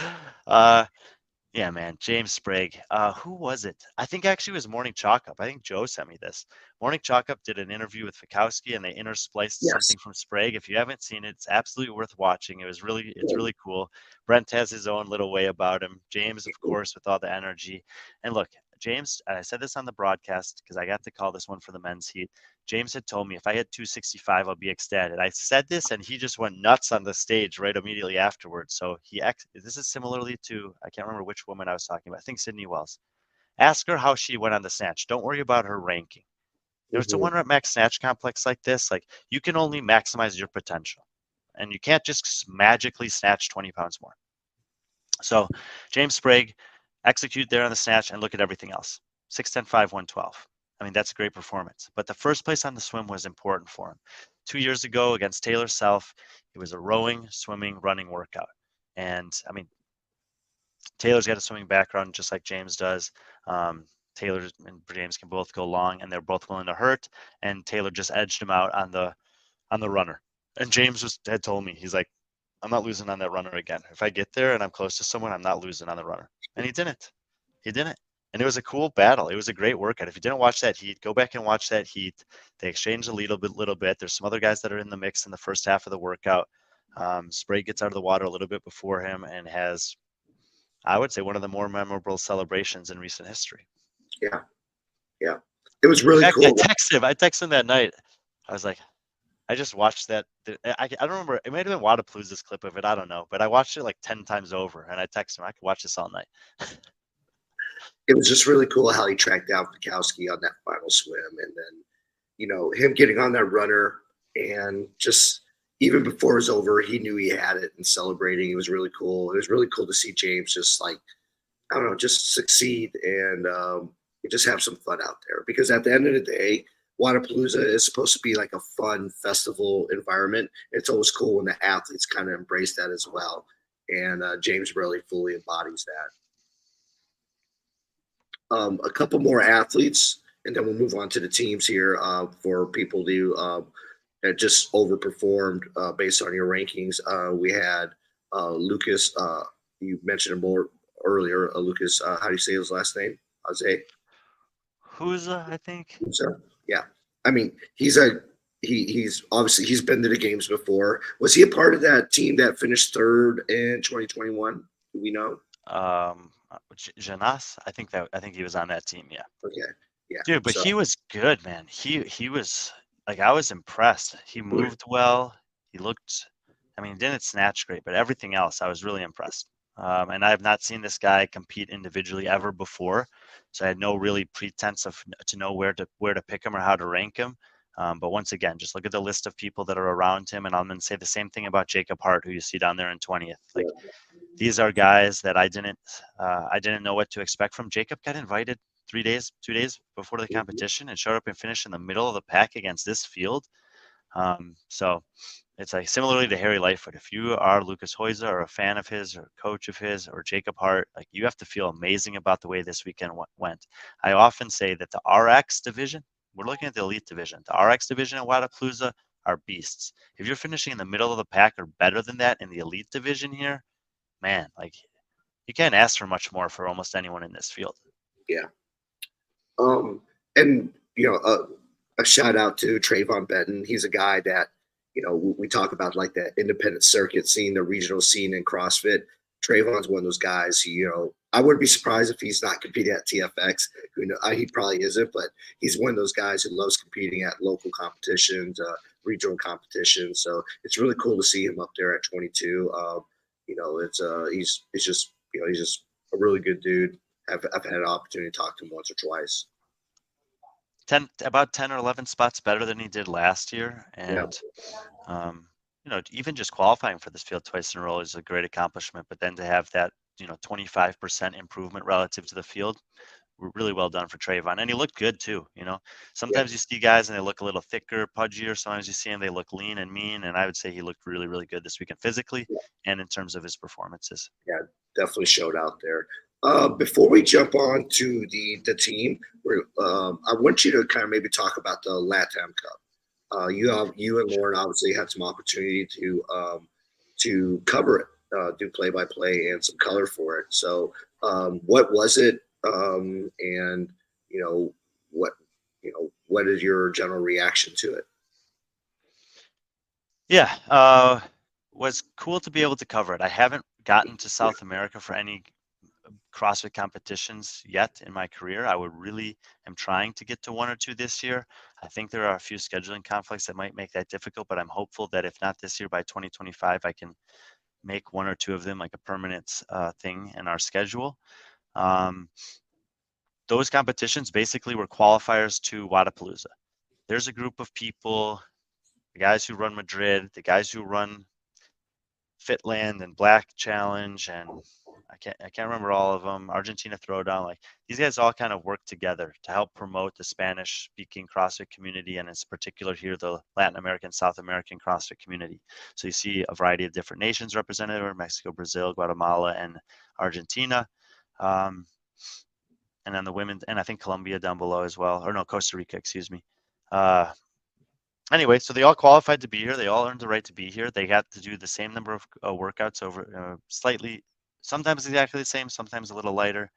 Yeah, man, James Sprague. Who was it? I think actually it was Morning Chalk Up. I think Joe sent me this. Morning Chalk Up did an interview with Fikowski, and they interspliced something from Sprague. If you haven't seen it, it's absolutely worth watching. It's really cool. Brent has his own little way about him. James, of course, with all the energy. And look, James, and I said this on the broadcast because I got to call this one for the men's heat. James had told me if I hit 265, I'll be ecstatic. I said this, and he just went nuts on the stage right immediately afterwards. So this is similarly to, I can't remember which woman I was talking about. I think Sydney Wells. Ask her how she went on the snatch. Don't worry about her ranking. It's a 1 rep max snatch complex like this. Like, you can only maximize your potential, and you can't just magically snatch 20 pounds more. So James Sprague, execute there on the snatch and look at everything else. 6'10", 5', 112. I mean, that's a great performance. But the first place on the swim was important for him. 2 years ago against Taylor Self, it was a rowing, swimming, running workout. And I mean, Taylor's got a swimming background just like James does. Taylor and James can both go long, and they're both willing to hurt. And Taylor just edged him out on the runner. And James had told me, he's like, I'm not losing on that runner again. If I get there and I'm close to someone, I'm not losing on the runner. And he didn't. He didn't. And it was a cool battle. It was a great workout. If you didn't watch that heat, go back and watch that heat. They exchanged a little bit. There's some other guys that are in the mix in the first half of the workout. Sprague gets out of the water a little bit before him and has, I would say, one of the more memorable celebrations in recent history. Yeah. Yeah. It was really cool. I texted him that night. I was like, I just watched that. I don't remember. It might have been Wodapalooza's clip of it. I don't know. But I watched it like 10 times over. And I texted him, I could watch this all night. It was just really cool how he tracked down Fikowski on that final swim. And then, him getting on that runner, and just even before it was over, he knew he had it and celebrating. It was really cool. It was really cool to see James just like, I don't know, just succeed and just have some fun out there. Because at the end of the day, Wodapalooza is supposed to be like a fun festival environment. It's always cool when the athletes kind of embrace that as well. And James really fully embodies that. A couple more athletes, and then we'll move on to the teams here for people that just overperformed based on your rankings. We had Lucas. You mentioned him more earlier. Lucas, how do you say his last name? Jose. Whoza, I think. Whoza? Yeah. I mean, he's obviously he's been to the games before. Was he a part of that team that finished third in 2021? Do we know? Janas, I think he was on that team. Yeah. Okay. Yeah. Dude, but he was good, man. He was like, I was impressed. He moved well. He looked, I mean, he didn't snatch great, but everything else, I was really impressed. And I have not seen this guy compete individually ever before, so I had no really pretense to know where to pick him or how to rank him. But once again, just look at the list of people that are around him, and I'm going to say the same thing about Jacob Hart, who you see down there in 20th. Like, these are guys that I didn't know what to expect from. Jacob got invited 2 days before the competition and showed up and finished in the middle of the pack against this field. So it's like similarly to Harry Lightfoot. If you are Lucas Hoyza or a fan of his or a coach of his or Jacob Hart, like, you have to feel amazing about the way this weekend went. I often say that the RX division, we're looking at the elite division. The RX division at Wodapalooza are beasts. If you're finishing in the middle of the pack or better than that in the elite division here, man, like, you can't ask for much more for almost anyone in this field. Yeah. And a shout out to Trayvon Benton. He's a guy that, we talk about like that independent circuit scene, the regional scene in CrossFit. Trayvon's one of those guys who, I wouldn't be surprised if he's not competing at TFX. He probably isn't, but he's one of those guys who loves competing at local competitions, regional competitions. So it's really cool to see him up there at 22. He's just a really good dude. I've had an opportunity to talk to him once or twice. About 10 or 11 spots better than he did last year. And, even just qualifying for this field twice in a row is a great accomplishment. But then to have that, 25% improvement relative to the field, really well done for Trayvon. And he looked good too. Sometimes you see guys and they look a little thicker, pudgier. Sometimes you see them, they look lean and mean. And I would say he looked really, really good this weekend physically and in terms of his performances. Yeah, definitely showed out there. Before we jump on to the team, I want you to kind of maybe talk about the LATAM Cup. You and Lauren obviously had some opportunity to cover it, do play-by-play and some color for it. So what was it? And what is your general reaction to it? Yeah, was cool to be able to cover it. I haven't gotten to South America for any CrossFit competitions yet in my career. I would really am trying to get to 1 or 2 this year. I think there are a few scheduling conflicts that might make that difficult, but I'm hopeful that if not this year, by 2025, I can make 1 or 2 of them like a permanent thing in our schedule. Those competitions basically were qualifiers to Wodapalooza. There's a group of people, the guys who run Madrid, the guys who run Fitland and Black Challenge, and I can't remember all of them. Argentina Throwdown, like these guys all kind of work together to help promote the Spanish-speaking CrossFit community, and in particular here the Latin American, South American CrossFit community. So you see a variety of different nations represented: Mexico, Brazil, Guatemala, and Argentina. And then the women, and I think Colombia down below as well, or no, Costa Rica, excuse me. Anyway, so they all qualified to be here. They all earned the right to be here. They had to do the same number of workouts over slightly, sometimes exactly the same, sometimes a little lighter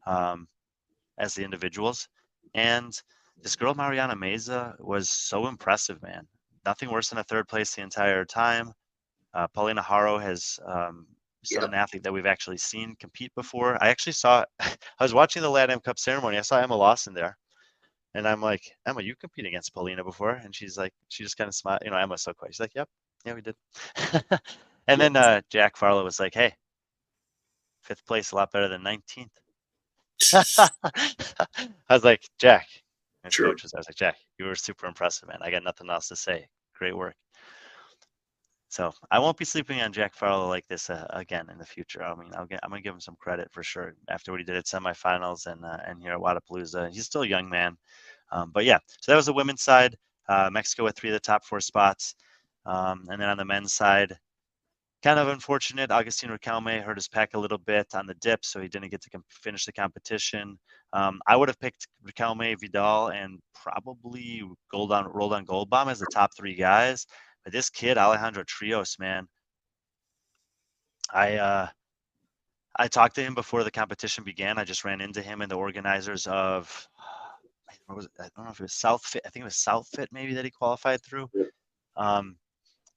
as the individuals. And this girl, Mariana Meza, was so impressive, man. Nothing worse than a 3rd place the entire time. Paulina Haro has an athlete that we've actually seen compete before. I actually saw, I was watching the LATAM Cup ceremony. I saw Emma Lawson there. And I'm like, Emma, you competed against Paulina before? And she's like, she just kind of smiled. You know, Emma's so quiet. She's like, yep, yeah, we did. And then Jack Farlow was like, hey, 5th place, a lot better than 19th. I was like, Jack, his coach was, I was like, Jack, you were super impressive, man. I got nothing else to say. Great work. So I won't be sleeping on Jack Farlow like this again in the future. I mean, I'm gonna give him some credit for sure after what he did at semifinals and here at Wodapalooza. He's still a young man, but yeah. So that was the women's side. Mexico with 3 of the top 4 spots, and then on the men's side, kind of unfortunate. Agustin Riquelme hurt his pec a little bit on the dip, so he didn't get to finish the competition. I would have picked Riquelme, Vidal, and probably Roldan Goldbaum as the top 3 guys. But this kid, Alejandro Trios, man, I talked to him before the competition began. I just ran into him and the organizers of, what was it? I don't know if it was Southfit. I think it was Southfit maybe that he qualified through. And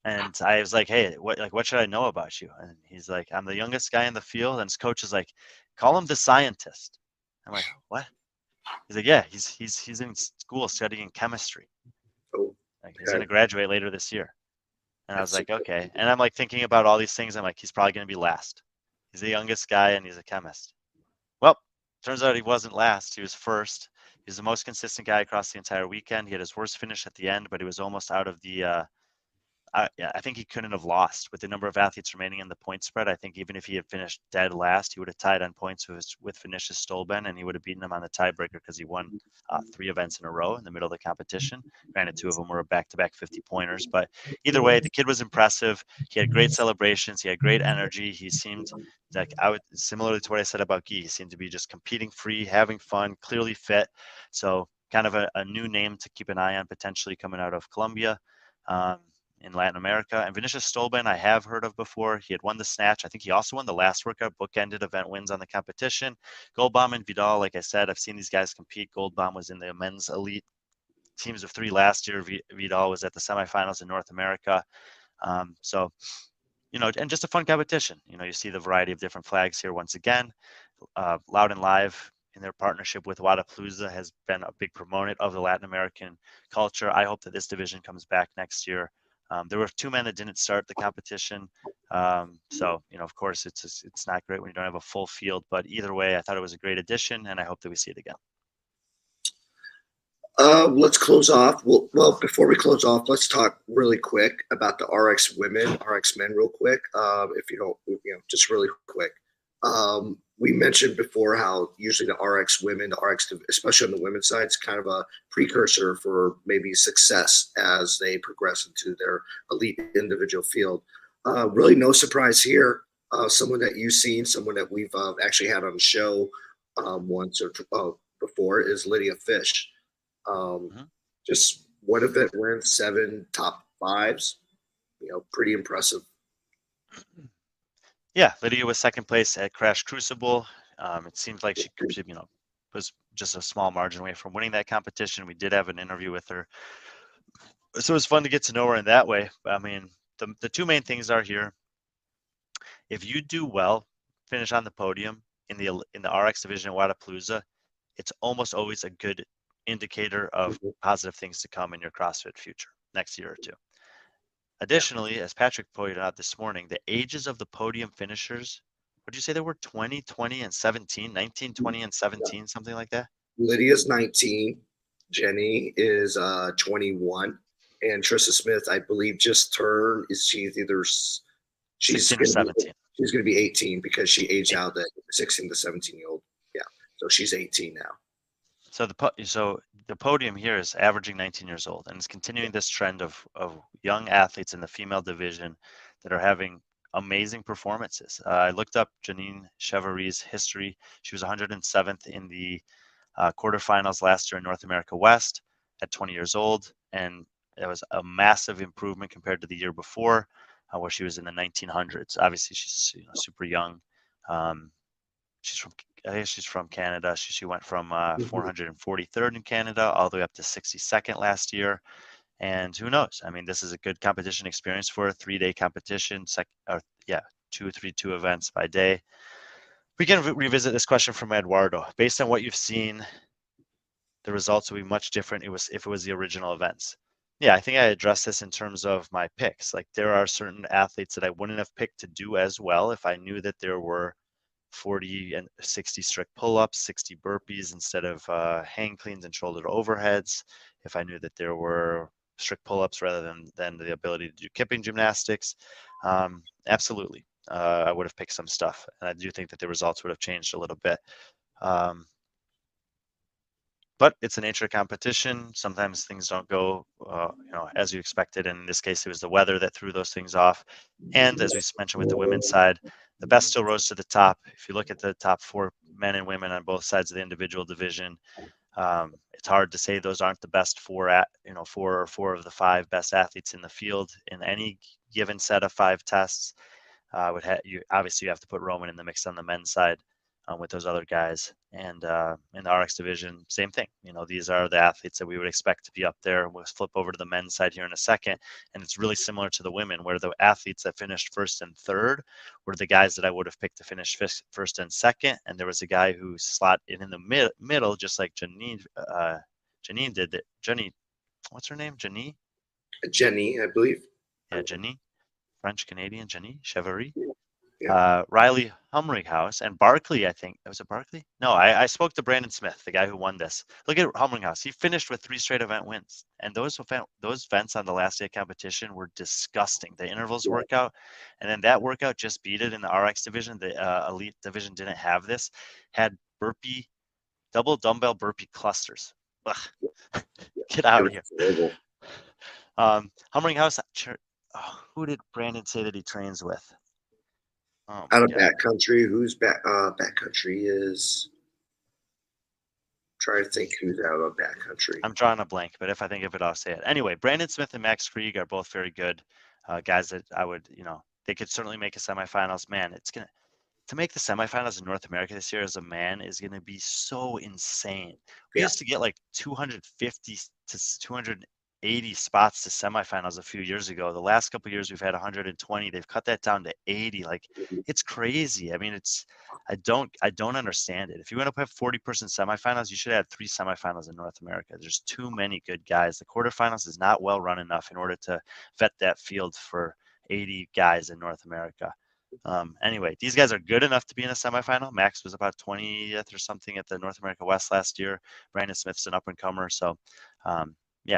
I was like, hey, what should I know about you? And he's like, I'm the youngest guy in the field. And his coach is like, call him the scientist. I'm like, what? He's like, yeah, he's in school studying chemistry. Like he's going to graduate later this year. And I was like, okay. And I'm like thinking about all these things. I'm like, he's probably going to be last. He's the youngest guy and he's a chemist. Well, turns out he wasn't last. He was first. He was the most consistent guy across the entire weekend. He had his worst finish at the end, but he was almost out of the I think he couldn't have lost with the number of athletes remaining in the point spread. I think even if he had finished dead last, he would have tied on points with Vinicius Stolben, and he would have beaten him on the tiebreaker because he won 3 events in a row in the middle of the competition. Granted, 2 of them were back-to-back 50-pointers, but either way, the kid was impressive. He had great celebrations. He had great energy. He seemed like, similarly to what I said about Guy, he seemed to be just competing free, having fun, clearly fit. So kind of a new name to keep an eye on potentially coming out of Colombia. In Latin America. And Vinicius Stolben, I have heard of before. He had won the snatch. I think he also won the last workout, bookended event wins on the competition. Goldbaum and Vidal, like I said, I've seen these guys compete. Goldbaum was in the men's elite teams of 3 last year. Vidal was at the semifinals in North America. So, you know, and just a fun competition. You know, you see the variety of different flags here once again. Loud and Live, in their partnership with Wodapalooza, has been a big proponent of the Latin American culture. I hope that this division comes back next year. There were 2 men that didn't start the competition. So, you know, of course, it's not great when you don't have a full field. But either way, I thought it was a great addition, and I hope that we see it again. Let's close off. Well, before we close off, let's talk really quick about the RX women, RX men real quick. If you don't, just really quick. We mentioned before how usually the RX women, the RX, especially on the women's side, is kind of a precursor for maybe success as they progress into their elite individual field. Really no surprise here. Someone that you've seen, someone that we've actually had on the show once or before is Lydia Fish. Just 1 event win, 7 top 5s, pretty impressive. Yeah, Lydia was 2nd place at Crash Crucible. It seems like she, was just a small margin away from winning that competition. We did have an interview with her, so it was fun to get to know her in that way. I mean, the 2 main things are here. If you do well, finish on the podium, in the RX division at Wodapalooza, it's almost always a good indicator of positive things to come in your CrossFit future next year or two. Additionally, as Patrick pointed out this morning, the ages of the podium finishers, what did you say there were? 20, 20, and 17, 19, 20, and 17, something like that? Lydia's 19. Jenny is 21. And Trista Smith, I believe, just turned, she's 16 or 17. She's going to be 18 because she aged out that 16 to 17-year-old. Yeah. So she's 18 now. So the podium here is averaging 19 years old, and it's continuing this trend of young athletes in the female division that are having amazing performances. I looked up Janine Chevary's history. She was 107th in the quarterfinals last year in North America West at 20 years old, and it was a massive improvement compared to the year before, where she was in the 1900s. Obviously, she's super young. I think she's from Canada. She went from 443rd in Canada all the way up to 62nd last year. And who knows? I mean, this is a good competition experience for a 3-day competition. 2 events by day. We can revisit this question from Eduardo. Based on what you've seen, the results will be much different if it was the original events. Yeah, I think I addressed this in terms of my picks. Like, there are certain athletes that I wouldn't have picked to do as well if I knew that there were 40 and 60 strict pull-ups, 60 burpees instead of hang cleans and shoulder to overheads. If I knew that there were strict pull-ups rather than the ability to do kipping gymnastics, absolutely, I would have picked some stuff, and I do think that the results would have changed a little bit. But it's a nature of competition. Sometimes things don't go, as you expected. And in this case, it was the weather that threw those things off. And as we mentioned with the women's side, the best still rose to the top. If you look at the top 4 men and women on both sides of the individual division, it's hard to say those aren't the best 4 of the 5 best athletes in the field in any given set of 5 tests. You have to put Roman in the mix on the men's side. With those other guys, and in the RX division, same thing. These are the athletes that we would expect to be up there. We'll flip over to the men's side here in a second, and it's really similar to the women, where the athletes that finished 1st and 3rd were the guys that I would have picked to finish 1st and 2nd, and there was a guy who slot in the middle, just like Janine did. Jenny, what's her name? Jenny, I believe. Yeah, Jenny, French Canadian Jenny Chevary. Yeah. Riley Humringhouse and Barkley, I think. Was it Barkley? No, I spoke to Brandon Smith, the guy who won this. Look at Humringhouse. He finished with 3 straight event wins. And those events on the last day of competition were disgusting. The intervals workout, and then that workout just beat it in the RX division. The elite division didn't have this. Had double dumbbell burpee clusters. Ugh. Get out of here. Humringhouse, who did Brandon say that he trains with? Out of backcountry, who's backcountry is? Trying to think who's out of backcountry. I'm drawing a blank, but if I think of it, I'll say it. Anyway, Brandon Smith and Max Krieg are both very good guys that I would, they could certainly make a semifinals. Man, to make the semifinals in North America this year as a man is going to be so insane. We used to get like 250 to 280 spots to semifinals a few years ago. The last couple of years we've had 120. They've cut that down to 80. Like, it's crazy. I mean, I don't understand it. If you want to have 40-person semifinals, you should have 3 semifinals in North America. There's too many good guys. The quarterfinals is not well run enough in order to vet that field for 80 guys in North America. Anyway, these guys are good enough to be in a semifinal. Max was about 20th or something at the North America West last year. Brandon Smith's an up-and-comer. So,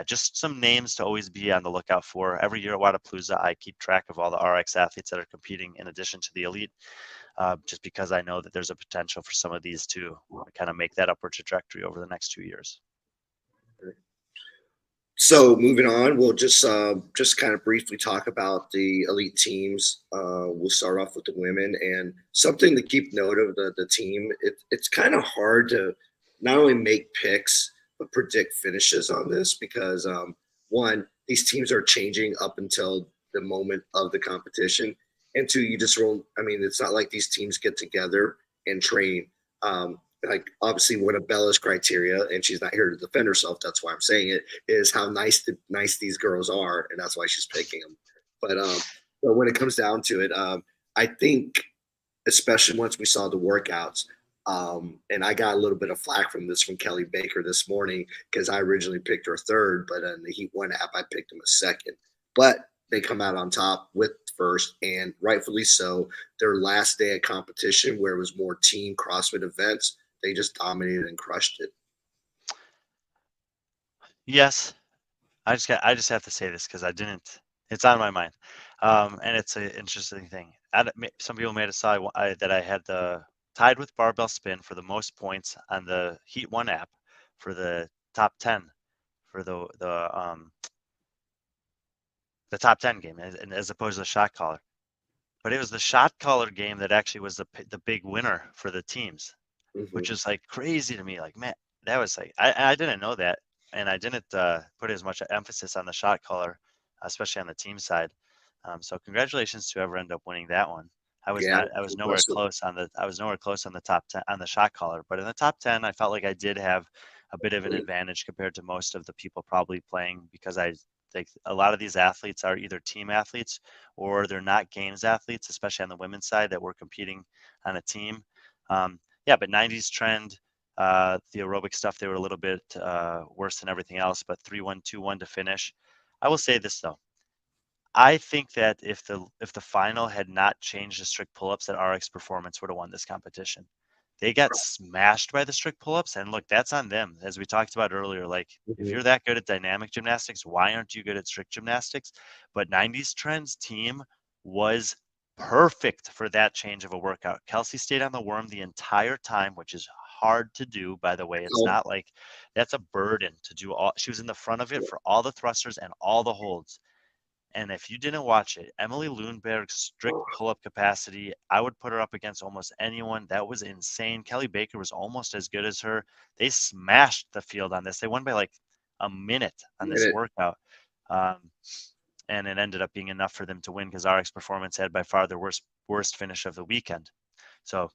just some names to always be on the lookout for. Every year at Wodapalooza, I keep track of all the RX athletes that are competing in addition to the elite, just because I know that there's a potential for some of these to kind of make that upward trajectory over the next 2 years. So moving on, we'll just kind of briefly talk about the elite teams. We'll start off with the women, and something to keep note of the team. It's kind of hard to not only make picks but predict finishes on this because one, these teams are changing up until the moment of the competition, and 2, you just roll. I mean, it's not like these teams get together and train. Like, obviously one of Bella's criteria, and she's not here to defend herself, that's why I'm saying it, is how nice these girls are, and that's why she's picking them. But when it comes down to it, I think, especially once we saw the workouts, And I got a little bit of flack from Kelly Baker this morning because I originally picked her third, but in the Heat 1 app, I picked him a second. But they come out on top with first, and rightfully so. Their last day of competition, where it was more team CrossFit events, they just dominated and crushed it. Yes, I just have to say this because I didn't. It's on my mind, and it's an interesting thing. Some people made a side that I had the tied with barbell spin for the most points on the Heat 1 app for the top 10 for the top 10 game as opposed to the shot caller. But it was the shot caller game that actually was the big winner for the teams, which is like crazy to me. Like, man, that was like I didn't know that, and I didn't put as much emphasis on the shot caller, especially on the team side. So congratulations to whoever ended up winning that one. I was Yeah, not. I was nowhere close on the. I was nowhere close on the top 10 on the shot caller, but in the top 10, I felt like I did have a bit of an advantage compared to most of the people probably playing because I think a lot of these athletes are either team athletes or they're not games athletes, especially on the women's side that were competing on a team. Yeah, but 90s trend, the aerobic stuff, they were a little bit worse than everything else, but 3-1-2-1 to finish. I will say this though. I think that if the final had not changed the strict pull-ups, that RX Performance would have won this competition. They got smashed by the strict pull-ups, and look, that's on them. As we talked about earlier, like if you're that good at dynamic gymnastics, why aren't you good at strict gymnastics? But 90s Trends team was perfect for that change of a workout. Kelsey stayed on the worm the entire time, which is hard to do, by the way. It's not like that's a burden to do all. She was in the front of it for all the thrusters and all the holds. And if you didn't watch it, Emily Lundberg's strict pull-up capacity, I would put her up against almost anyone. That was insane. Kelly Baker was almost as good as her. They smashed the field on this. They won by like a minute on this workout. And it ended up being enough for them to win because RX Performance had by far their worst finish of the weekend. So,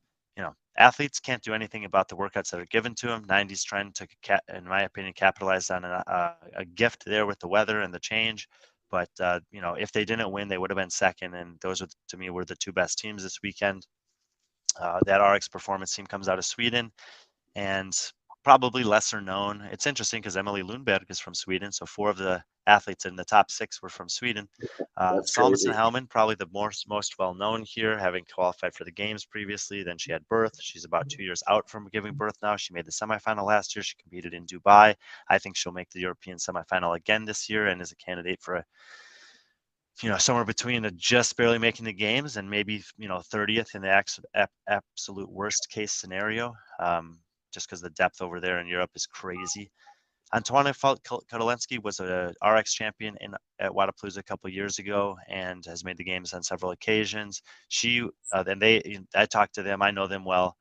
athletes can't do anything about the workouts that are given to them. 90s Trend took, in my opinion, capitalized on a gift there with the weather and the change. But, if they didn't win, they would have been second. And those, to me, were the two best teams this weekend. That RX Performance team comes out of Sweden and probably lesser known. It's interesting because Emily Lundberg is from Sweden. So 4 of the athletes in the top 6 were from Sweden. Salmonson Hellman, probably the most well-known here, having qualified for the games previously. Then she had birth. She's about 2 years out from giving birth now. She made the semifinal last year. She competed in Dubai. I think she'll make the European semifinal again this year and is a candidate for somewhere between just barely making the games and maybe 30th in the absolute worst case scenario. Just because the depth over there in Europe is crazy. Antoine Kodolensky was a RX champion at Wodapalooza a couple years ago and has made the games on several occasions. I talked to them. I know them well.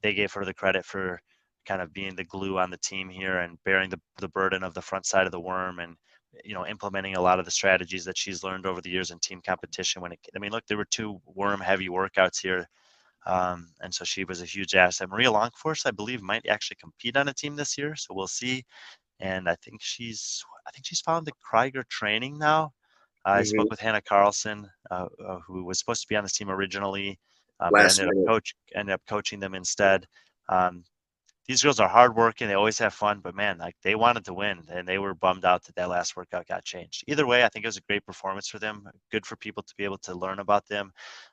They gave her the credit for kind of being the glue on the team here and bearing the burden of the front side of the worm and implementing a lot of the strategies that she's learned over the years in team competition. Look, there were 2 worm heavy workouts here. And so she was a huge asset. Maria Longforce, I believe, might actually compete on a team this year. So we'll see. And I think she's found the Krieger training now. I spoke with Hannah Carlson, who was supposed to be on this team originally, but ended up coaching them instead. These girls are hardworking. They always have fun, but man, like they wanted to win and they were bummed out that last workout got changed. Either way, I think it was a great performance for them. Good for people to be able to learn about them.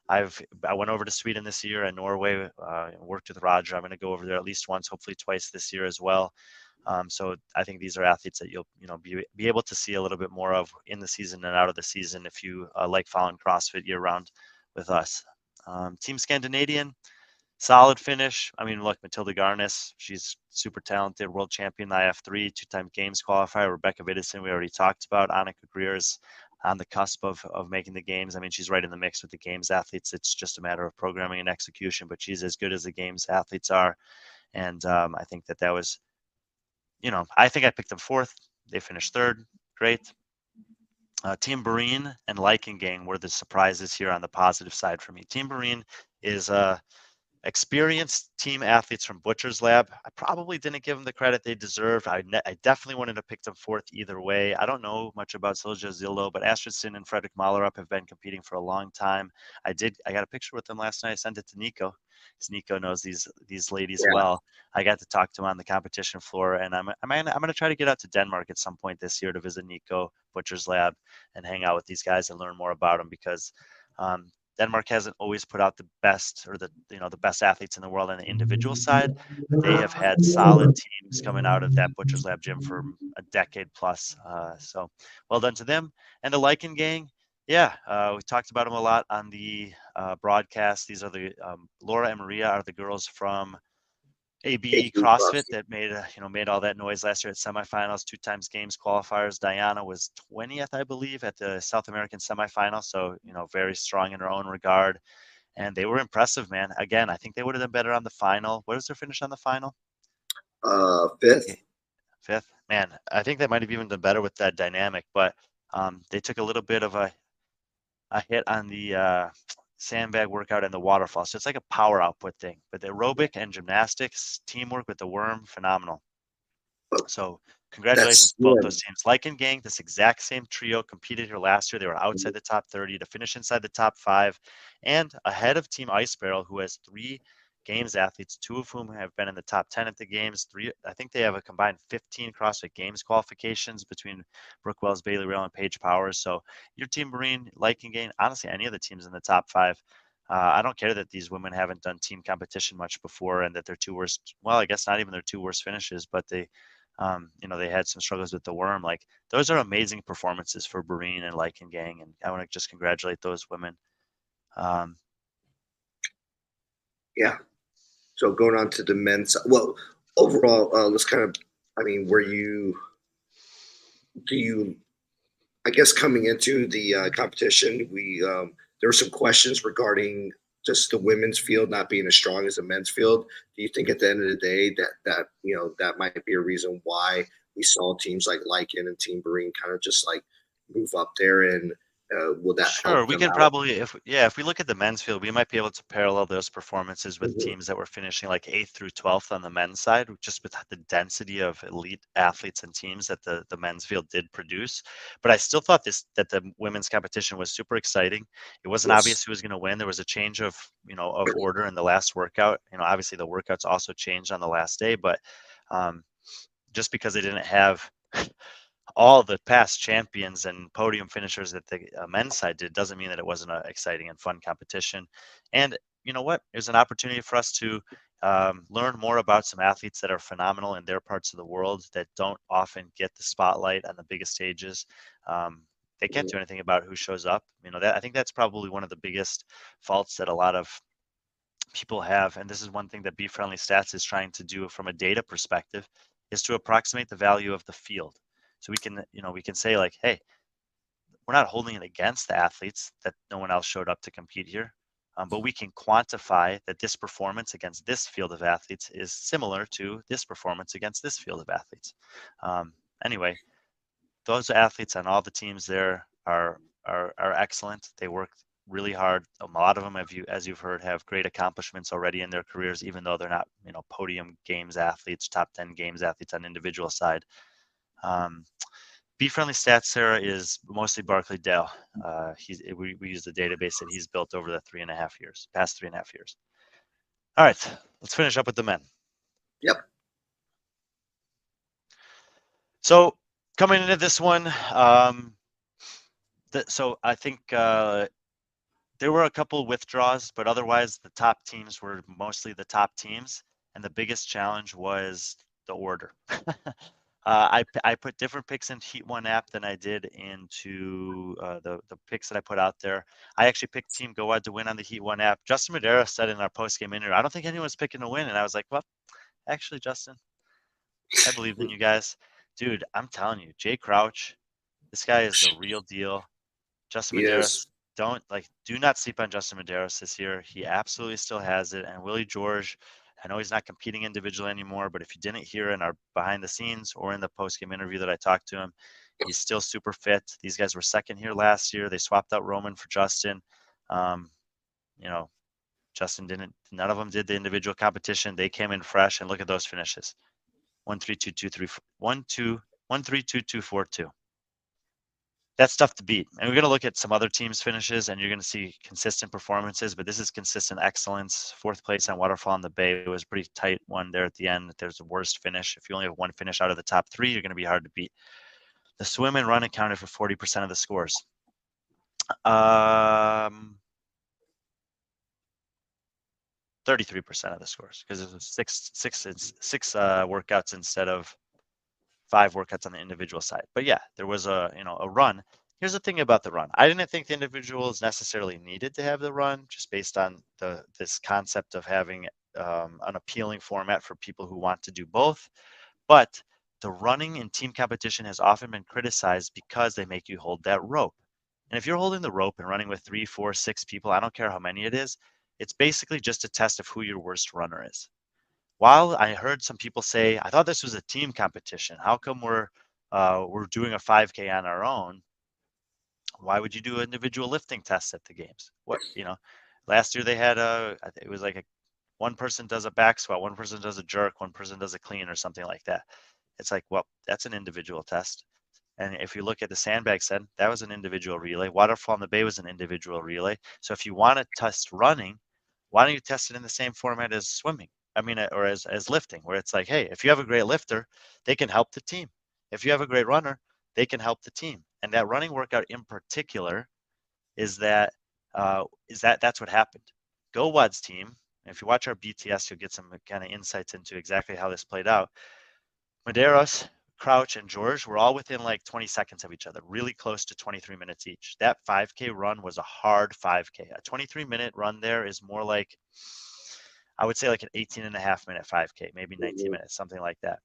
I went over to Sweden this year and Norway, worked with Roger. I'm going to go over there at least once, hopefully twice this year as well. So I think these are athletes that you'll be able to see a little bit more of in the season and out of the season if you like following CrossFit year round with us. Team Scandinavian. Solid finish. Look, Matilda Garnes, she's super talented, world champion, IF3, 2-time games qualifier. Rebecca Vidison, we already talked about. Annika Greer is on the cusp of making the games. She's right in the mix with the games athletes. It's just a matter of programming and execution, but she's as good as the games athletes are. And I think that was, I think I picked them 4th. They finished 3rd. Great. Team Barine and Gang were the surprises here on the positive side for me. Team Barine is experienced team athletes from Butcher's Lab. I probably didn't give them the credit they deserved. I definitely wanted to pick them fourth either way. I don't know much about Silja Zillo, but Astridson and Frederick Mahlerup have been competing for a long time. I got a picture with them last night. I sent it to Nico, because Nico knows these ladies well. I got to talk to him on the competition floor, and I'm going to try to get out to Denmark at some point this year to visit Nico, Butcher's Lab, and hang out with these guys and learn more about them, because Denmark hasn't always put out the best, or the best athletes in the world on the individual side, but they have had solid teams coming out of that Butcher's Lab gym for a decade plus. So well done to them. And the Lycan gang, yeah, we talked about them a lot on the broadcast. These are the Laura and Maria are the girls from AB CrossFit that made all that noise last year at semifinals, 2 times games qualifiers. Diana was 20th, I believe, at the South American semifinal. So, very strong in her own regard. And they were impressive, man. Again, I think they would have done better on the final. What was their finish on the final? Fifth. Fifth. Man, I think they might have even done better with that dynamic, but they took a little bit of a hit on the sandbag workout and the waterfall. So it's like a power output thing, but the aerobic and gymnastics, teamwork with the worm, phenomenal. So congratulations to both those teams. Lycan gang, this exact same trio competed here last year. They were outside the top 30 to finish inside the top 5 and ahead of Team Ice Barrel, who has 3 games athletes, 2 of whom have been in the top 10 at the games. I think they have a combined 15 CrossFit Games qualifications between Brooke Wells, Bailey Rail, and Paige Powers. So your Team Marine, Lycan gang, honestly, any of the teams in the top 5. I don't care that these women haven't done team competition much before, and that their 2 worst, well, I guess not even their 2 worst finishes, but they had some struggles with the worm. Like, those are amazing performances for Barine and Lycan gang, and I want to just congratulate those women. Yeah. So going on to the men's, well, overall, let's kind of, I guess coming into the competition, there were some questions regarding just the women's field not being as strong as the men's field. Do you think at the end of the day that might be a reason why we saw teams like Lycan and Team Barine kind of just like move up there, and will that Sure, help we them can out? probably, if we look at the men's field, we might be able to parallel those performances with teams that were finishing like 8th through 12th on the men's side, just with the density of elite athletes and teams that the men's field did produce. But I still thought that the women's competition was super exciting. It wasn't obvious who was going to win. There was a change of order in the last workout. Obviously the workouts also changed on the last day, but just because they didn't have all the past champions and podium finishers that the men's side did doesn't mean that it wasn't an exciting and fun competition. And you know what? It was an opportunity for us to learn more about some athletes that are phenomenal in their parts of the world that don't often get the spotlight on the biggest stages. They can't do anything about who shows up. I think that's probably one of the biggest faults that a lot of people have. And this is one thing that B.Friendly Stats is trying to do from a data perspective, is to approximate the value of the field. So we can say like, hey, we're not holding it against the athletes that no one else showed up to compete here, but we can quantify that this performance against this field of athletes is similar to this performance against this field of athletes. Anyway, those athletes on all the teams there are excellent. They work really hard. A lot of them, as you've heard, have great accomplishments already in their careers, even though they're not podium games athletes, top 10 games athletes on individual side. B.Friendly Stats, Sarah, is mostly Barclay Dale. We use the database that he's built over the past 3.5 years. All right, let's finish up with the men. Yep. So coming into this one, so I think there were a couple withdrawals, but otherwise the top teams were mostly the top teams, and the biggest challenge was the order. I put different picks in Heat 1 app than I did into the picks that I put out there. I actually picked Team Goad to win on the Heat 1 app. Justin Madera said in our post-game interview, I don't think anyone's picking to win. And I was like, well, actually, Justin, I believe in you guys. Dude, I'm telling you, Jay Crouch, this guy is the real deal. Justin Medeiros, do not sleep on Justin Medeiros this year. He absolutely still has it. And Willie George, I know he's not competing individually anymore, but if you didn't hear in our behind the scenes or in the post-game interview that I talked to him, he's still super fit. These guys were second here last year. They swapped out Roman for Justin. Justin didn't. None of them did the individual competition. They came in fresh, and look at those finishes: 1-3-2-2-3-1-2-1-3-2-2-4-2. That's tough to beat. And we're going to look at some other teams' finishes, and you're going to see consistent performances, but this is consistent excellence. Fourth place on Waterfall on the Bay. It was a pretty tight one there at the end. There's the worst finish. If you only have one finish out of the top 3, you're going to be hard to beat. The swim and run accounted for 40% of the scores. 33% of the scores, because it was six workouts instead of 5 workouts on the individual side. But yeah, there was a run. Here's the thing about the run. I didn't think the individuals necessarily needed to have the run, just based on this concept of having an appealing format for people who want to do both. But the running in team competition has often been criticized because they make you hold that rope. And if you're holding the rope and running with 3, 4, 6 people, I don't care how many it is, it's basically just a test of who your worst runner is. While I heard some people say, I thought this was a team competition. How come we're doing a 5K on our own? Why would you do individual lifting tests at the games? Last year they had it was like one person does a back squat, one person does a jerk, one person does a clean or something like that. It's like, well, that's an individual test. And if you look at the sandbag set, that was an individual relay. Waterfall on the Bay was an individual relay. So if you want to test running, why don't you test it in the same format as swimming? I mean, or as lifting, where it's like, hey, if you have a great lifter, they can help the team. If you have a great runner, they can help the team. And that running workout in particular that's what happened. GoWod's team, if you watch our BTS, you'll get some kind of insights into exactly how this played out. Medeiros, Crouch, and George were all within like 20 seconds of each other, really close to 23 minutes each. That 5K run was a hard 5K. A 23-minute run there is more like, I would say, like an 18.5-minute 5K, maybe 19 minutes, something like that.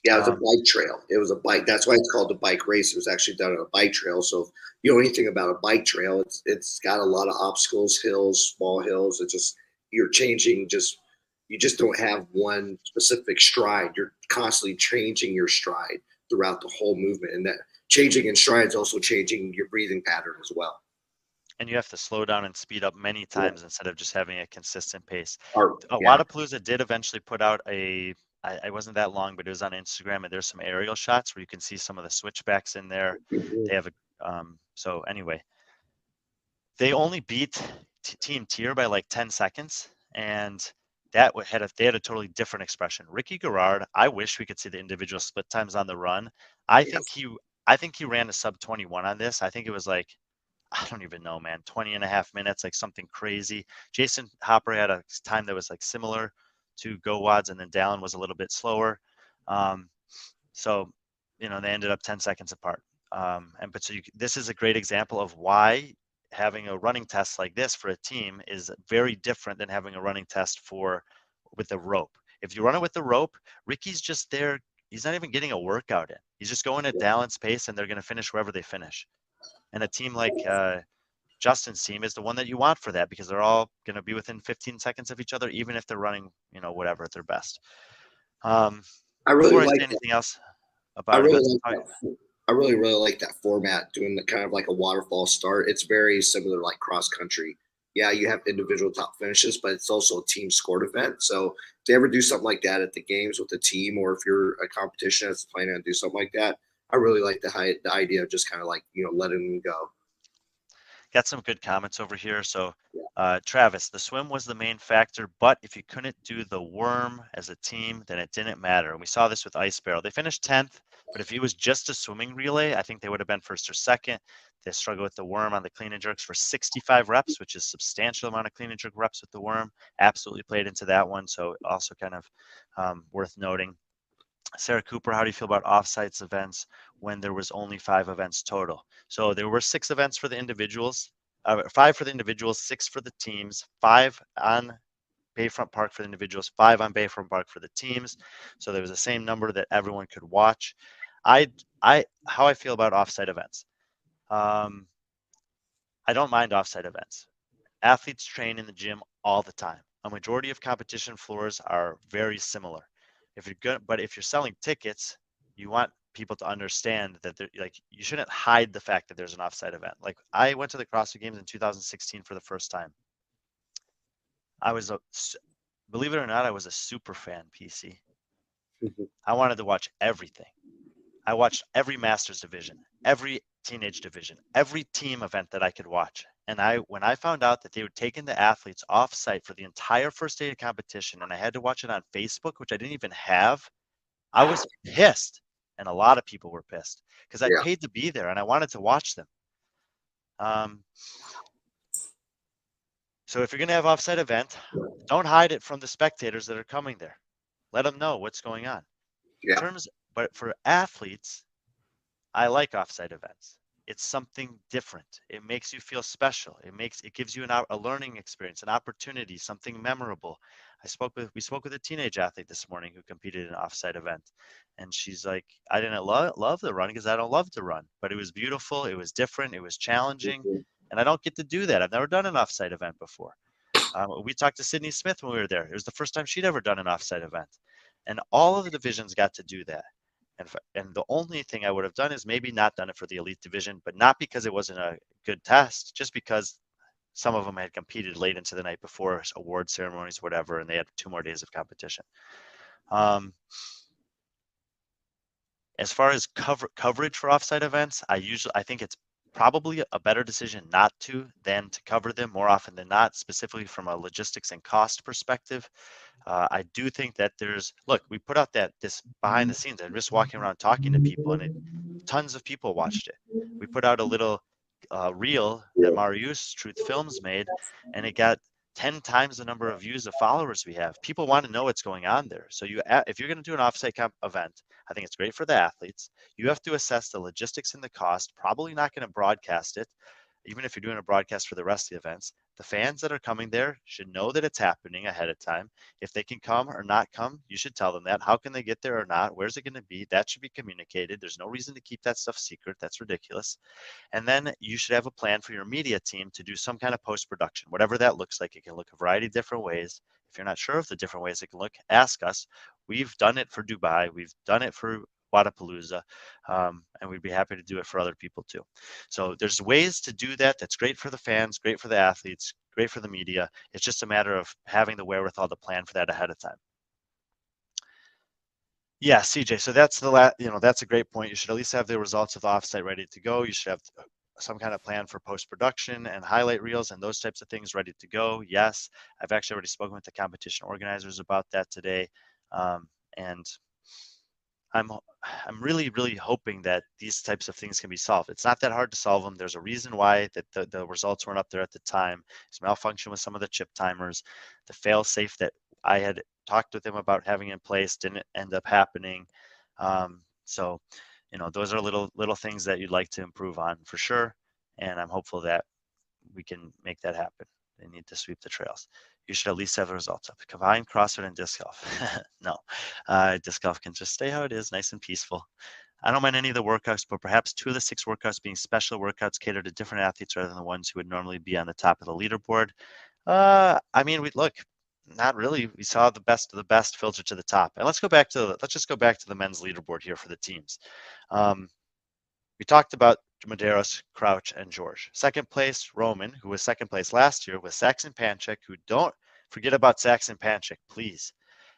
Yeah, it was a bike trail. It was a bike. That's why it's called the bike race. It was actually done on a bike trail. So if you know anything about a bike trail, it's got a lot of obstacles, hills, small hills. It's just you're changing. You just don't have one specific stride. You're constantly changing your stride throughout the whole movement, and that changing in stride is also changing your breathing pattern as well. And you have to slow down and speed up many times instead of just having a consistent pace. Yeah. Wodapalooza did eventually put out I wasn't that long, but it was on Instagram, and there's some aerial shots where you can see some of the switchbacks in there. They have so anyway, they only beat Team TYR by like 10 seconds, and they had a totally different expression. Ricky Garrard, I wish we could see the individual split times on the run. I think he ran a sub 21 on this. I think it was like, I don't even know, man, 20.5 minutes, like something crazy. Jason Hopper had a time that was like similar to GoWod's, and then Dallin was a little bit slower. So they ended up 10 seconds apart. This is a great example of why having a running test like this for a team is very different than having a running test with a rope. If you run it with the rope, Ricky's just there. He's not even getting a workout in. He's just going at Dallin's pace, and they're going to finish wherever they finish. And a team like Justin's team is the one that you want for that, because they're all going to be within 15 seconds of each other, even if they're running, whatever at their best. I really before I like say anything else I about really it, like that. I really, really like that format, doing the kind of like a waterfall start. It's very similar like cross country. Yeah, you have individual top finishes, but it's also a team scored event. So if they ever do something like that at the games with the team, or if you're a competition that's planning on do something like that, I really like the idea of just kind of like, letting them go. got some good comments over here. So Travis, the swim was the main factor, but if you couldn't do the worm as a team, then it didn't matter. And we saw this with Ice Barrel. They finished 10th, but if it was just a swimming relay, I think they would have been first or second. They struggled with the worm on the clean and jerks for 65 reps, which is a substantial amount of clean and jerk reps with the worm. Absolutely played into that one. So also kind of worth noting. Sarah Cooper, how do you feel about Offsite's events when there was only 5 events total? So there were 6 events for the individuals, 5 for the individuals, 6 for the teams, 5 on Bayfront Park for the individuals, 5 on Bayfront Park for the teams. So there was the same number that everyone could watch. How I feel about offsite events. I don't mind offsite events. Athletes train in the gym all the time. A majority of competition floors are very similar. If you're selling tickets, you want people to understand that you shouldn't hide the fact that there's an offsite event. Like, I went to the CrossFit Games in 2016 for the first time. believe it or not, I was a super fan, PC. I wanted to watch everything. I watched every Masters division, every teenage division, every team event that I could watch. And when I found out that they were taking the athletes off site for the entire first day of competition, and I had to watch it on Facebook, which I didn't even have, I was pissed. And a lot of people were pissed because I Yeah. paid to be there and I wanted to watch them. So if you're going to have offsite event, don't hide it from the spectators that are coming there. Let them know what's going on. Yeah. But for athletes, I like offsite events. It's something different. It makes you feel special. It gives you a learning experience, an opportunity, something memorable. We spoke with a teenage athlete this morning who competed in an offsite event, and she's like, I didn't love the run because I don't love to run, but it was beautiful. It was different. It was challenging, and I don't get to do that. I've never done an offsite event before. We talked to Sydney Smith when we were there. It was the first time she'd ever done an offsite event, and all of the divisions got to do that. And the only thing I would have done is maybe not done it for the elite division, but not because it wasn't a good test, just because some of them had competed late into the night before award ceremonies, whatever, and they had 2 more days of competition. As far as coverage for offsite events, I think it's probably a better decision not to than to cover them more often than not, specifically from a logistics and cost perspective. I do think that we put out this behind the scenes. I'm just walking around talking to people, and tons of people watched it. We put out a little reel that Marius Truth Films made, and it got 10 times the number of views of followers we have. People want to know what's going on there. So if you're going to do an offsite event, I think it's great for the athletes. You have to assess the logistics and the cost. Probably not going to broadcast it, even if you're doing a broadcast for the rest of the events. The fans that are coming there should know that it's happening ahead of time. If they can come or not come, you should tell them that. How can they get there or not? Where's it going to be? That should be communicated. There's no reason to keep that stuff secret. That's ridiculous. And then you should have a plan for your media team to do some kind of post-production, whatever that looks like. It can look a variety of different ways. If you're not sure of the different ways it can look, ask us. We've done it for Dubai. We've done it for Wodapalooza, and we'd be happy to do it for other people too. So there's ways to do that. That's great for the fans, great for the athletes, great for the media. It's just a matter of having the wherewithal to plan for that ahead of time. Yeah, CJ. So that's that's a great point. You should at least have the results of the offsite ready to go. You should have some kind of plan for post-production and highlight reels and those types of things ready to go. Yes, I've actually already spoken with the competition organizers about that today, and I'm really hoping that these types of things can be solved. It's not that hard to solve them. There's a reason why that the results weren't up there at the time. It's malfunction with some of the chip timers, the fail safe that I had talked with them about having in place didn't end up happening. So, those are little things that you'd like to improve on for sure. And I'm hopeful that we can make that happen. They need to sweep the trails. You should at least have the results up. Combine CrossFit and disc golf. No, disc golf can just stay how it is, nice and peaceful. I don't mind any of the workouts, but perhaps 2 of the 6 workouts being special workouts catered to different athletes rather than the ones who would normally be on the top of the leaderboard. Not really. We saw the best of the best filter to the top. And let's just go back to the men's leaderboard here for the teams. We talked about Medeiros, Crouch, and George. Second place, Roman, who was second place last year, with Saxon Panchik, who don't forget about Saxon Panchik, please.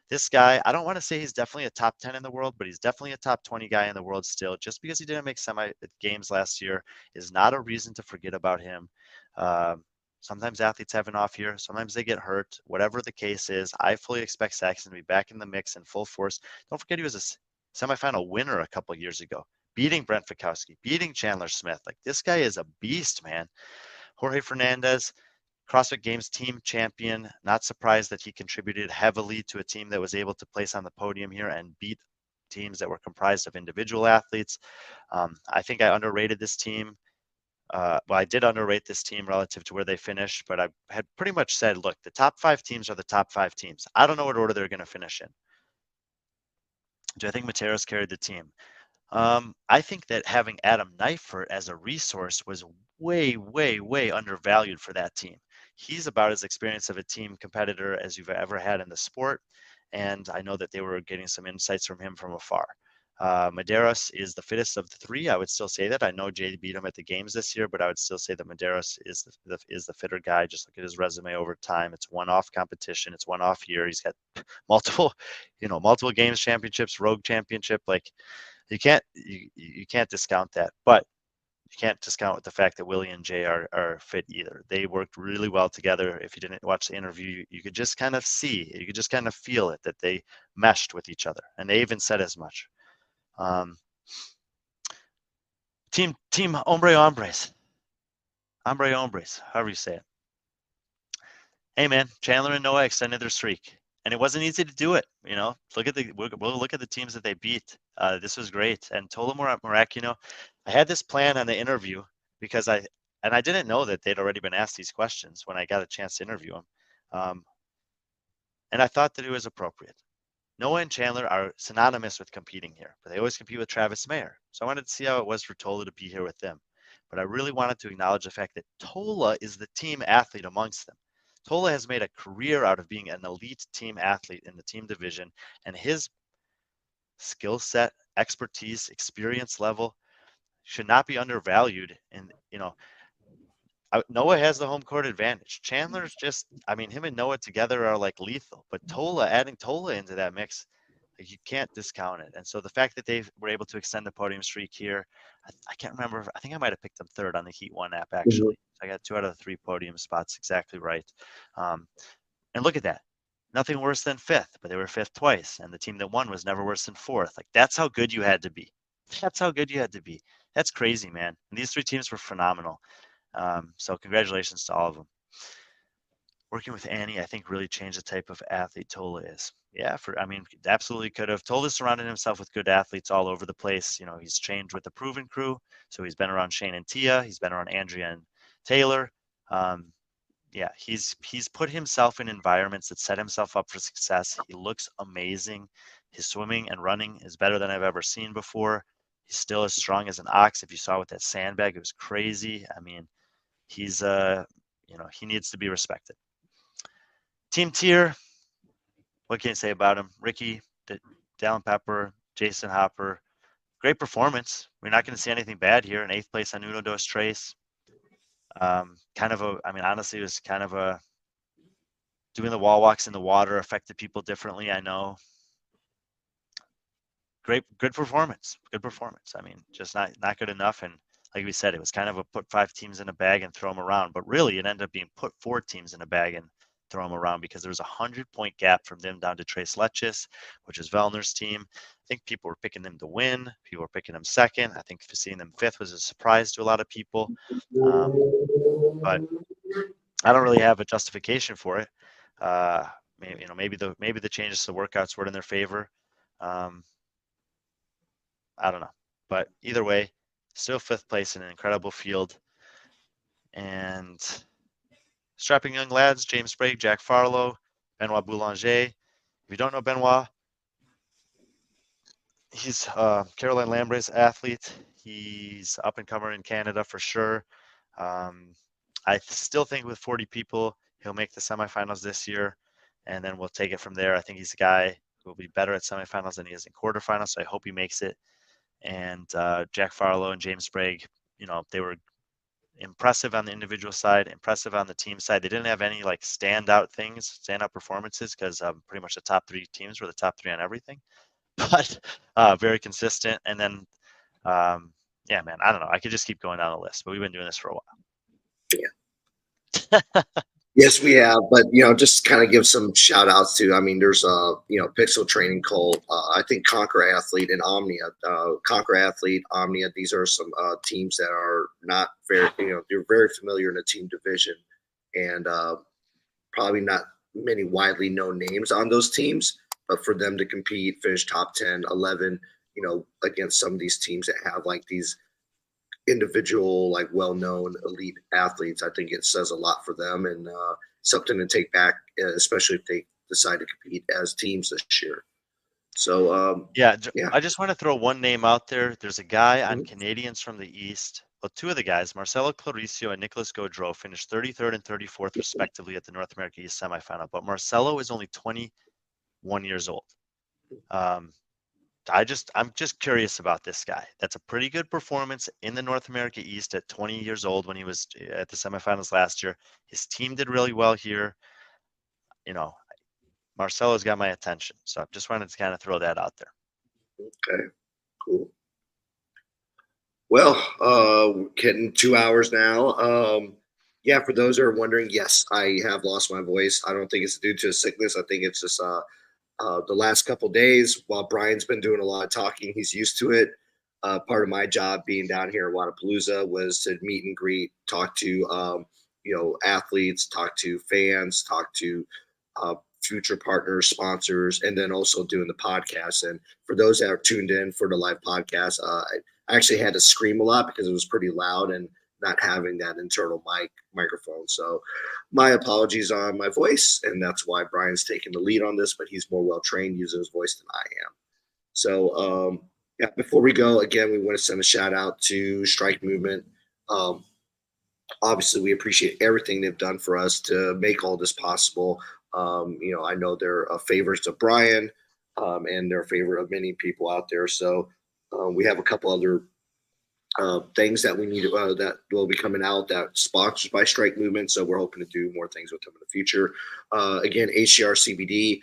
This guy, I don't want to say he's definitely a top 10 in the world, but he's definitely a top 20 guy in the world still. Just because he didn't make semi games last year is not a reason to forget about him. Sometimes athletes have an off year. Sometimes they get hurt. Whatever the case is, I fully expect Saxon to be back in the mix in full force. Don't forget he was a semifinal winner a couple years ago, beating Brent Fikowski, beating Chandler Smith. Like, this guy is a beast, man. Jorge Fernandez, CrossFit Games team champion. Not surprised that he contributed heavily to a team that was able to place on the podium here and beat teams that were comprised of individual athletes. I think I underrated this team. I did underrate this team relative to where they finished, but I had pretty much said, look, the top 5 teams are the top 5 teams. I don't know what order they're going to finish in. Do I think Materos carried the team? I think that having Adam Neifert as a resource was way undervalued for that team. He's about as experienced of a team competitor as you've ever had in the sport. And I know that they were getting some insights from him from afar. Medeiros is the fittest of the three. I would still say that. I know Jay beat him at the games this year, but I would still say that Medeiros is the fitter guy. Just look at his resume over time. It's one-off competition. It's one-off year. He's got multiple games championships, rogue championship. Like you can't discount that. But you can't discount the fact that Willie and Jay are fit either. They worked really well together. If you didn't watch the interview, you could just kind of see, you could just kind of feel it, that they meshed with each other. And they even said as much. Team hombres, however you say it. Hey man, Chandler and Noah extended their streak, and it wasn't easy to do it. We'll look at the teams that they beat. This was great. And Tola Morakino, I had this plan on the interview because I didn't know that they'd already been asked these questions when I got a chance to interview them, and I thought that it was appropriate. Noah and Chandler are synonymous with competing here, but they always compete with Travis Mayer. So I wanted to see how it was for Tola to be here with them. But I really wanted to acknowledge the fact that Tola is the team athlete amongst them. Tola has made a career out of being an elite team athlete in the team division, and his skill set, expertise, experience level should not be undervalued. And, Noah has the home court advantage. Chandler's just, him and Noah together are like lethal, but adding Tola into that mix, like, you can't discount it. And so the fact that they were able to extend the podium streak here, I can't remember. I think I might have picked them third on the Heat 1 app, actually. Mm-hmm. I got 2 out of the 3 podium spots exactly right. And look at that. Nothing worse than 5th, but they were 5th twice. And the team that won was never worse than 4th. Like, that's how good you had to be. That's crazy, man. And these 3 teams were phenomenal. So congratulations to all of them. Working with Annie, I think, really changed the type of athlete Tola is. Yeah, absolutely could have. Tola surrounded himself with good athletes all over the place. He's trained with the Proven Crew, so he's been around Shane and Tia. He's been around Andrea and Taylor. He's put himself in environments that set himself up for success. He looks amazing. His swimming and running is better than I've ever seen before. He's still as strong as an ox. If you saw with that sandbag, it was crazy. He's he needs to be respected. Team tier, what can you say about him? Ricky, Dallin Pepper, Jason Hopper, great performance. We're not going to see anything bad here. In 8th place on Uno Dos Tres. Honestly, it was kind of doing the wall walks in the water affected people differently. I know. Good performance. Just not good enough. And like we said, it was kind of a put 5 teams in a bag and throw them around. But really, it ended up being put 4 teams in a bag and throw them around, because there was a 100-point gap from them down to Tres Leches, which is Vellner's team. I think people were picking them to win. People were picking them second. I think seeing them 5th was a surprise to a lot of people. But I don't really have a justification for it. Maybe the changes to the workouts were in their favor. I don't know. But either way, still 5th place in an incredible field. And strapping young lads, James Sprague, Jack Farlow, Benoit Boulanger. If you don't know Benoit, he's Caroline Lambre's athlete. He's up and comer in Canada for sure. I still think with 40 people, he'll make the semifinals this year, and then we'll take it from there. I think he's a guy who will be better at semifinals than he is in quarterfinals, so I hope he makes it. And Jack Farlow and James Sprague, they were impressive on the individual side, impressive on the team side. They didn't have any standout performances, because pretty much the top 3 teams were the top 3 on everything, but very consistent. And then, I don't know. I could just keep going down the list, but we've been doing this for a while. Yeah. Yes, we have, but just kind of give some shout outs to. There's Pixel Training Cult. I think Conquer Athlete and Omnia. Conquer Athlete, Omnia. These are some teams that are not very, they're very familiar in the team division, and probably not many widely known names on those teams. But for them to compete, finish top 10, 11, against some of these teams that have these individual, well-known elite athletes, I think it says a lot for them, and something to take back, especially if they decide to compete as teams this year. So I just want to throw one name out there. There's a guy on Canadians from the East. Well, 2 of the guys, Marcelo Claricio and Nicholas Gaudreau, finished 33rd and 34th respectively at the North America East semifinal. But Marcelo is only 21 years old. I'm just curious about this guy. That's a pretty good performance in the North America East at 20 years old when he was at the semifinals last year. His team did really well here. You know, Marcelo's got my attention. So I just wanted to kind of throw that out there. Okay, cool. Well, getting 2 hours now. Yeah, for those who are wondering, yes, I have lost my voice. I don't think it's due to sickness. I think it's just the last couple days while Brian's been doing a lot of talking, he's used to it. Part of my job being down here at Wodapalooza was to meet and greet, talk to athletes, talk to fans, talk to future partners, sponsors, and then also doing the podcast. And for those that are tuned in for the live podcast, I actually had to scream a lot because it was pretty loud and not having that internal microphone. So my apologies on my voice, and that's why Brian's taking the lead on this, but he's more well-trained using his voice than I am. So yeah, before we go, again, we want to send a shout out to Strike Movement. Obviously, we appreciate everything they've done for us to make all this possible. I know they're favorites of Brian, and they're a favorite of many people out there. So we have a couple other things that we need that will be coming out that sponsored by Strike Movement. So we're hoping to do more things with them in the future. Again, HCR CBD.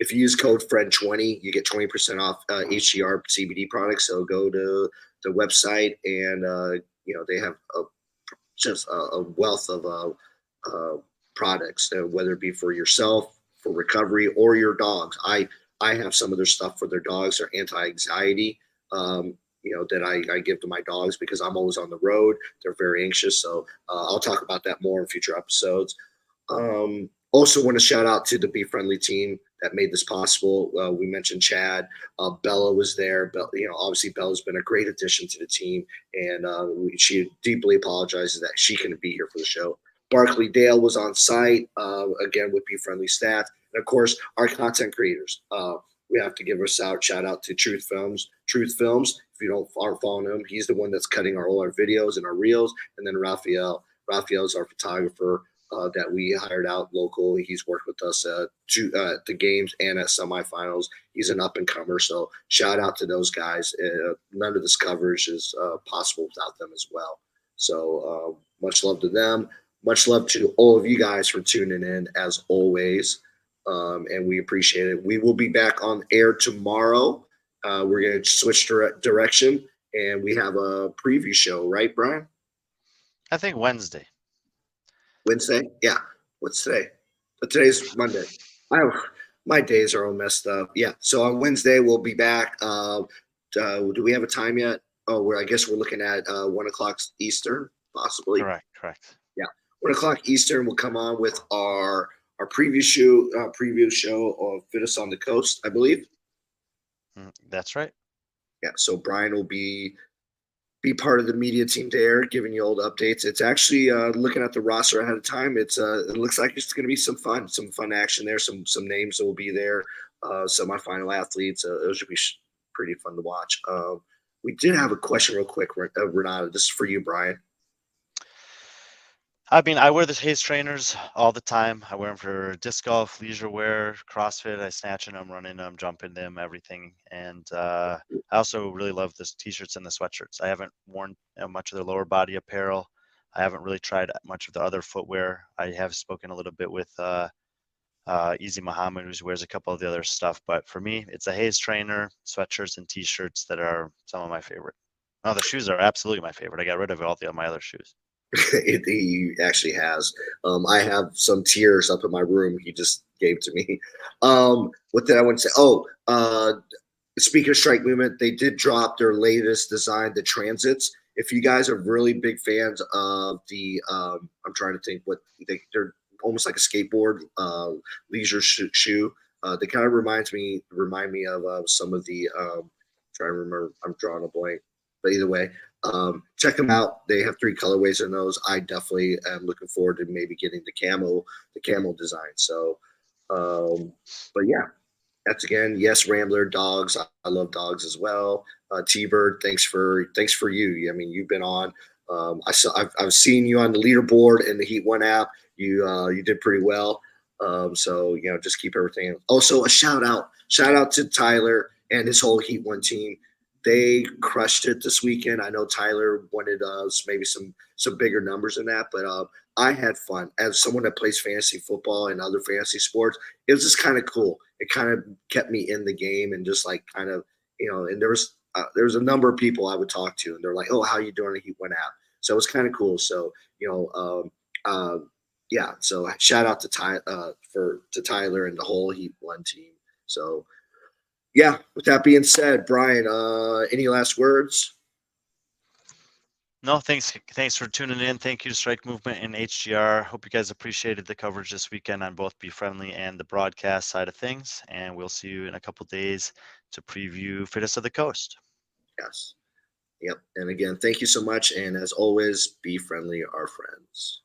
If you use code FRIEND20, you get 20% off HCR CBD products. So go to the website and they have just a wealth of products, whether it be for yourself, for recovery, or your dogs. I have some of their stuff for their dogs. They're anti-anxiety. That I give to my dogs because I'm always on the road. They're very anxious. So I'll talk about that more in future episodes. Also want to shout out to the B.Friendly team that made this possible. We mentioned Chad. Bella was there. Obviously Bella's been a great addition to the team, and she deeply apologizes that she couldn't be here for the show. Barkley Dale was on site, again, with B.Friendly staff. And, of course, our content creators. We have to give a shout out to Truth Films. If you aren't following him, he's the one that's cutting all our videos and our reels. And then Raphael's our photographer that we hired out local. He's worked with us at the games and at semifinals. He's an up and comer. So shout out to those guys. None of this coverage is possible without them as well. So much love to them. Much love to all of you guys for tuning in as always. And we appreciate it. We will be back on air tomorrow. We're going to switch direction, and we have a preview show, right, Brian? I think Wednesday. Wednesday? Yeah. What's today? But today's Monday. My days are all messed up. Yeah. So on Wednesday, we'll be back. Do we have a time yet? Oh, I guess we're looking at 1 o'clock Eastern, possibly. Correct. Yeah. 1 o'clock Eastern, we'll come on with our preview show of Fit Us on the Coast, I believe. That's right. Yeah, so Brian will be part of the media team there, giving you all the updates. It's actually looking at the roster ahead of time. It looks like it's going to be some fun action there. Some names that will be there. Semifinal athletes. It should be pretty fun to watch. We did have a question real quick, Renata. This is for you, Brian. I mean, I wear the Hayes trainers all the time. I wear them for disc golf, leisure wear, CrossFit. I snatch in them, run in them, jump in them, everything. And I also really love the t-shirts and the sweatshirts. I haven't worn much of their lower body apparel. I haven't really tried much of the other footwear. I have spoken a little bit with Easy Muhammad, who wears a couple of the other stuff. But for me, it's a Hayes trainer, sweatshirts, and t-shirts that are some of my favorite. Oh, the shoes are absolutely my favorite. I got rid of all my other shoes. He actually has. I have some tiers up in my room he just gave to me. What did I want to say? Speaking of Strike Movement, they did drop their latest design, the Transits. If you guys are really big fans of the, I'm trying to think they're almost like a skateboard leisure shoe. They kind of remind me of some of the, trying to remember, I'm drawing a blank, but either way, check them out. They have 3 colorways in those. I definitely am looking forward to maybe getting the camo design. So, but yeah, that's again, yes, Rambler dogs. I love dogs as well. T-Bird, thanks for you. I mean, you've been on. I've seen you on the leaderboard in the Heat 1 app. You did pretty well. So just keep everything. Also, a shout out to Tyler. and this whole Heat One team, they crushed it this weekend. I know Tyler wanted maybe some bigger numbers than that, but I had fun. As someone that plays fantasy football and other fantasy sports, it was just kind of cool. It kind of kept me in the game and just like kind of, and there was a number of people I would talk to, and they're like, "Oh, how you doing?" He went out, so it was kind of cool. So yeah. So shout out to Tyler and the whole Heat One team. So yeah. With that being said, Brian, any last words? No, thanks for tuning in. Thank you to Strike Movement and HGR. Hope you guys appreciated the coverage this weekend on both B.Friendly and the broadcast side of things. And we'll see you in a couple days to preview Fittest of the Coast. Yes. Yep. And again, thank you so much. And as always, be friendly, our friends.